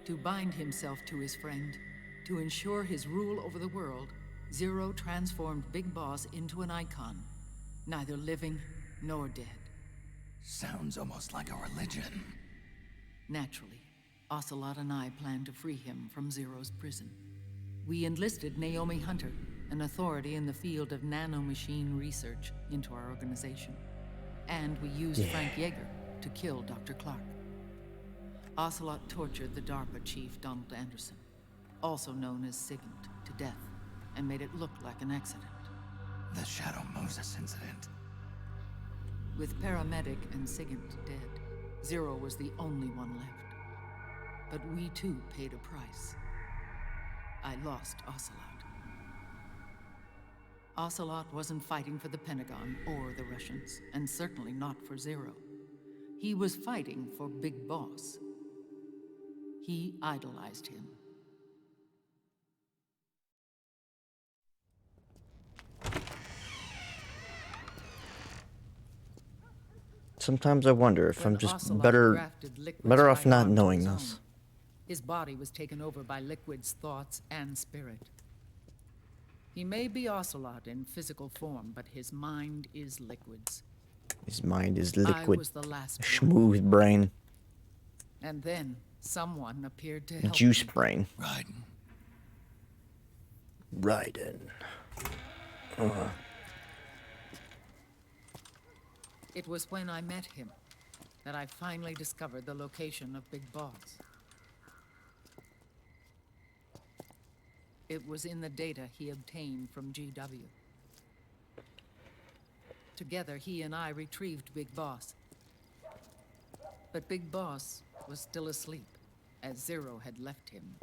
To bind himself to his friend, to ensure his rule over the world, Zero transformed Big Boss into an icon, neither living nor dead. Sounds almost like a religion. Naturally, Ocelot and I plan to free him from Zero's prison. We enlisted Naomi Hunter, an authority in the field of nanomachine research, into our organization. And we used Frank Yeager to kill Dr. Clark. Ocelot tortured the DARPA chief, Donald Anderson, also known as Sigint, to death, and made it look like an accident. The Shadow Moses incident. With Paramedic and Sigint dead, Zero was the only one left. But we too paid a price. I lost Ocelot. Ocelot wasn't fighting for the Pentagon or the Russians, and certainly not for Zero. He was fighting for Big Boss. He idolized him. Sometimes I wonder if When I'm just Ocelot better grafted Liquid's off right not arm to knowing his this. own, his body was taken over by Liquid's thoughts and spirit. He may be Ocelot in physical form, but his mind is Liquid's. His mind is I liquid. was the last one. Smooth brain. And then someone appeared to help Juice me. brain. Raiden. It was when I met him that I finally discovered the location of Big Boss. It was in the data he obtained from GW. Together, he and I retrieved Big Boss. But Big Boss was still asleep, as Zero had left him.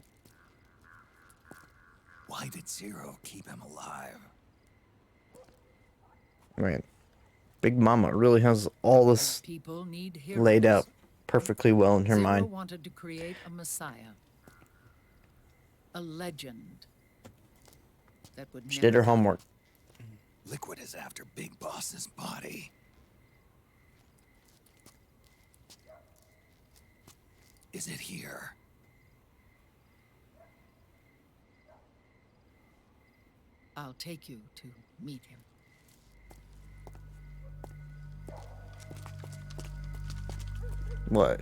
Why did Zero keep him alive? Man, Big Mama really has all this People need laid heroes. out perfectly well in her Zero mind. wanted to create a messiah, a legend that would She never did her die. homework. Liquid is after Big Boss's body. Is it here? I'll take you to meet him. What?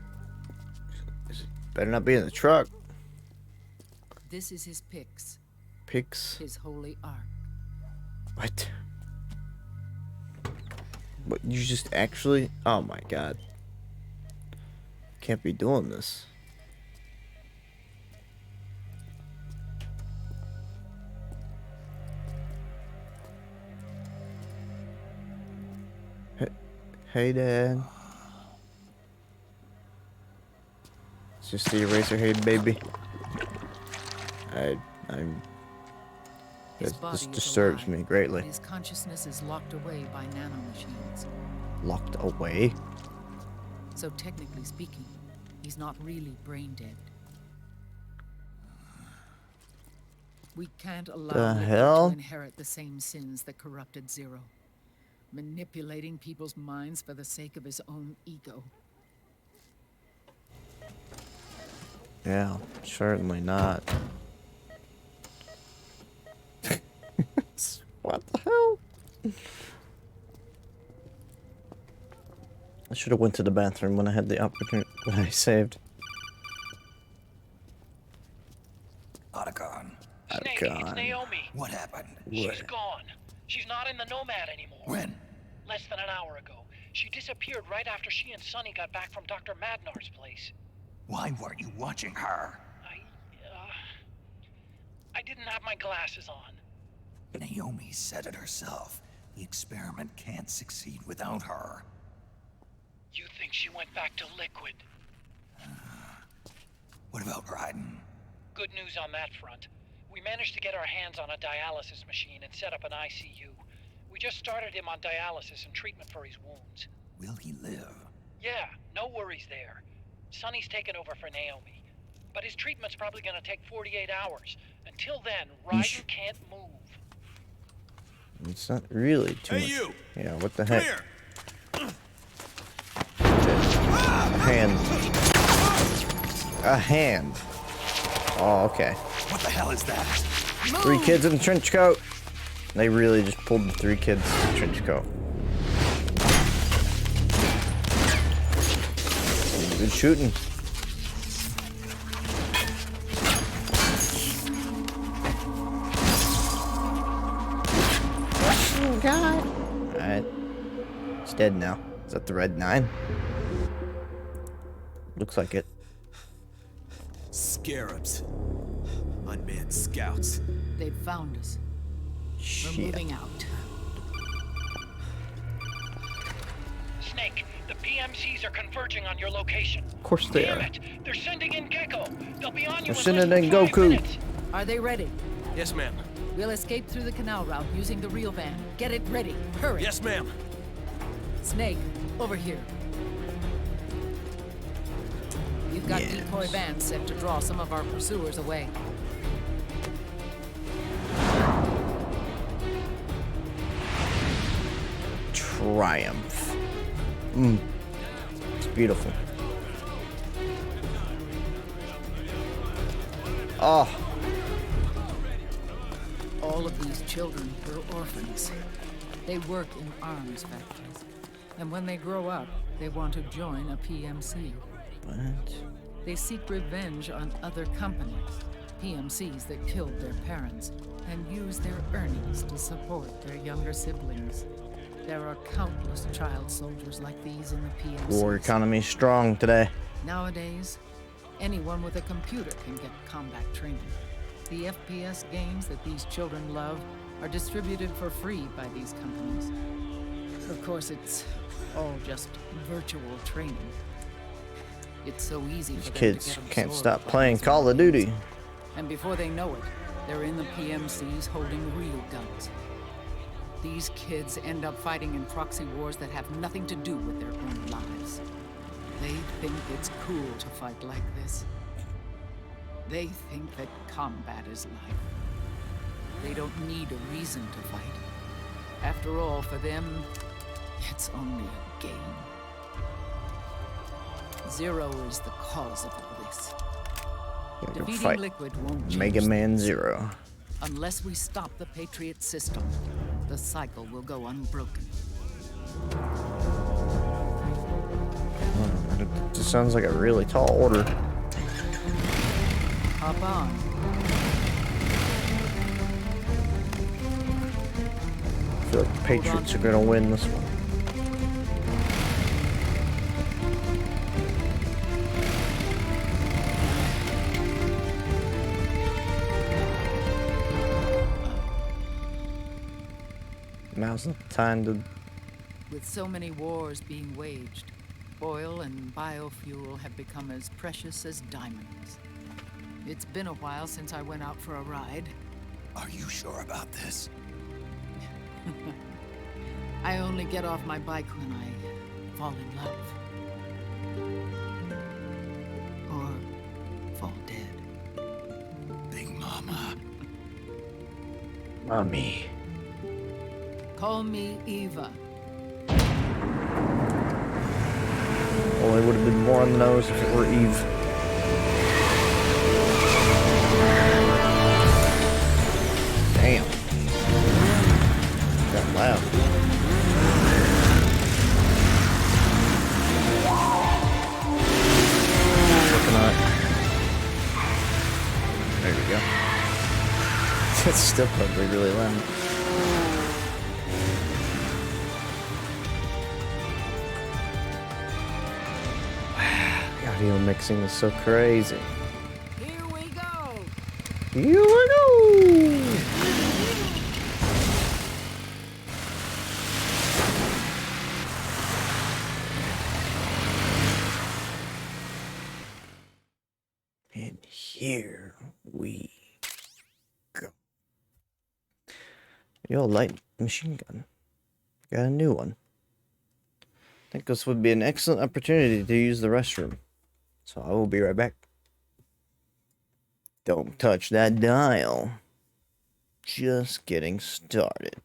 Better not be in the truck. This is his pyx, Pigs. his holy ark. What? What? You just actually? Oh my god. Can't be doing this. Hey, Dad. It's just the eraser, hey, baby. I'm His This body is disturbs alive, me greatly. but his consciousness is locked away by nanomachines. Locked away? So technically speaking, he's not really brain dead. We can't allow The Liquid hell? to inherit the same sins that corrupted Zero. Manipulating people's minds for the sake of his own ego. Yeah, certainly not. What the hell? I should have went to the bathroom when I had the opportunity, when I saved. Otacon. Snake, it's Naomi. What happened? She's gone. She's not in the Nomad anymore. When? Less than an hour ago. She disappeared right after she and Sonny got back from Dr. Madnar's place. Why weren't you watching her? I didn't have my glasses on. Naomi said it herself. The experiment can't succeed without her. You think she went back to Liquid? What about Raiden? Good news on that front. We managed to get our hands on a dialysis machine and set up an ICU. We just started him on dialysis and treatment for his wounds. Will he live? Yeah, no worries there. Sonny's taken over for Naomi. But his treatment's probably gonna take 48 hours. Until then, Raiden can't move. It's not really too much. you! Yeah, what the heck? Here! Hand. A hand. Oh, okay. What the hell is that? 3 kids in a trench coat. They really just pulled the 3 kids in a trench coat. Good shooting. Oh God. Alright. It's dead now. Is that the red 9? Looks like it. Scarabs. Unmanned scouts. They've found us. We're moving out. Snake, the PMCs are converging on your location. Of course they Damn are. it! They're sending in Gecko. They'll be on you They're in sending less in than 5 Goku. minutes. Are they ready? Yes, ma'am. We'll escape through the canal route using the real van. Get it ready. Hurry. Yes, ma'am. Snake, over here. We've got decoy vans set to draw some of our pursuers away. Triumph. It's beautiful. Oh. All of these children were orphans. They work in arms factories. And when they grow up, they want to join a PMC. What? They seek revenge on other companies, PMCs that killed their parents, and use their earnings to support their younger siblings. There are countless child soldiers like these in the PMC. War economy is strong today. Nowadays, anyone with a computer can get combat training. The FPS games that these children love are distributed for free by these companies. Of course, it's all just virtual training. It's so easy for These them kids to get can't absorbed stop by playing these Call of Duty. and before they know it, they're in the PMCs holding real guns. These kids end up fighting in proxy wars that have nothing to do with their own lives. They think it's cool to fight like this. They think that combat is life. They don't need a reason to fight. After all, for them, it's only a game. Zero is the cause of all this. Gotta go Defeating fight Liquid won't change Mega Man things. 0. Unless we stop the Patriot system, the cycle will go unbroken. This sounds like a really tall order. Hop on. I feel like the Patriots are gonna win this one. Now's not the time to. With so many wars being waged, oil and biofuel have become as precious as diamonds. It's been a while since I went out for a ride. Are you sure about this? I only get off my bike when I fall in love. Or fall dead. Big Mama. Mommy. Call me Eva. Well, it would have been more on the nose if it were Eve. Damn. Got loud. Working on it. There we go. It's still probably really loud. Audio mixing is so crazy. Here we go. Here we go. And here we go. Yo, light machine gun. Got a new one. I think this would be an excellent opportunity to use the restroom. So I will be right back. Don't touch that dial. Just getting started.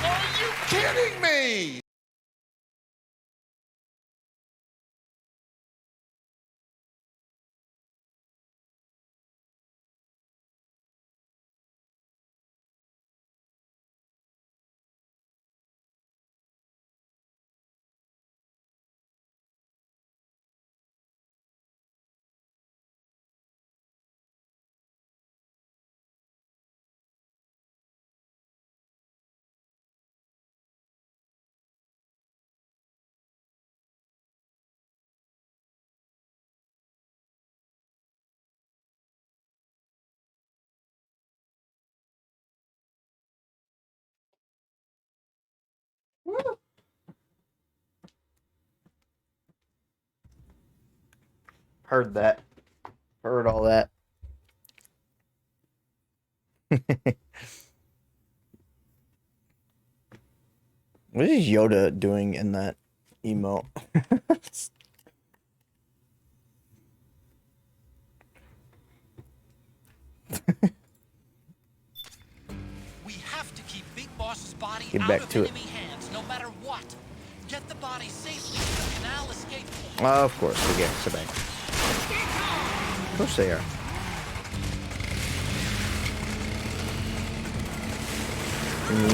Are you kidding me? Heard that. Heard all that. What is Yoda doing in that emote? We have to keep Big Boss's body Get out back of to it. enemy hands, no matter what. Get the body safely to the canal escape point. Of course, they get so bad. Of course they are.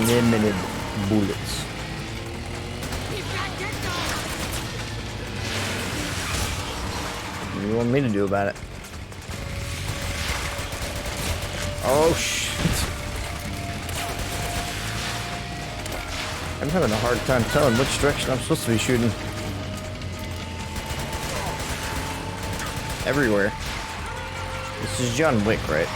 Limited bullets. What do you want me to do about it? Oh shit. I'm having a hard time telling which direction I'm supposed to be shooting. Everywhere. This is John Wick, right?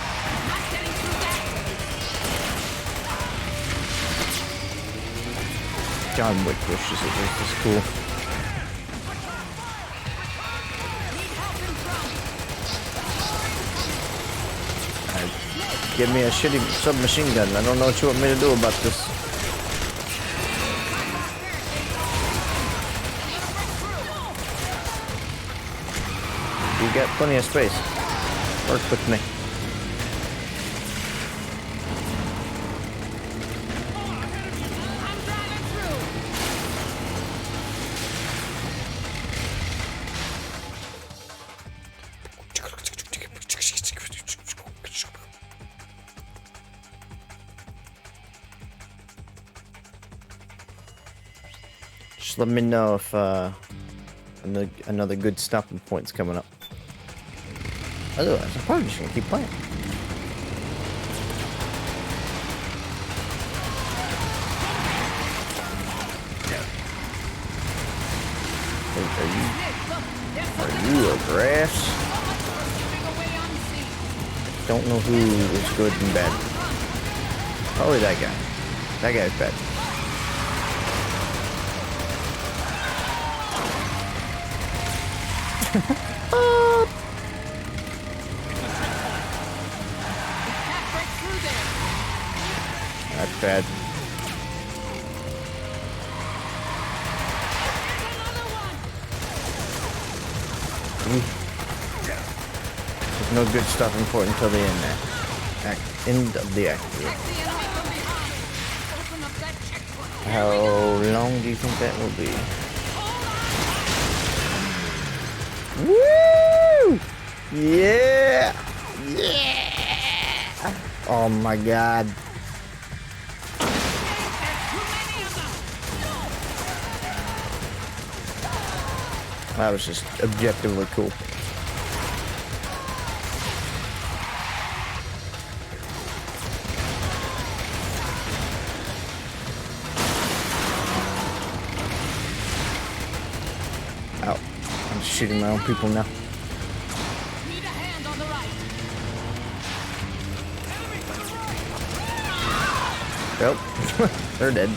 John Wick wishes it was this cool. Give me a shitty submachine gun. I don't know what you want me to do about this. You got plenty of space. Work with me. Just let me know if another good stopping point's coming up. Otherwise, I'm probably just gonna keep playing. Are you a grass? Don't know who is good and bad. Probably that guy. That guy's bad. That's bad. There's no good stuff important until the end there. End of the act. How long do you think that will be? Woo! Yeah! Yeah! Oh my god. That was just objectively cool. Ow. I'm shooting my own people now. Yep. They're dead.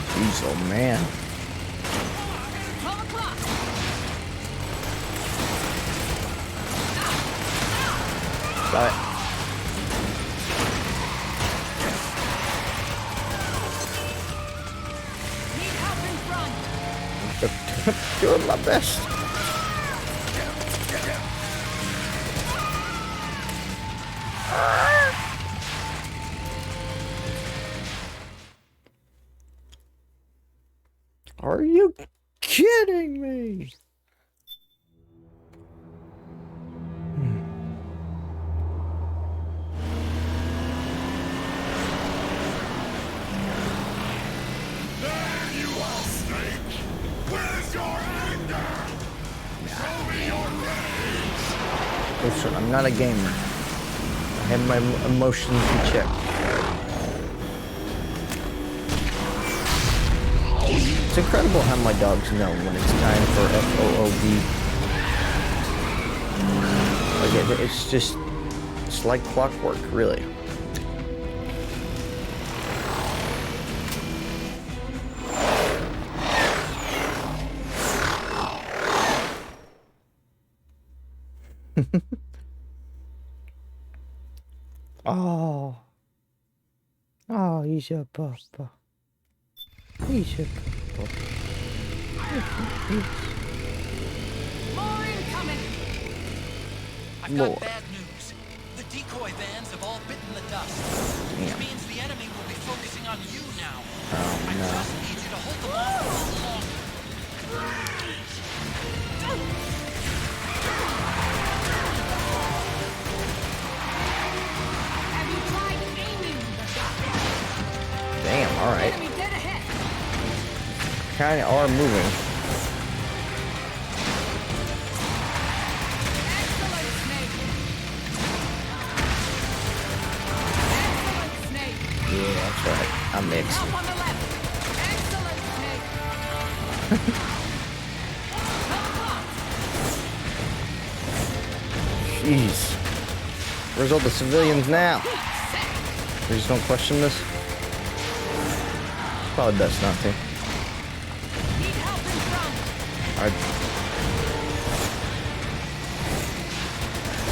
Jeez, oh man. Got it. Doing my best. Are you kidding me? There you are, Snake! Where's your anger? Show me your rage! Listen, I'm not a gamer. I have my emotions in check. It's incredible how my dogs know when it's time for FOOD. Like it's like clockwork, really. Oh, he's a papa. He's a papa. More incoming! I've More. got bad news. The decoy vans have all bitten the dust. Damn. Which means the enemy will be focusing on you now. Oh, I no. just need you to hold them off for a little longer. Damn, alright. Kinda are moving. Yeah, that's right. I'm mixed. Jeez. Where's all the civilians now? Please don't question this. Probably best not to.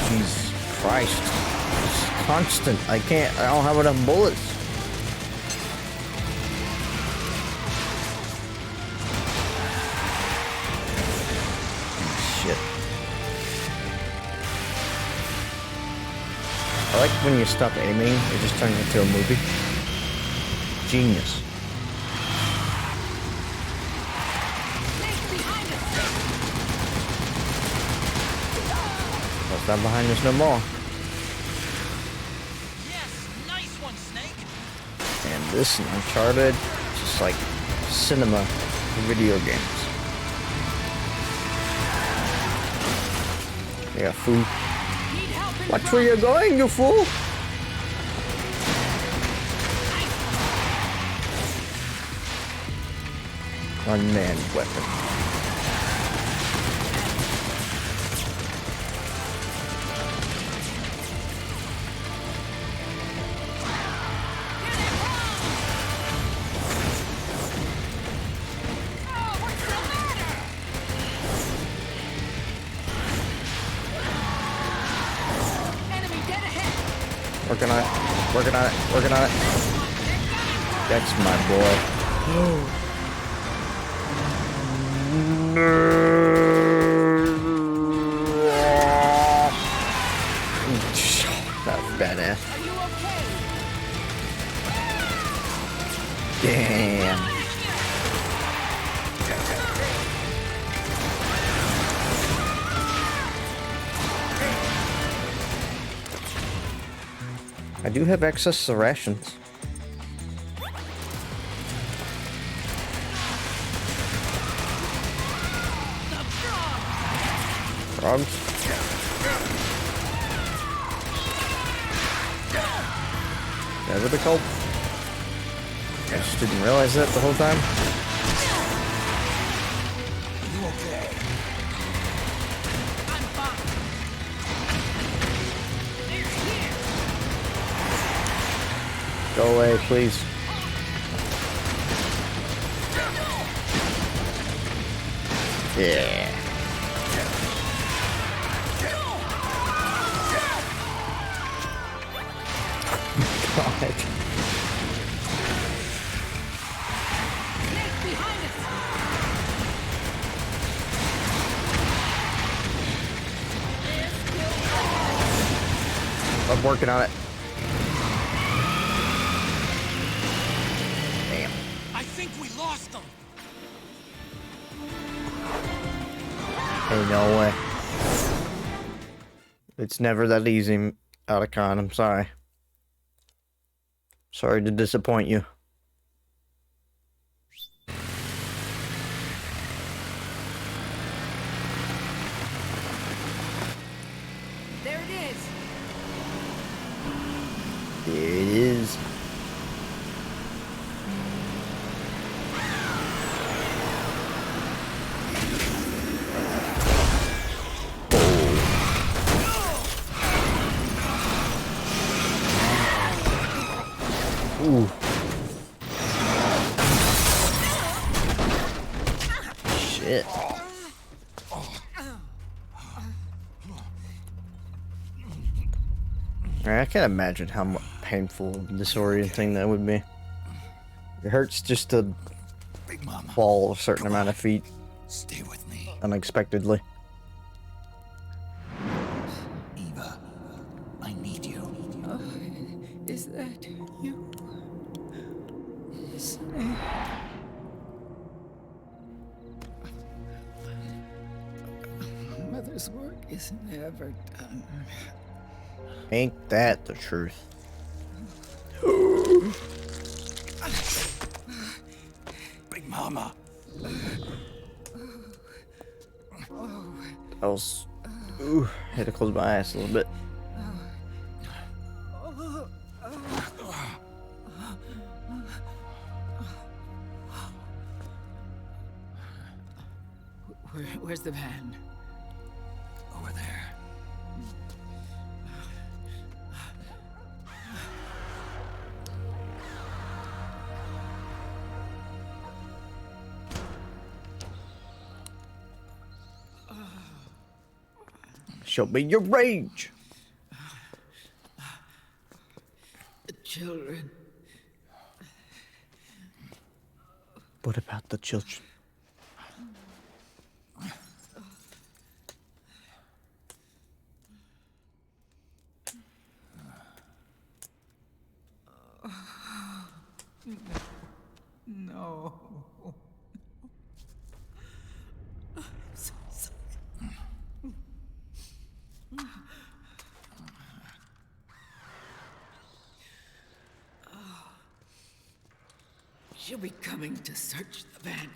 Jesus Christ. It's constant. I don't have enough bullets. Shit. I like when you stop aiming, it just turns into a movie. Genius. Not behind us no more. Yes, nice one, Snake. And this and Uncharted, just like cinema video games. Yeah, fool. Watch where you're going, you fool! Unmanned weapon. Working on it, working on it, working on it. That's my boy. That's badass. Damn. I do have access to rations. Frogs. That's what they're called. I just didn't realize that the whole time. You okay? Go away, please. Yeah. God. I'm working on it. Damn. I think we lost them. Hey, no way. It's never that easy, Otacon. I'm sorry. Sorry to disappoint you. There it is. It is. Ooh. Shit. I can't imagine how painful, disorienting that would be. It hurts just to fall a certain amount of feet. Stay with me. Unexpectedly. Eva, I need you. Is that you? Snake. Mother's work is never done. Ain't that the truth? Big Mama. I was... Ooh, I had to close my eyes a little bit. Where's the van? Over there. Show me your rage! The children. What about the children? No. I'm so sorry. She'll be coming to search the van.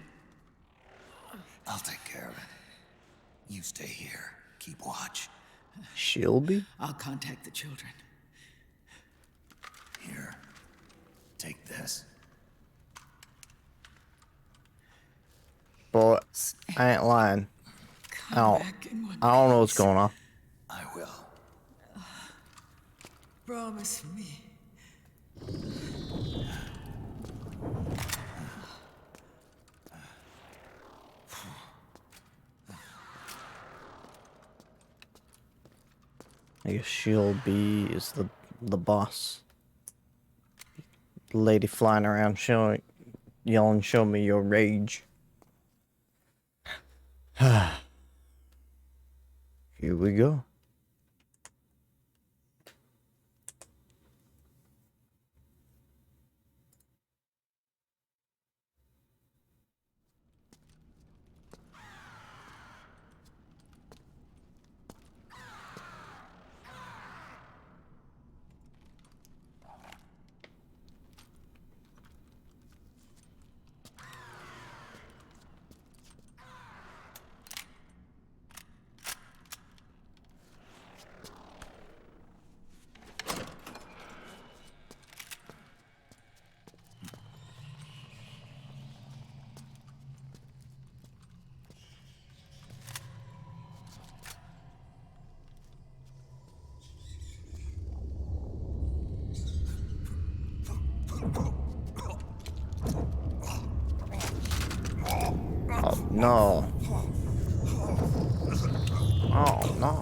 I'll take care of it. You stay here. Keep watch. She'll be? I'll contact the children. Here. Take this. Boy, I ain't lying. I don't know what's going on. I will. Promise me. I guess she'll be is the boss. The lady flying around yelling, "Show me your rage." Here we go. Oh no. Oh no.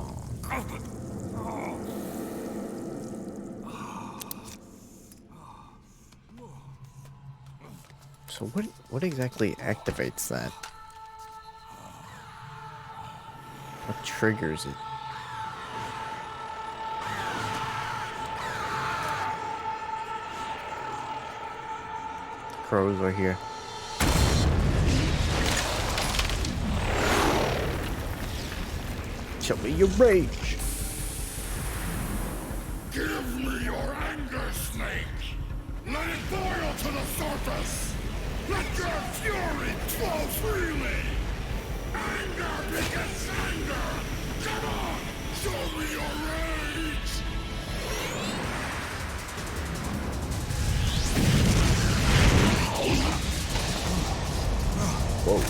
So what exactly activates that? What triggers it? Crows are here. Show me your rage. Give me your anger, Snake. Let it boil to the surface. Let your fury flow freely. Anger begets anger. Come on, show me your rage. Whoa.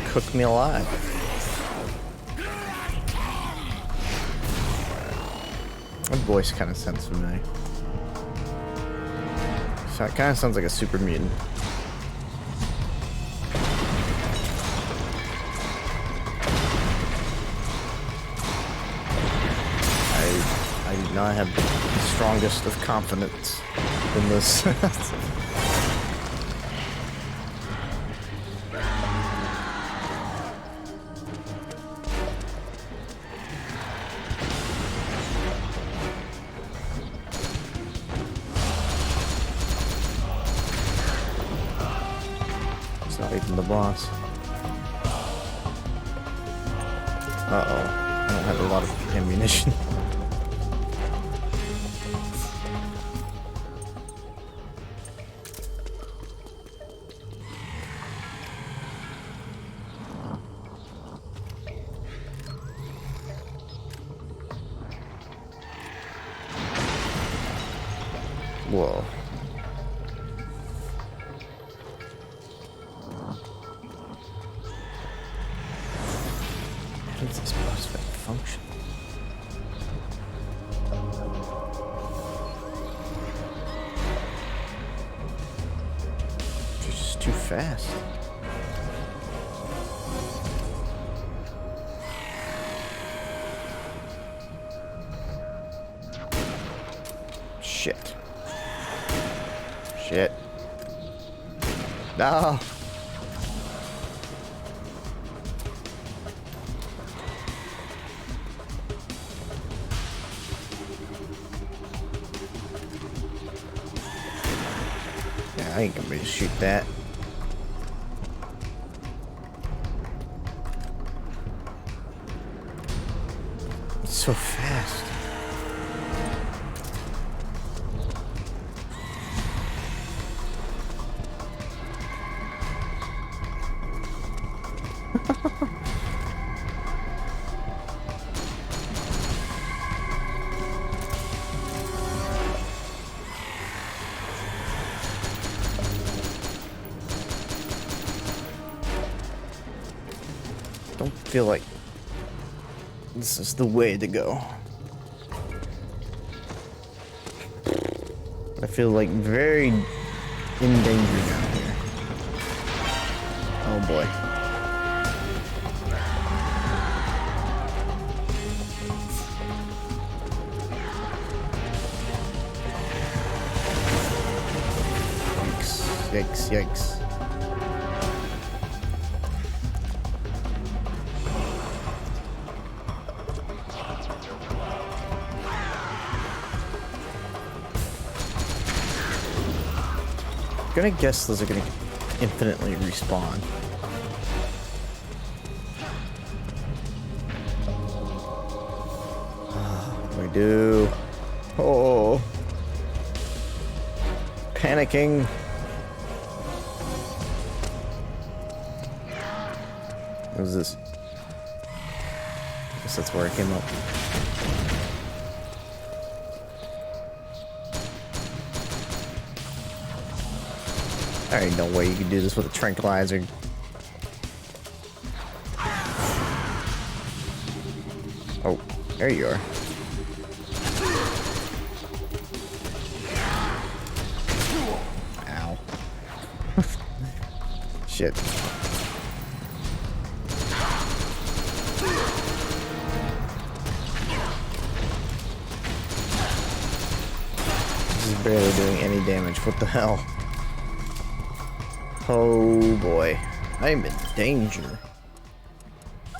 Cook me alive. That voice kind of sounds familiar. So it kind of sounds like a super mutant. I do not have the strongest of confidence in this. Not even the boss. Uh-oh. I don't have a lot of ammunition. Whoa. How does this MOSFET function? It's just too fast. Shit. Shit. No. I ain't gonna be able to shoot that. so fast. Don't feel like this is the way to go. I feel like very in danger down here. Oh boy. Yikes, yikes, yikes. I'm gonna guess those are gonna infinitely respawn. What do I do? Oh, panicking. What is this? I guess that's where I came up. There ain't no way you can do this with a tranquilizer. Oh, there you are. Ow. Shit. This is barely doing any damage. What the hell? Oh boy, I'm in danger.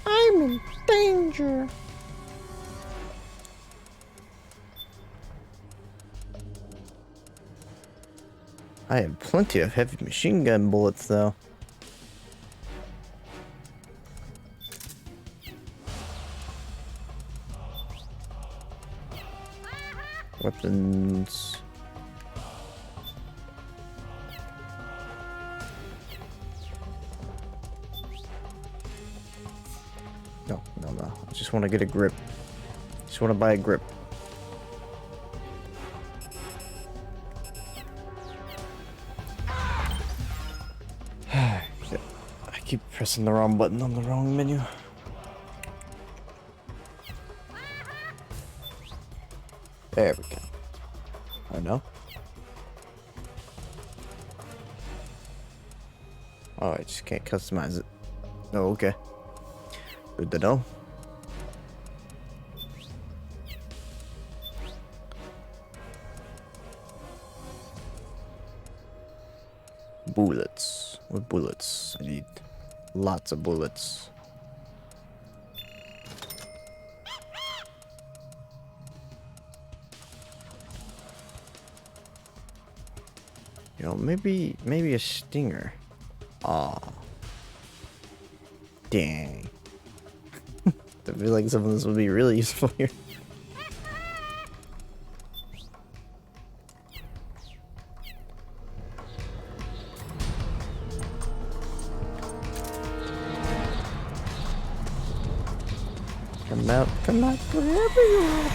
I'm in danger. I have plenty of heavy machine gun bullets though. Weapons. No. I just want to get a grip. Just want to buy a grip. Shit. I keep pressing the wrong button on the wrong menu. There we go. Oh no. Oh, I just can't customize it. Oh, okay. Good to know. Bullets. What bullets? I need lots of bullets. You know, maybe a stinger. Aw. Dang. I feel like some of this would be really useful here. Come out, wherever you are.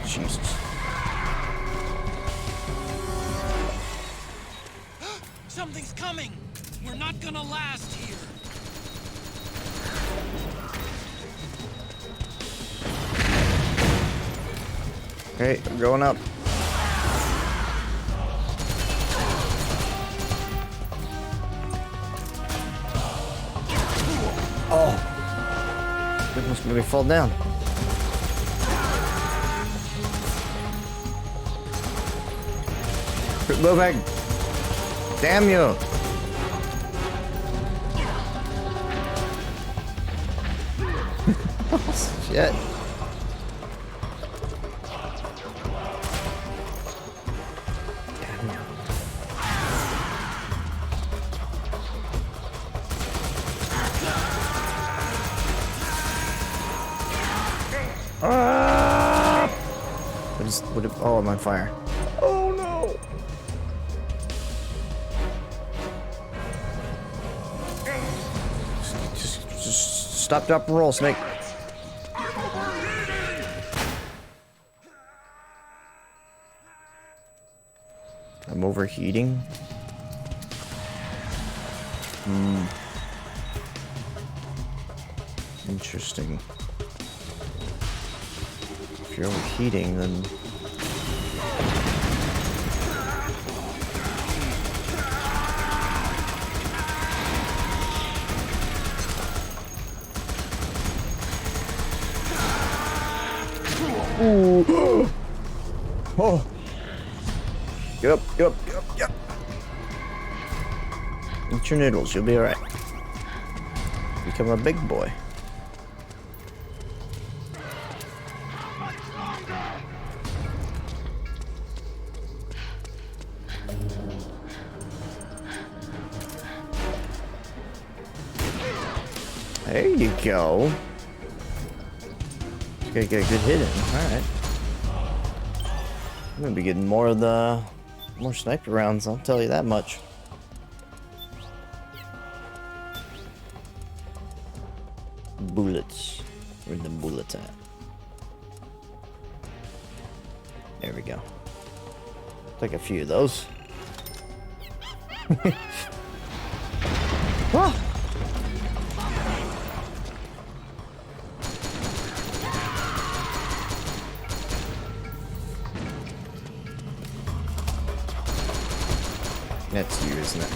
Jesus. Something's coming! We're not gonna last here! Okay, I'm going up. Oh! Goodness, maybe fall down. Quit moving! Damn you! Oh, shit. Damn you. Oh, I'm on fire. Oh no! Just stop, drop, and roll, Snake. I'm overheating. Interesting. If you're overheating, then... Ooh. Oh. Get up, get up, get up, get up. Eat your noodles, you'll be alright. Become a big boy. There you go. Just gotta get a good hit in. Alright. I'm gonna be getting more sniper rounds, I'll tell you that much. Bullets. Where's the bullets at? There we go. Take a few of those. Ah! That's you, isn't it?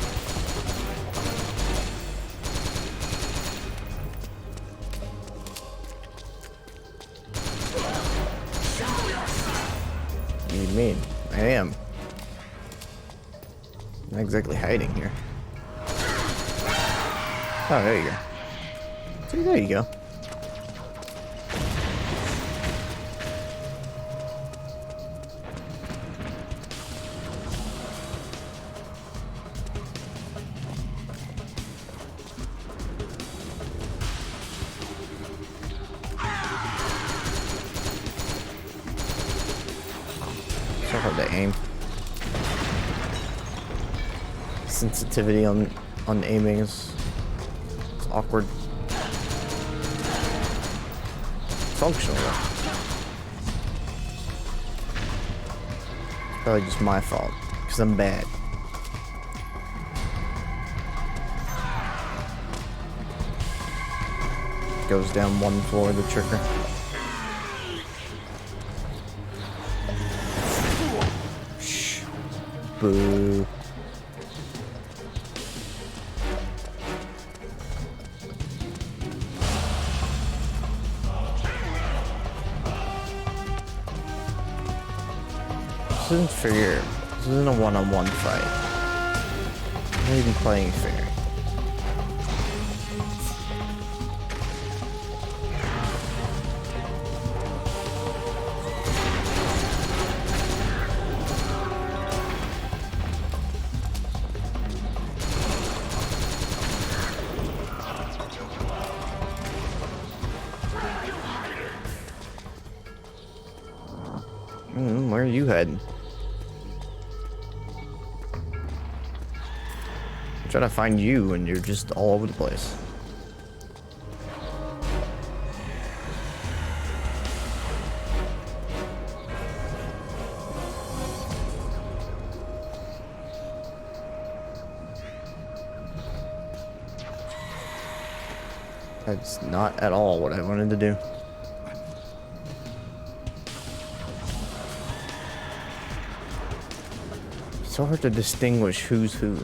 What do you mean? I am. Not exactly hiding here. Oh, there you go. See, there you go. So hard to aim. Sensitivity on aiming is awkward. Functional though. Probably just my fault, because I'm bad. Goes down one floor, the trigger. Shh. Boo. This isn't fair. This isn't a one-on-one fight. I'm not even playing fair. Where are you heading? I'm trying to find you and you're just all over the place. That's not at all what I wanted to do. It's so hard to distinguish who's who.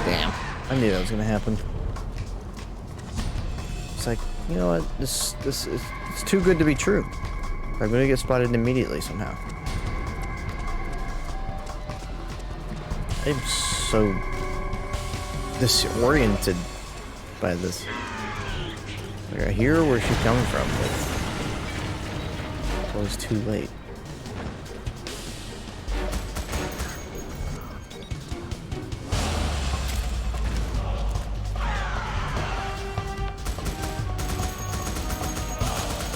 Damn, I knew that was gonna happen. It's like, you know what? This is, it's too good to be true. I'm gonna get spotted immediately somehow. I'm so disoriented by this. Like, I hear where she's coming from, but it was too late.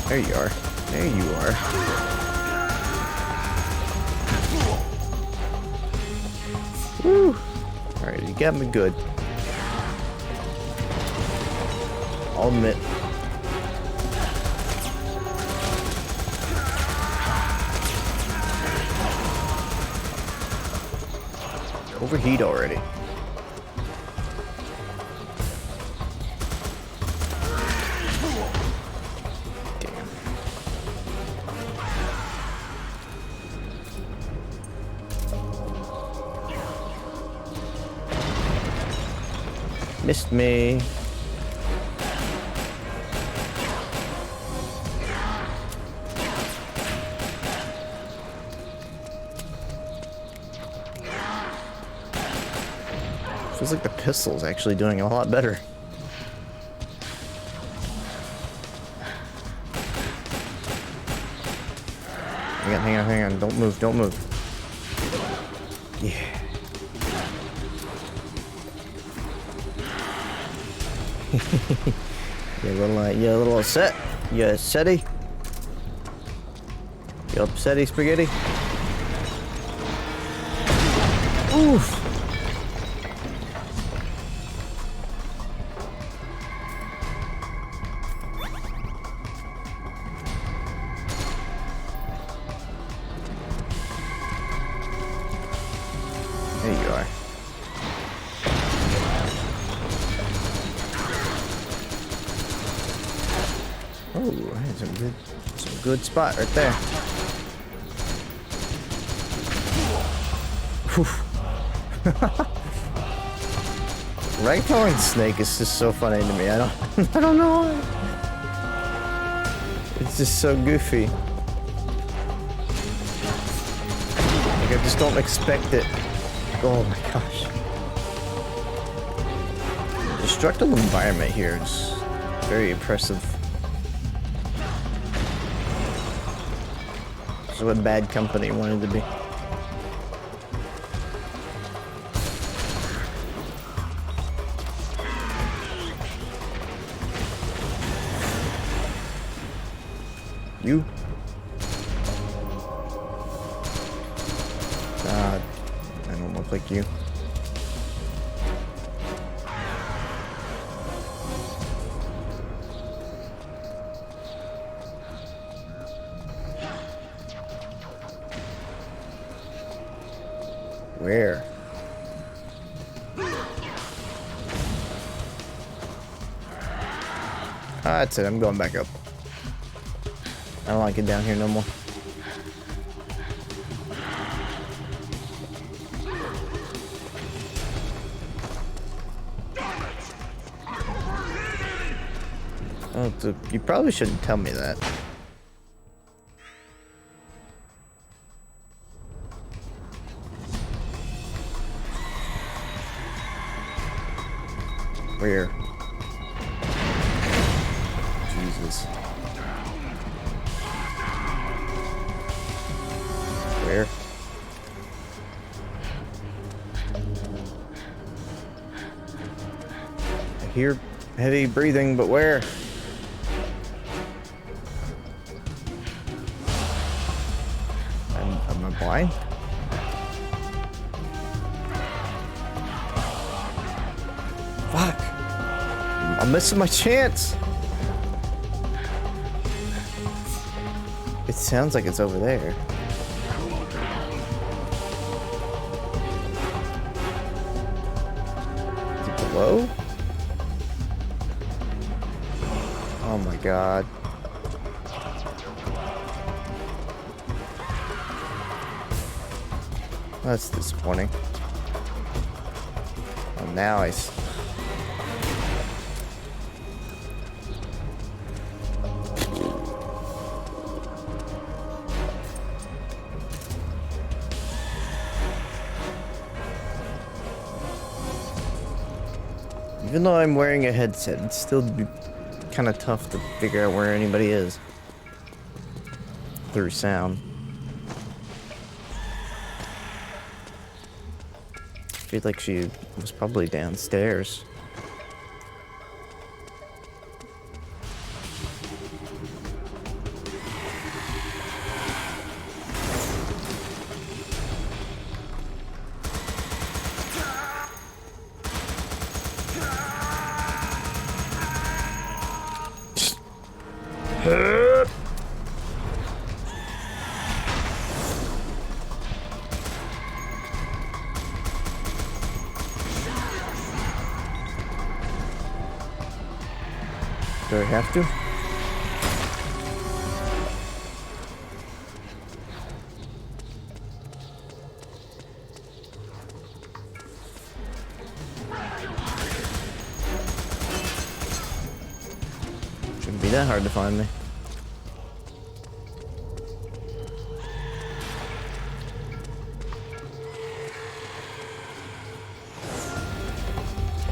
There you are. There you are. Woo! Alright, you got me good. I'll admit. Overheat already. Missed me. Feels like the pistol's actually doing a lot better. Hang on. Don't move, don't move. Yeah. You a little upset? You upsetty? You upsetty, spaghetti? Oof! There you are. Oh, that's some good spot right there. Ragdolling Snake is just so funny to me. I don't know why. It's just so goofy. Like I just don't expect it. Oh my gosh. The destructible environment here is very impressive. This is what Bad Company wanted to be. You? God, I don't look like you. Where? That's it, I'm going back up. I don't like it down here no more. Oh, you probably shouldn't tell me that. Where? Jesus. Where? I hear heavy breathing, but where? Am I blind? Fuck! I'm missing my chance! It sounds like it's over there. Hello? Oh my god. That's disappointing. Oh, now I see. Even though I'm wearing a headset, it's still kind of tough to figure out where anybody is through sound. I feel like she was probably downstairs. Do I have to? Shouldn't be that hard to find me.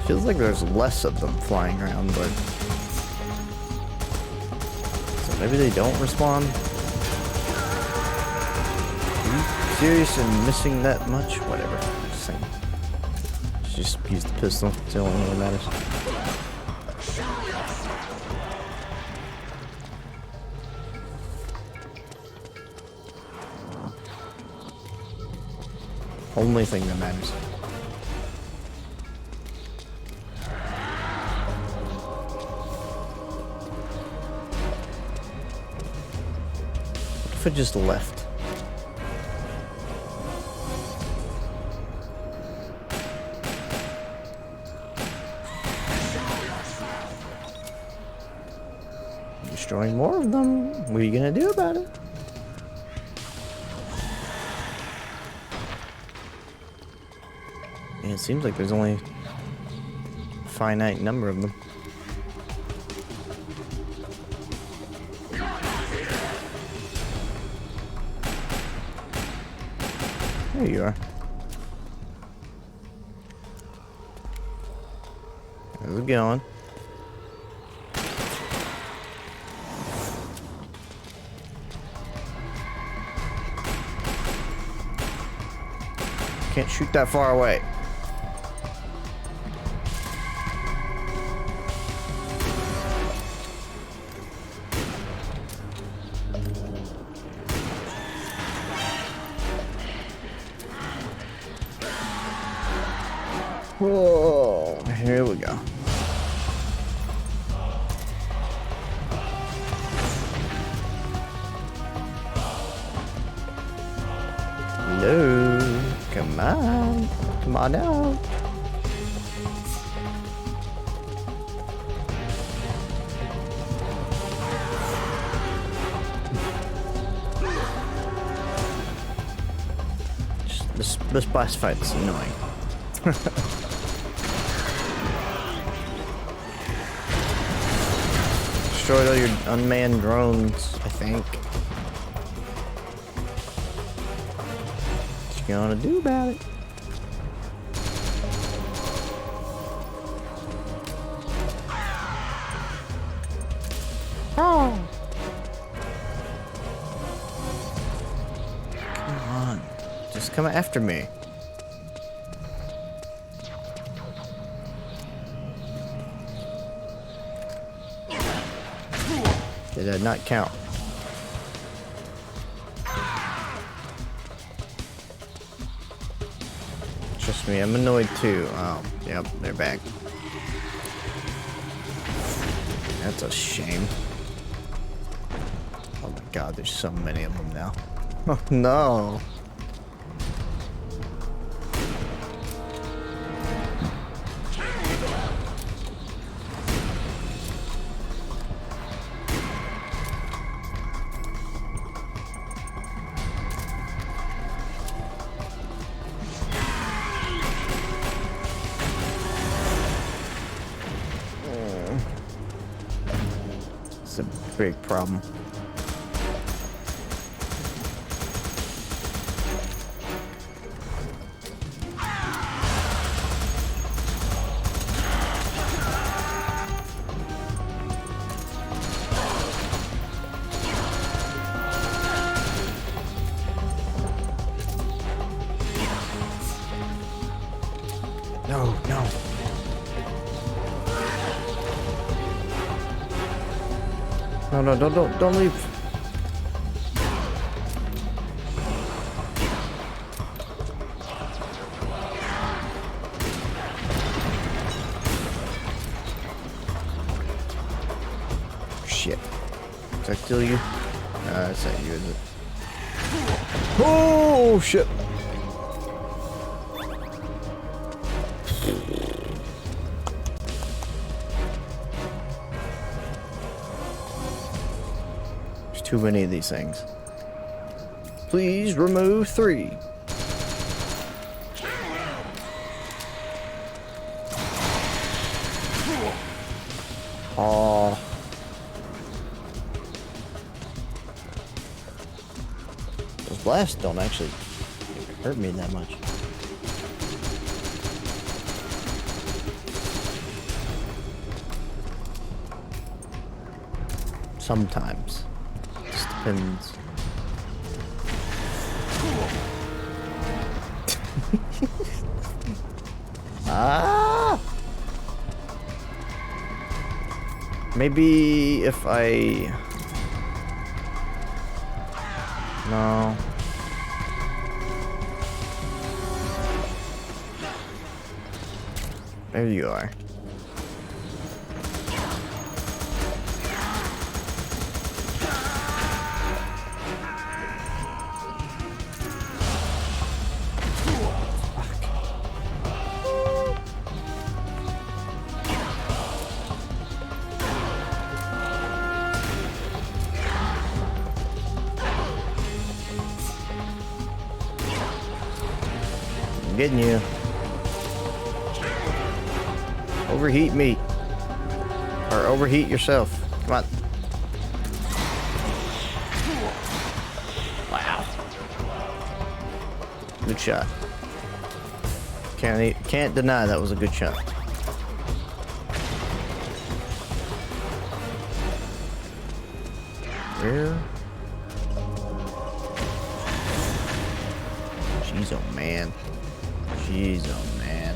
Feels like there's less of them flying around, but so maybe they don't respawn. Are you serious and missing that much? Whatever. Just saying. Just use the pistol. It's the only one that matters. Only thing that matters. What if I just left? Destroying more of them. What are you gonna do about it? Yeah, it seems like there's only a finite number of them. There you are. How's it going? Can't shoot that far away. Whoa, here we go. Hello, come on out. This boss fight's annoying. Destroyed all your unmanned drones, I think. What you gonna do about it? Oh! Come on. Just come after me. Did that not count? Trust me, I'm annoyed too. Oh, yep, they're back. That's a shame. Oh my god, there's so many of them now. Oh no. It's a big problem. No, no, don't leave. Shit. Does that kill you? That's not you, is it? Oh, shit. There's too many of these things. Please remove 3. Oh. Those blasts don't actually hurt me that much. Sometimes. Just depends. Ah! Maybe if I... No. There you are. I'm getting you. Overheat me. Or overheat yourself. Come on. Wow. Good shot. Can't deny that was a good shot. Where? Jeez, oh man. Jeez, oh man.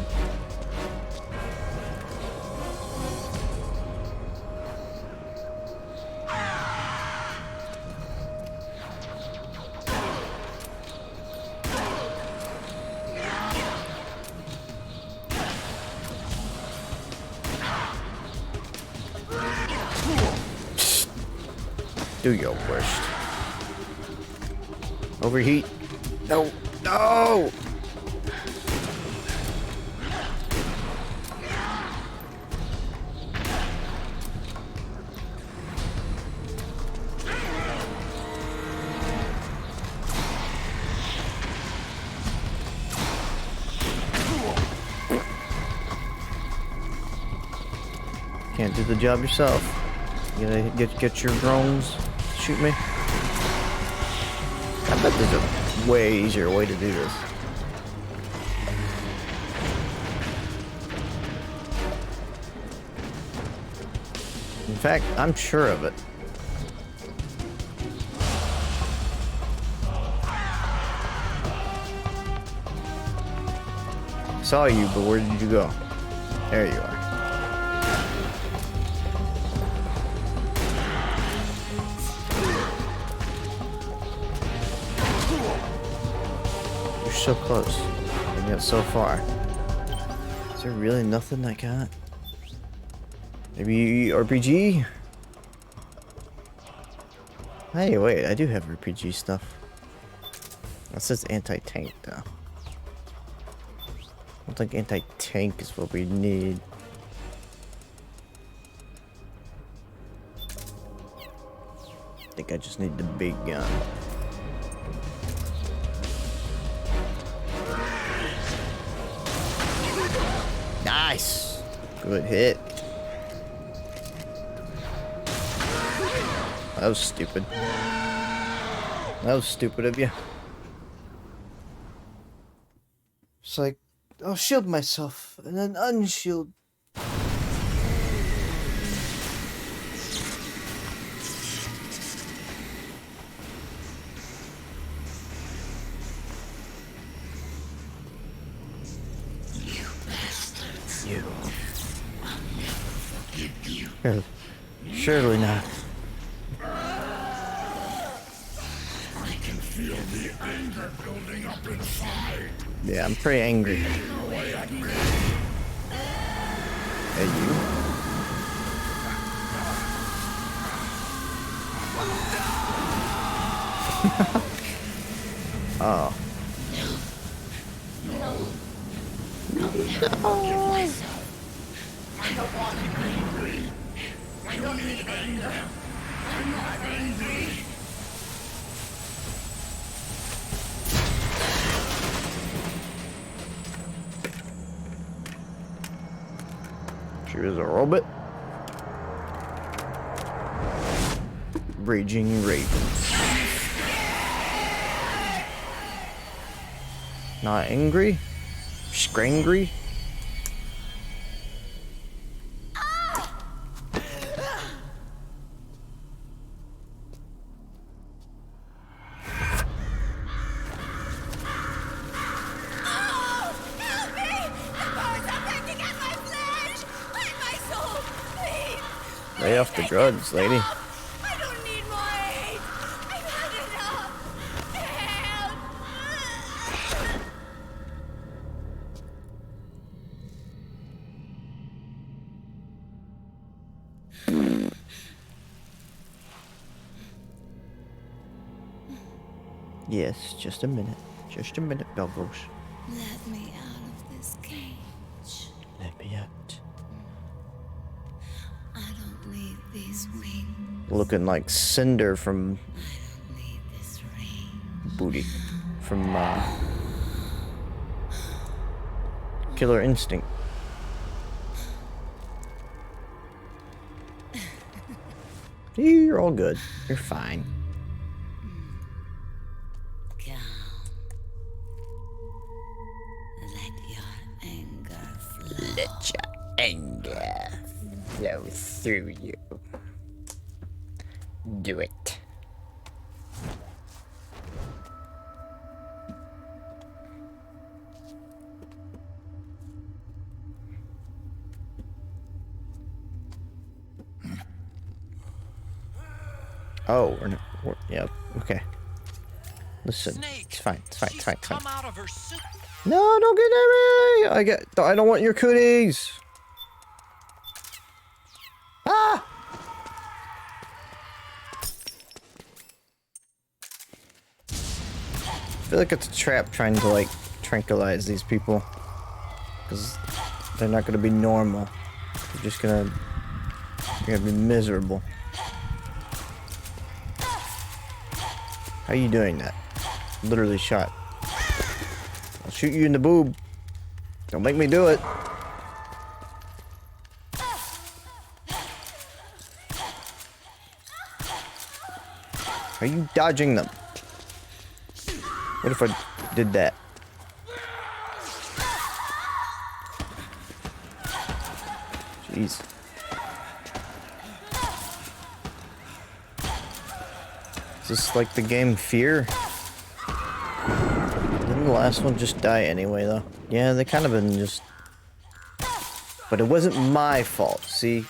Do your worst. Overheat. No. No! Can't do the job yourself. You gotta get your drones to shoot me. I bet there's a way easier way to do this. In fact, I'm sure of it. Saw you, but where did you go? There you are. So close, and yet so far. Is there really nothing I got? Maybe RPG? Hey, wait, I do have RPG stuff. That says anti-tank, though. I don't think anti-tank is what we need. I think I just need the big gun. Nice! Good hit. That was stupid. That was stupid of you. It's like, I'll shield myself and then unshield. Surely not. feel the anger building up inside. Yeah, I'm pretty angry. Eating away at me. Hey, you. Oh. No, myself. I don't want to be angry. I don't need anger. I'm not angry. She was a robot. Raging ravens. Not angry? Scrangry? Lay off the drugs, lady. I don't need more aid. I've had enough. Help. Yes, just a minute. Just a minute, Belgos. Let me out of this cage. Let me out. I don't need these wings. Looking like Cinder from Booty from Killer Instinct. You're all good. You're fine. Let your anger flow through you. Do it. Oh, yeah, okay. Listen, it's fine, it's fine, it's fine, it's fine. No, don't get at me! I don't want your cooties! Ah! I feel like it's a trap trying to, like, tranquilize these people. Because they're not gonna be normal. They're just gonna... You're gonna be miserable. How are you doing that? Literally shot. I'll shoot you in the boob. Don't make me do it. Are you dodging them? What if I did that? Jeez. Is this like the game Fear? Didn't the last one just die anyway, though? Yeah, they kind of been just... But it wasn't my fault, see?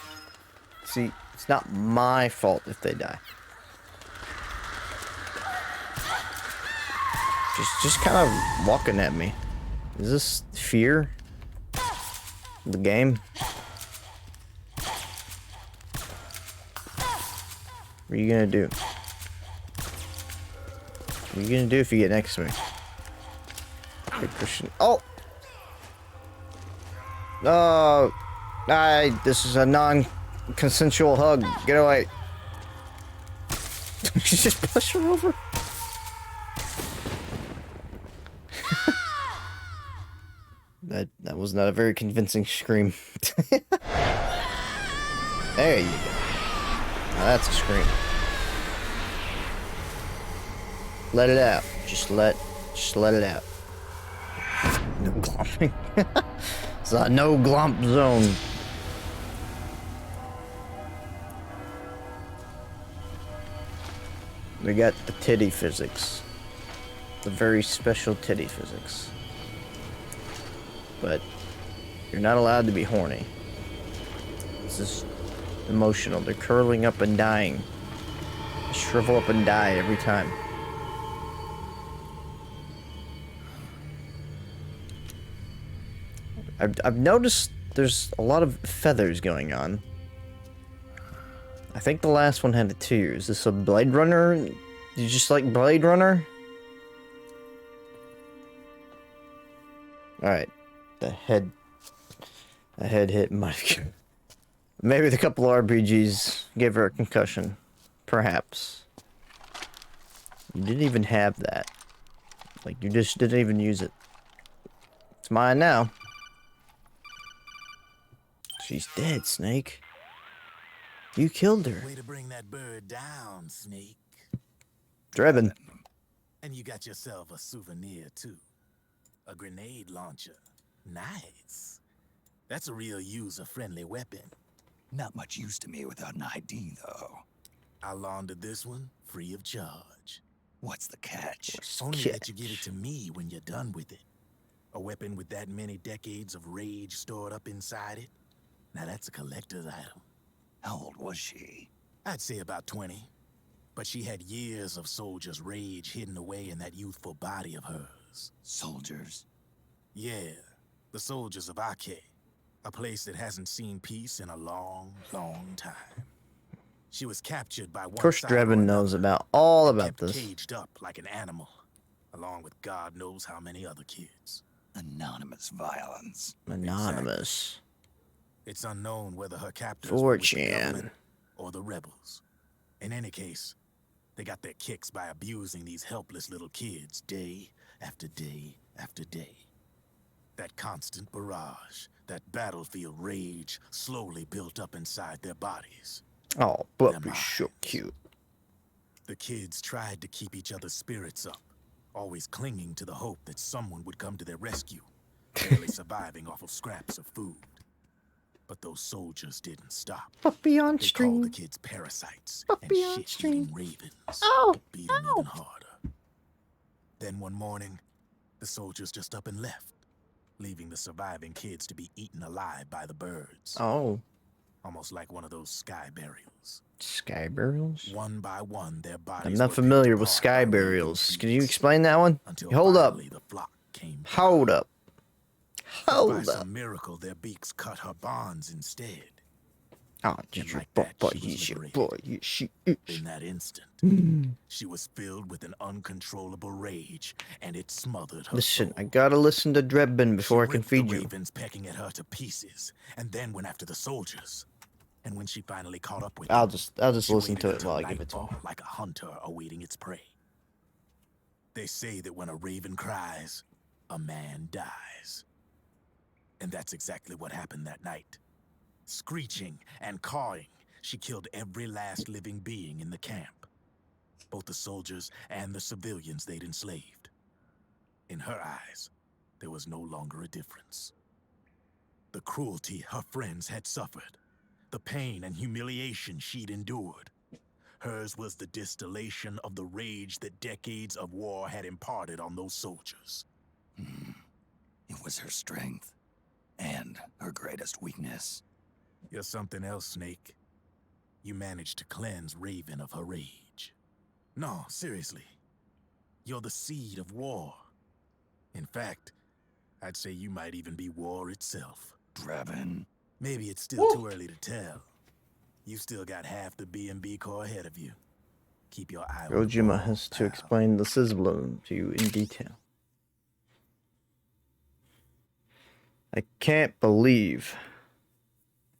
See, it's not my fault if they die. Just kind of walking at me. Is this Fear? The game? What are you gonna do? What are you gonna do if you get next to me? Good Christian. Oh! No! This is a non-consensual hug. Get away. Did you just push her over? That was not a very convincing scream. There you go. Now that's a scream. Let it out. Just let it out. No glomping. It's a no glomp zone. We got the titty physics. The very special titty physics. But you're not allowed to be horny. This is emotional. They're curling up and dying. They shrivel up and die every time. I've noticed there's a lot of feathers going on. I think the last one had a tear. Is this a Blade Runner? You just like Blade Runner? Alright. The head hit Mike. Maybe the couple RPGs gave her a concussion. Perhaps. You didn't even have that. Like, you just didn't even use it. It's mine now. She's dead, Snake. You killed her. Way to bring that bird down, Snake. Drebin. And you got yourself a souvenir, too. A grenade launcher. Nice. That's a real user-friendly weapon. Not much use to me without an ID, though. I laundered this one free of charge. What's the catch? Only that you give it to me when you're done with it. A weapon with that many decades of rage stored up inside it. Now that's a collector's item. How old was she? I'd say about 20. But she had years of soldiers' rage hidden away in that youthful body of hers. Soldiers? Yeah, the soldiers of Ake. A place that hasn't seen peace in a long, long time. She was captured by one. Of course, Drebin knows all about this. Caged up like an animal, along with God knows how many other kids. Anonymous violence. Anonymous. Exactly. It's unknown whether her captors were with the government or the rebels. In any case, they got their kicks by abusing these helpless little kids day after day after day. That constant barrage, that battlefield rage slowly built up inside their bodies. Oh, puppy's so cute. The kids tried to keep each other's spirits up, always clinging to the hope that someone would come to their rescue, barely surviving off of scraps of food. But those soldiers didn't stop. Puppy on stream. They called the kids parasites and shit-eating ravens. Oh, beat them even harder. Then one morning, the soldiers just up and left, leaving the surviving kids to be eaten alive by the birds. Oh. Almost like one of those sky burials. Sky burials? One by one, their bodies. I'm not familiar with sky burials. Can you explain that one? Hold up. Hold up. By some miracle, their beaks cut her bonds instead. Oh, your boy, he's your boy. In that instant, she was filled with an uncontrollable rage, and it smothered her. Listen, I gotta listen to Drebin before I can feed the you. Ravens pecking at her to pieces, and then went after the soldiers. And when she finally caught up with I'll them, just listen to it while I give it to her. like a hunter awaiting its prey. They say that when a raven cries, a man dies. And that's exactly what happened that night. Screeching and cawing, she killed every last living being in the camp. Both the soldiers and the civilians they'd enslaved. In her eyes, there was no longer a difference. The cruelty her friends had suffered, the pain and humiliation she'd endured. Hers was the distillation of the rage that decades of war had imparted on those soldiers. It was her strength. And her greatest weakness. You're something else, Snake. You managed to cleanse Raven of her rage. No, seriously. You're the seed of war. In fact, I'd say you might even be war itself. Drebin. Maybe it's still too early to tell. You still got half the B&B Corps ahead of you. Keep your eye on the Kojima ball, has to pal. explain the Sizzler to you in detail. I can't believe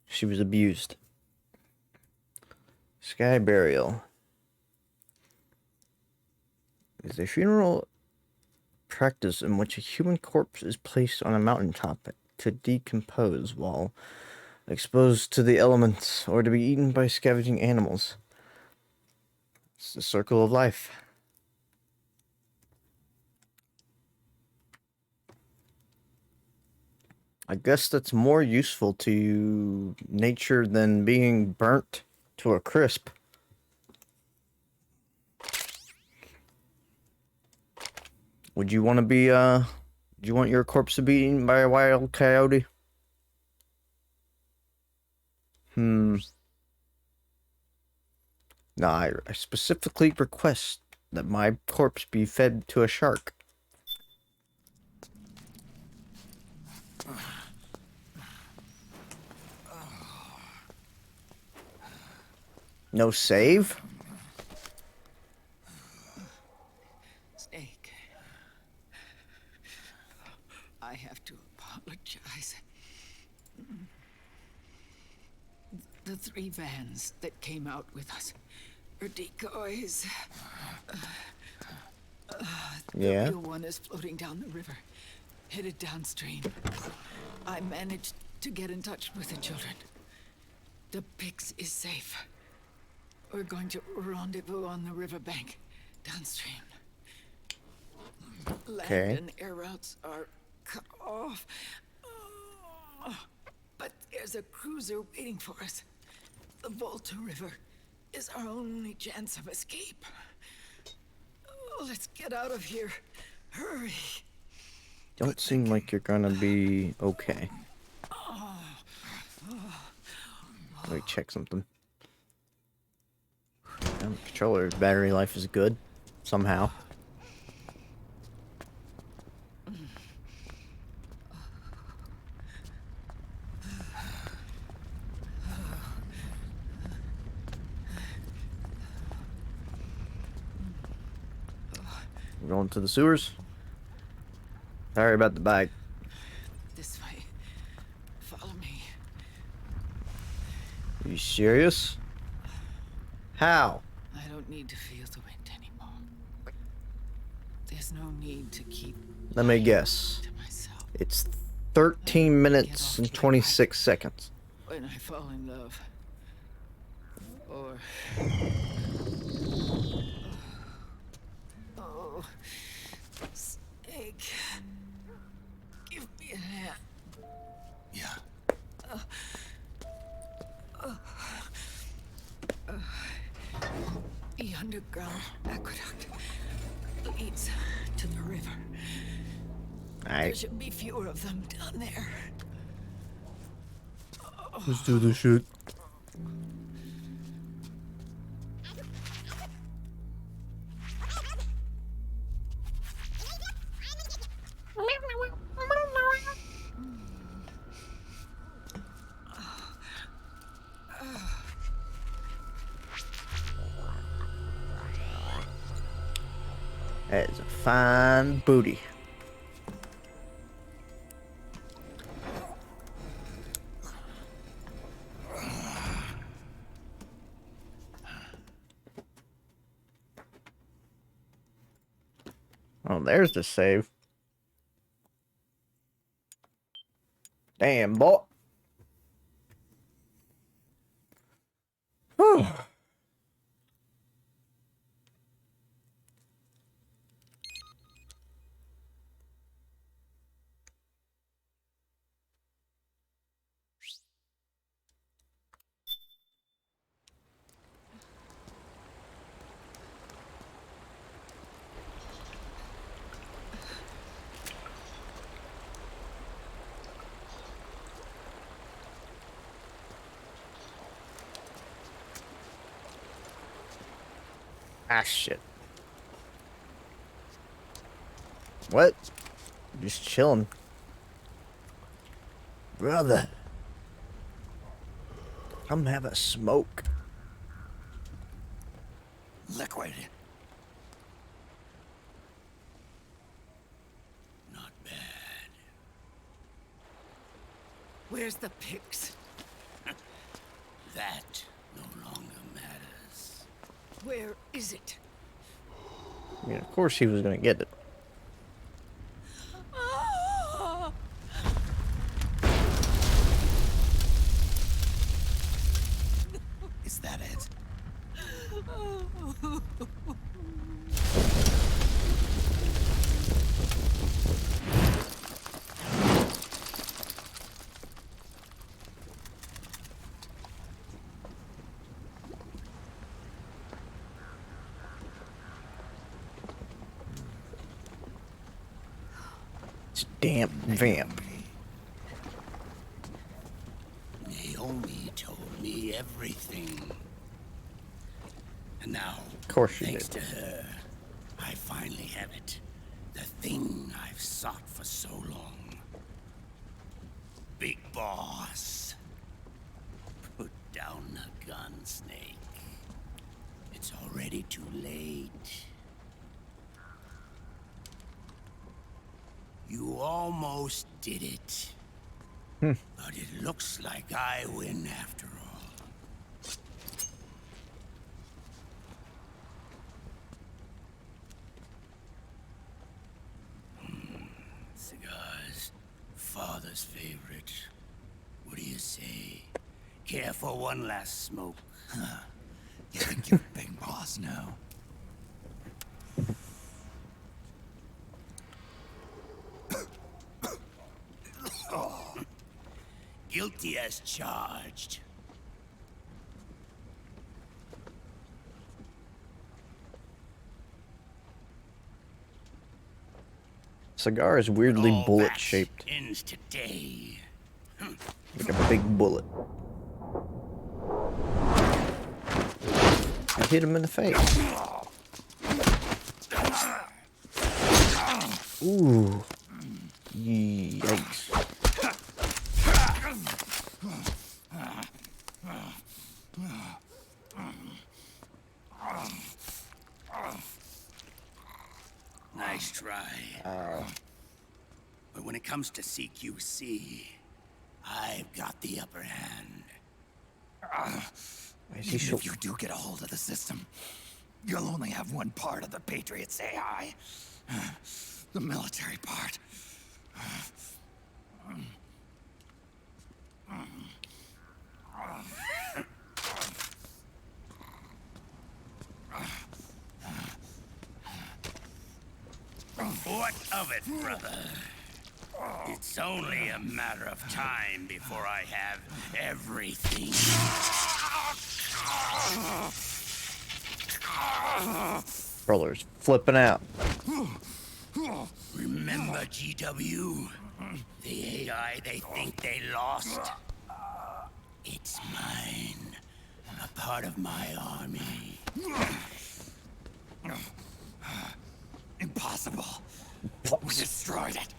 she was abused. Sky burial is a funeral practice in which a human corpse is placed on a mountaintop to decompose while exposed to the elements or to be eaten by scavenging animals. It's the circle of life. I guess that's more useful to nature than being burnt to a crisp. Would you want to be, do you want your corpse to be eaten by a wild coyote? No, I specifically request that my corpse be fed to a shark. No save? Snake. I have to apologize. The 3 vans that came out with us are decoys. Yeah. The real one is floating down the river, headed downstream. I managed to get in touch with the children. The Pix is safe. We're going to rendezvous on the riverbank, downstream. Okay. Land and air routes are cut off. But there's a cruiser waiting for us. The Volta River is our only chance of escape. Let's get out of here. Hurry. Don't seem like you're gonna be okay. Let me check something. The controller's battery life is good. Somehow. We're going to the sewers. Sorry about the bike. This way. Follow me. Are you serious? How? I don't need to feel the wind anymore. There's no need to keep. Let me guess. It's 13 minutes and 26 seconds. When I fall in love. Or. Oh. Snake. Give me a hand. Yeah. The underground aqueduct leads to the river. There should be fewer of them down there. Let's do this shit. That is a fine booty. Oh, there's the save. Damn, boy. Whew. Ah, shit. What? Just chilling. Brother. Come have a smoke. Liquid. Not bad. Where's the Pix? That no longer matters. Where is it? I mean, of course he was gonna get it. Is that it? It's damp vamp. Naomi told me everything. And now, Of course she thanks did. to her, I finally have it. The thing I've sought for so long. Big boss. Put down the gun, Snake. It's already too late. You almost did it. But it looks like I win after all. Cigars. Father's favorite. What do you say? Care for one last smoke? You think you're Big Boss now? Guilty as charged. Cigar is weirdly All bullet that shaped. Ends today. Like a big bullet. I hit him in the face. Ooh. Yikes. Nice try. But when it comes to CQC, I've got the upper hand. Even if you do get a hold of the system, you'll only have one part of the Patriots AI. The military part. What of it, brother? It's only a matter of time before I have everything. Brother's flipping out. Remember GW? The AI they think they lost? It's mine. A part of my army. Impossible. We destroyed it.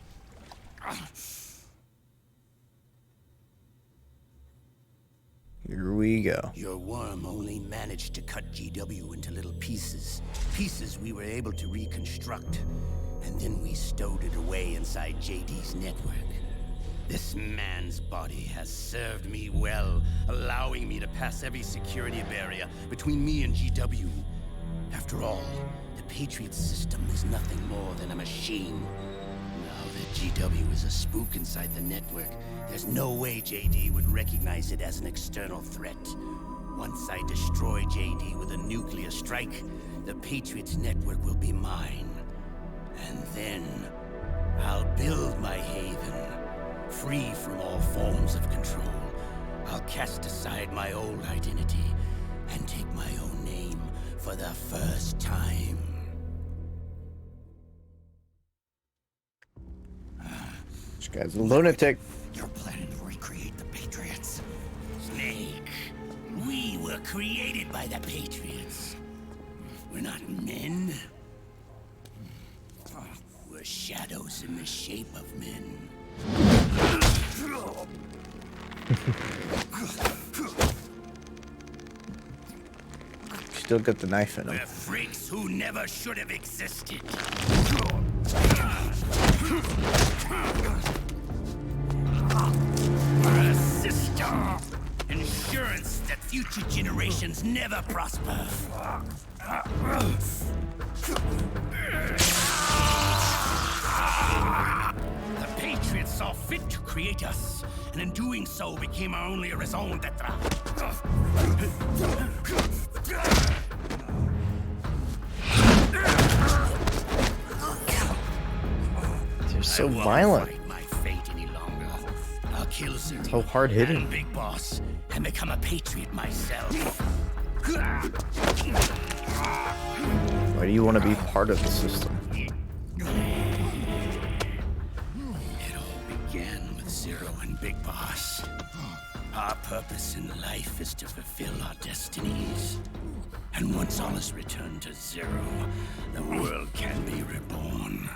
Here we go. Your worm only managed to cut GW into little pieces. Pieces we were able to reconstruct. And then we stowed it away inside JD's network. This man's body has served me well, allowing me to pass every security barrier between me and GW. After all, the Patriot system is nothing more than a machine. Now that GW is a spook inside the network, there's no way JD would recognize it as an external threat. Once I destroy JD with a nuclear strike, the Patriots network will be mine. And then, I'll build my haven, free from all forms of control. I'll cast aside my old identity and take my own name for the first time. This guy's a lunatic. You're planning to recreate the Patriots. Snake, we were created by the Patriots. We're not men. We're shadows in the shape of men. Still got the knife in him. We're freaks who never should have existed. We're a system. Insurance that future generations never prosper. The Patriots saw fit to create us, and in doing so became our only raison d'etre. They're so violent. My fate any longer. I'll kill Zero. So hard hitting. And Big Boss and become a Patriot myself. Why do you want to be part of the system? It all began with Zero and Big Boss. Our purpose in life is to fulfill our destinies. And once all is returned to Zero, the world can be reborn.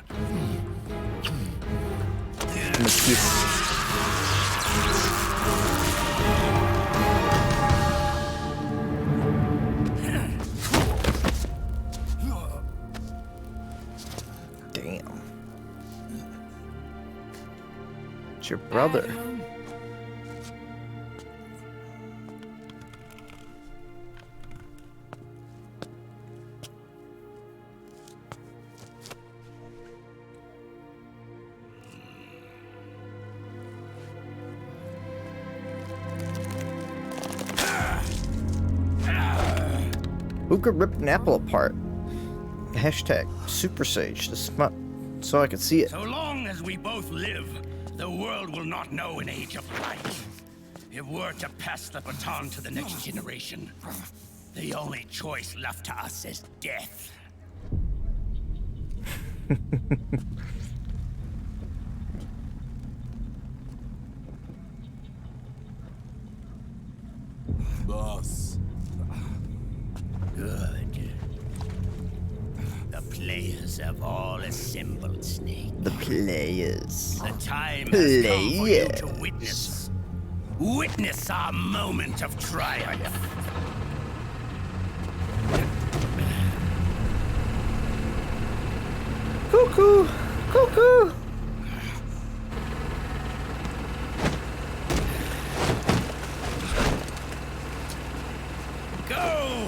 your brother. Who could rip an apple apart? Hashtag Super Sage. So I could see it. So long as we both live, the world will not know an age of light. If we're to pass the baton to the next generation, the only choice left to us is death. Boss. Good. The players have all assembled, Snake. The players. The time has come for you to witness our moment of triumph. Cuckoo! Cuckoo! Go!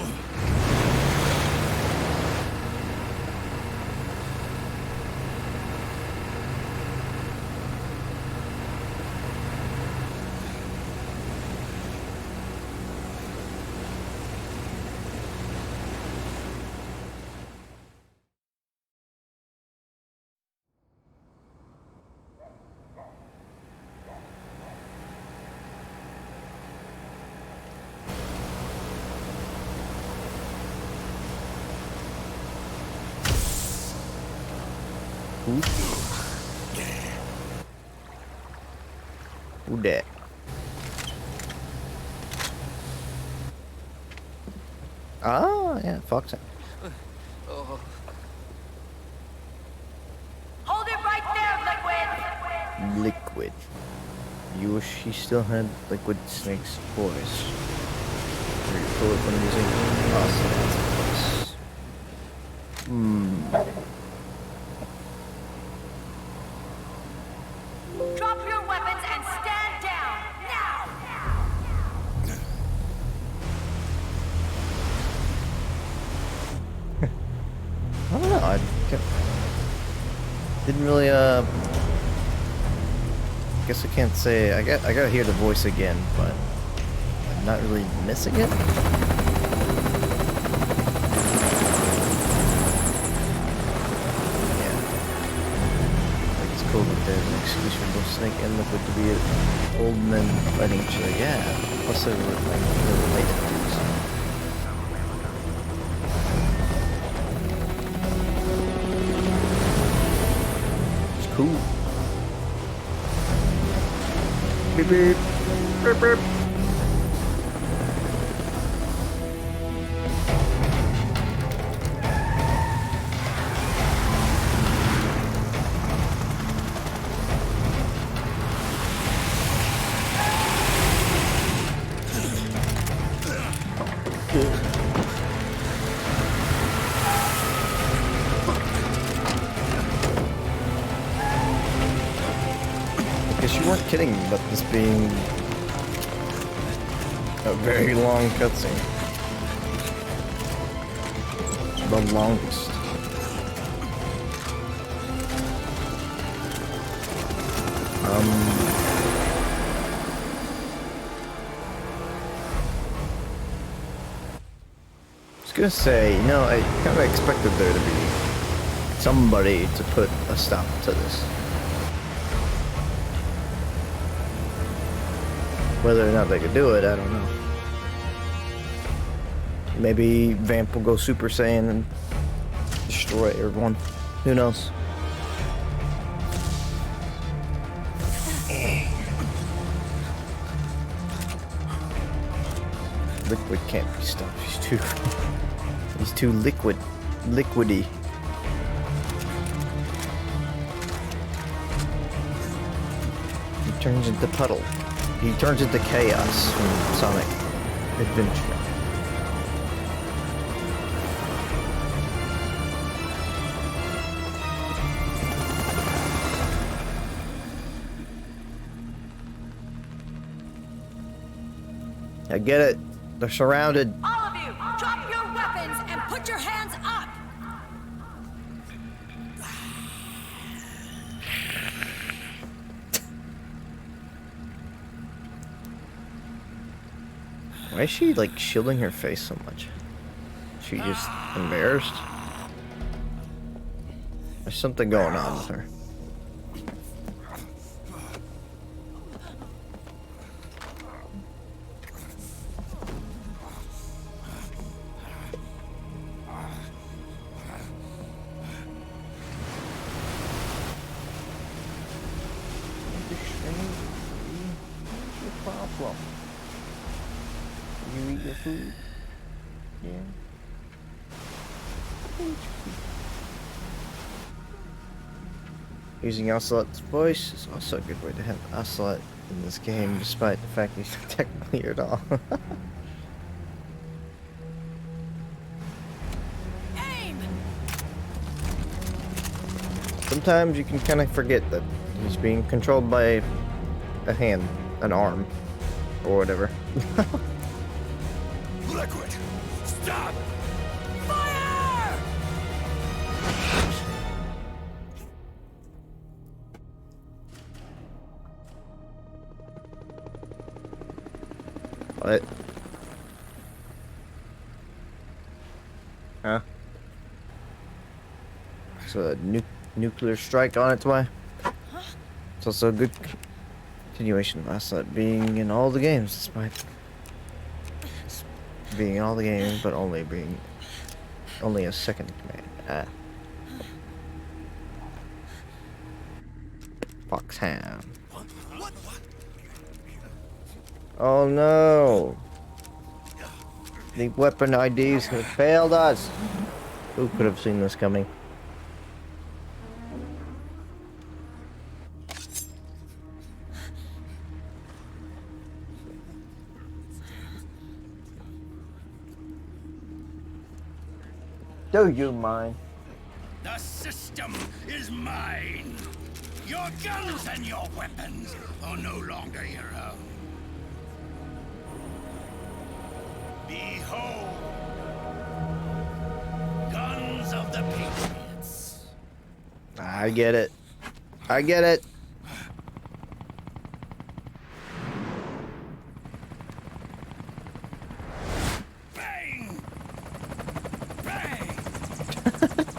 Who that? Ah, yeah, Fox. Hold it right there, Liquid! Liquid. You wish he still had Liquid Snake's voice. Are you cool with music? Awesome. Drop your weapons and stand down, now! I don't know, I didn't really, guess I can't say, I gotta hear the voice again, but I'm not really missing it. Yeah. Like, it's cool that there's an excuse for both Snake and Liquid to be old men fighting each other, yeah. Plus they're, like, they're related to, so. Cool. Beep beep. Beep beep. Guess you weren't kidding about this being a very long cutscene. The longest. I was gonna say, you know, I kind of expected there to be somebody to put a stop to this. Whether or not they could do it, I don't know. Maybe Vamp will go Super Saiyan and destroy everyone. Who knows? Liquid can't be stopped. He's too liquidy. He turns into puddle. He turns into chaos from Sonic Adventure. I get it. They're surrounded. All of you, drop your weapons and put your hands up! Why is she, like, shielding her face so much? Is she just embarrassed? There's something going on with her. Problem. You eat your food? Yeah. Using Ocelot's voice is also a good way to have Ocelot in this game, despite the fact he's not technically your doll. Sometimes you can kind of forget that he's being controlled by a hand, an arm, or whatever. Liquid! Stop! Fire! What? Huh? So a nuclear strike on its way. It's also a good continuation of Ocelot being in all the games, despite being in all the games, but only a second command. Foxhound. Oh no! The weapon IDs have failed us. Who could have seen this coming? Do you mind? The system is mine. Your guns and your weapons are no longer your own. Behold, guns of the Patriots. I get it. I get it.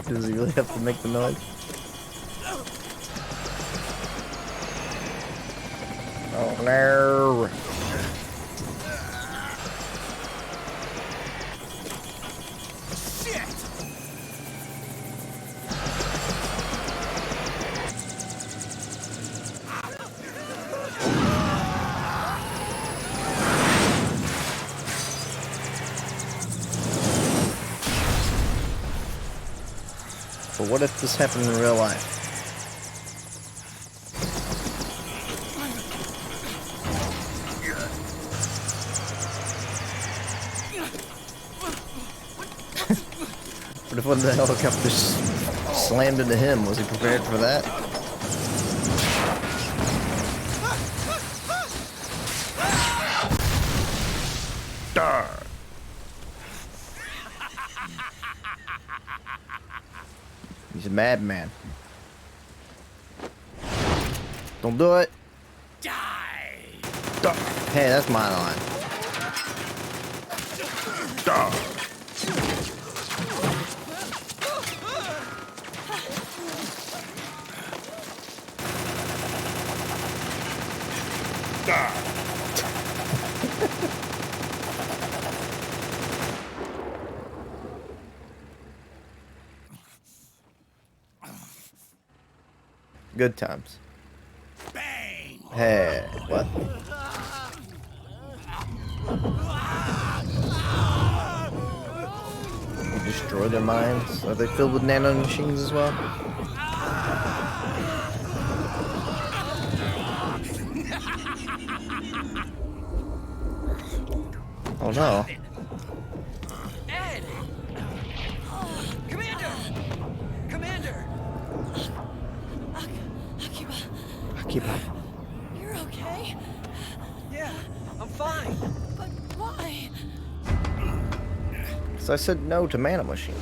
Does he really have to make the noise? Oh no! Shit! But what if this happened in real life? What if when the helicopter slammed into him? Was he prepared for that? Darn. He's a madman. Don't do it. Die. Hey, that's my line. Die. Good times. Bang. Hey, what? You destroy their minds? Are they filled with nano machines as well? Oh no. Ed! Commander! Commander! Keep up. You're okay? Yeah, I'm fine. But why? So I said no to mana machine.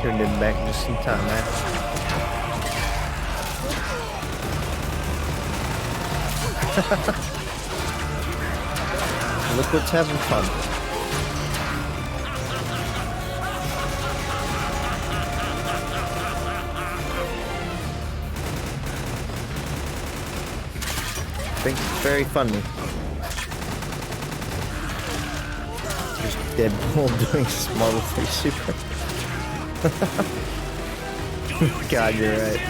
Turned him back just in time, man. Look what's having fun. I think it's very funny. Just Deadpool doing Marvel 3 Super. God, you're right.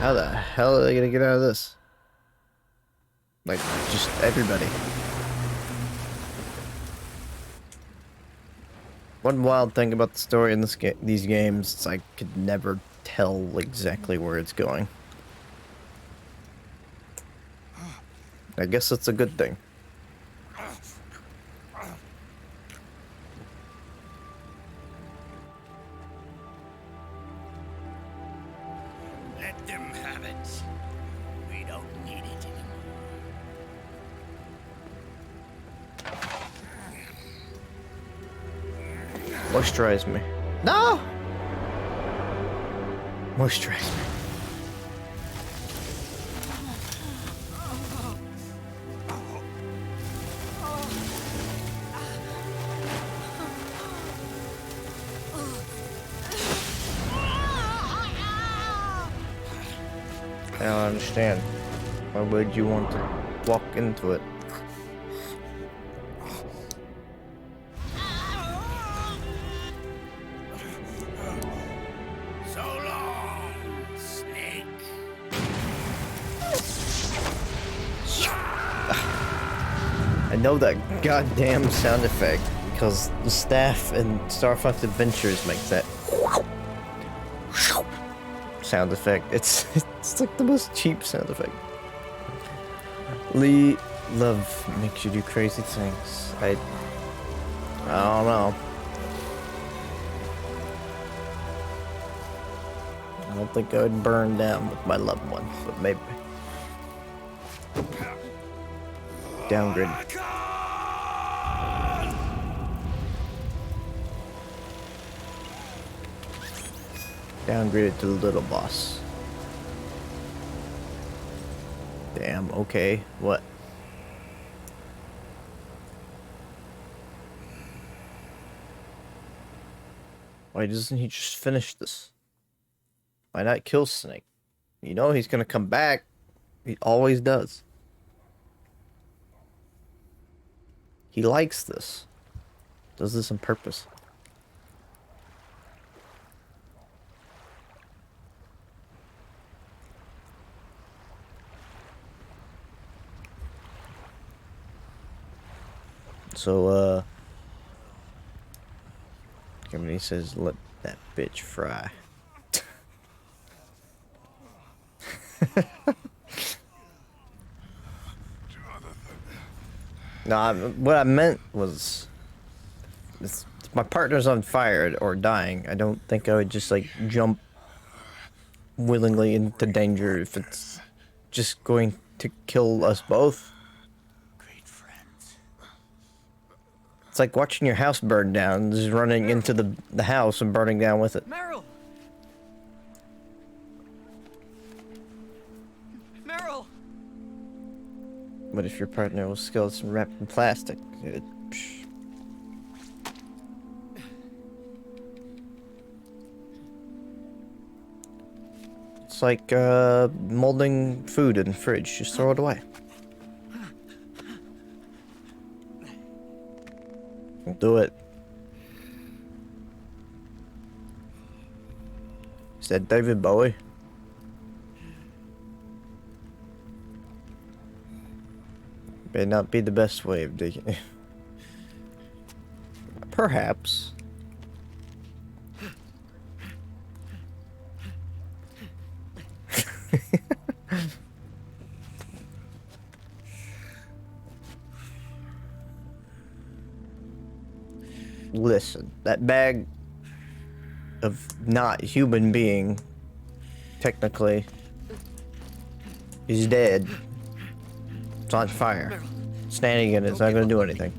How the hell are they gonna get out of this? Like, just everybody. One wild thing about the story in these games is I could never tell exactly where it's going. I guess that's a good thing. Let them have it. We don't need it anymore. Moisturize me. No! Moisturize me. I don't understand. Why would you want to walk into it? So long, Snake. I know that goddamn sound effect because the staff in Star Fox Adventures makes that sound effect. It's like the most cheap sound effect. Love makes you do crazy things. I don't know. I don't think I would burn down with my loved ones, but maybe. Downgrade. Downgraded to the little boss. Damn, okay. What? Why doesn't he just finish this? Why not kill Snake? You know he's gonna come back. He always does. He likes this. Does this on purpose. So, Kevin says, let that bitch fry. No, what I meant was, if my partner's on fire or dying, I don't think I would just like jump willingly into danger if it's just going to kill us both. It's like watching your house burn down, just running into the house and burning down with it. Meryl! Meryl! But if your partner was skeleton wrapped in plastic, psh. It's like molding food in the fridge. Just throw it away. Do it. Is that David Bowie? May not be the best way of digging. Perhaps. Listen, that bag of not human being, technically, is dead. It's on fire. Standing in it's not gonna do anything.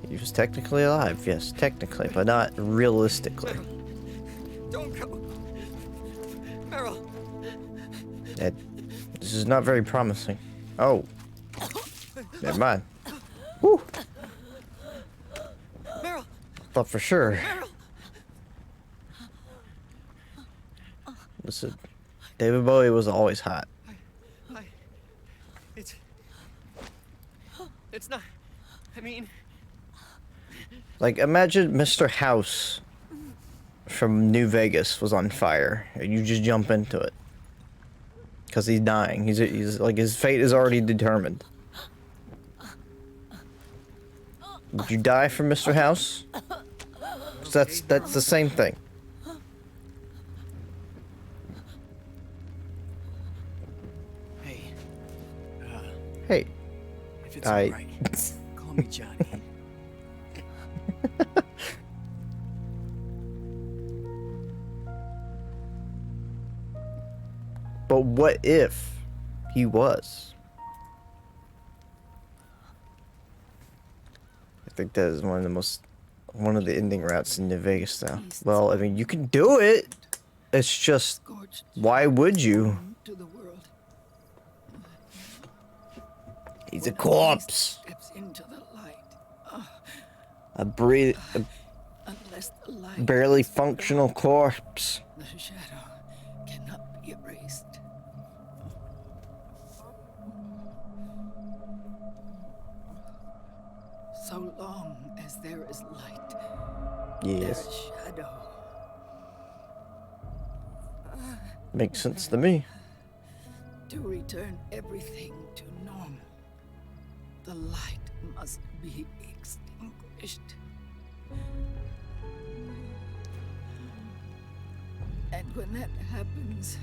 He was technically alive, yes, technically, but not realistically. Don't go. Meryl. This is not very promising. Oh. Never mind. Whew. Meryl. Thought for sure. Meryl. Listen, David Bowie was always hot. It's not. I mean. Like, imagine Mr. House from New Vegas was on fire, and you just jump into it. Because he's dying. He's like, his fate is already determined. Would you die for Mr. House? 'Cause that's the same thing. Hey. Hey. If it's alright, call me Johnny. But what if he was? I think that is one of the ending routes in New Vegas now. Well, I mean, you can do it. It's just, why would you? He's a corpse. A barely functional corpse. The shadow cannot be erased. So long as there is light, Yes. there is shadow. Makes sense to me. To return everything to normal, the light must be extinguished. And when that happens,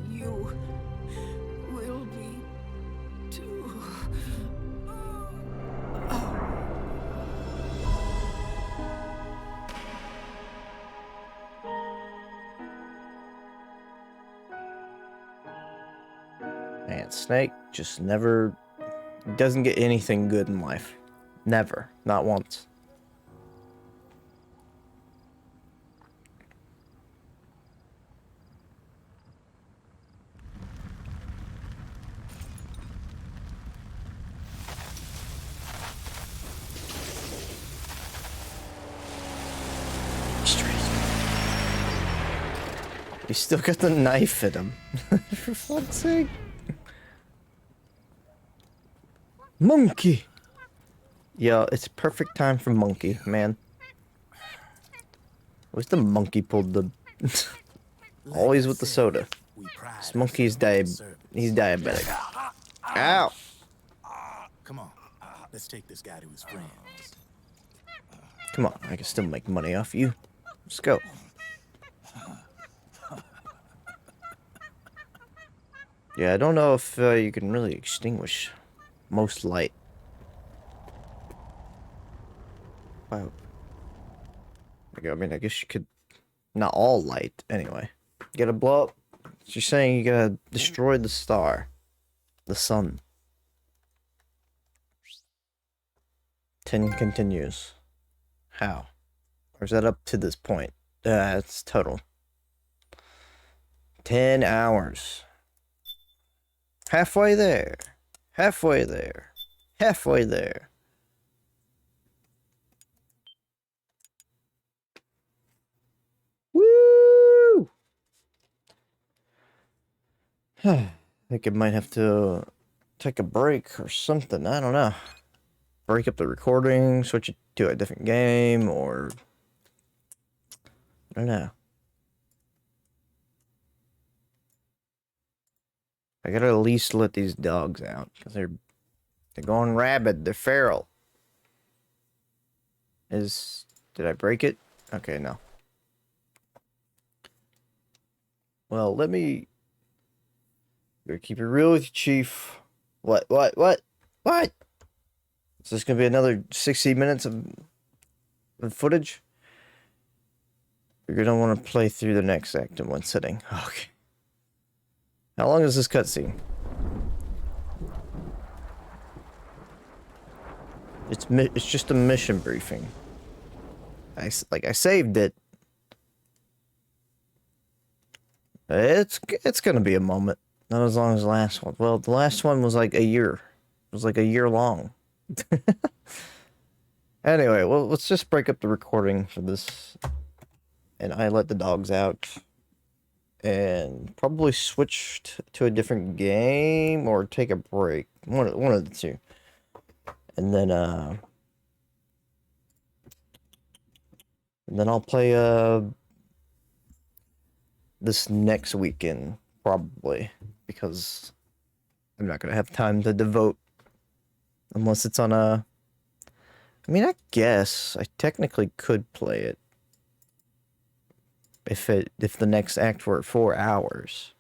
you will be too. Man, Snake just never doesn't get anything good in life. Never. Not once. He's still got the knife in him. For fuck's sake. Monkey! Yeah, it's perfect time for monkey, man. Where's the monkey pulled the... Always with the soda. This monkey's he's diabetic. Ow! Come on, let's take this guy to his friends. Come on, I can still make money off you. Let's go. Yeah, I don't know if you can really extinguish most light. Wow. I mean, I guess you could... Not all light, anyway. You gotta blow up... She's saying you gotta destroy the star. The sun. 10 continues. How? Or is that up to this point? It's total. 10 hours. Halfway there. Halfway there. Halfway there. Woo! I think I might have to take a break or something. I don't know. Break up the recording, switch it to a different game, or... I don't know. I gotta at least let these dogs out, because they're going rabid. They're feral. Did I break it? Okay, no. Well, let me... Better keep it real with you, Chief. What? Is this gonna be another 60 minutes of footage? You're gonna want to play through the next act in one sitting. Okay. How long is this cutscene? It's just a mission briefing. I saved it. It's gonna be a moment. Not as long as the last one. Well, the last one was like a year. It was like a year long. Anyway, well, let's just break up the recording for this. And I let the dogs out. And probably switch to a different game or take a break. One of the two. And then I'll play this next weekend, probably, because I'm not gonna have time to devote unless it's on a... I mean, I guess I technically could play it if the next act were 4 hours.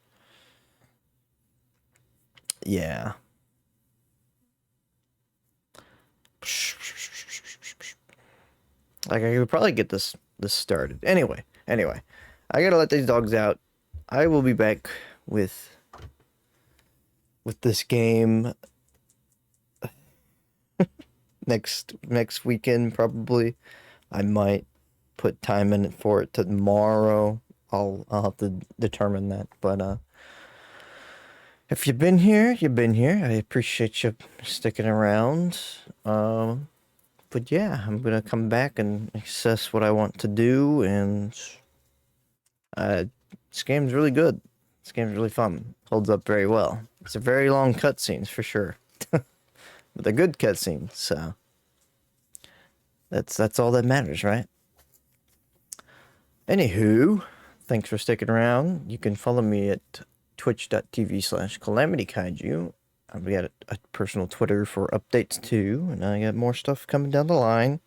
Yeah. Like, I could probably get this started. Anyway, I gotta let these dogs out. I will be back with this game next weekend, probably. I might put time in it for it tomorrow. I'll have to determine that. But if you've been here, you've been here. I appreciate you sticking around. But yeah, I'm gonna come back and assess what I want to do, and this game's really good. This game's really fun. Holds up very well. It's a very long cutscenes for sure. But they're good cutscenes, so that's all that matters, right? Anywho, thanks for sticking around. You can follow me at twitch.tv/KalamityKaiju. I've got a personal Twitter for updates too, and I got more stuff coming down the line.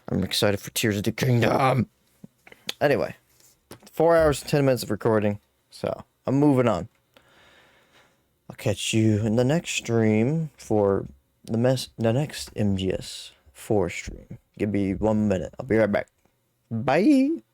I'm excited for Tears of the Kingdom. Anyway, 4 hours and 10 minutes of recording, so I'm moving on. I'll catch you in the next stream for the next MGS4 stream. Give me 1 minute. I'll be right back. Bye.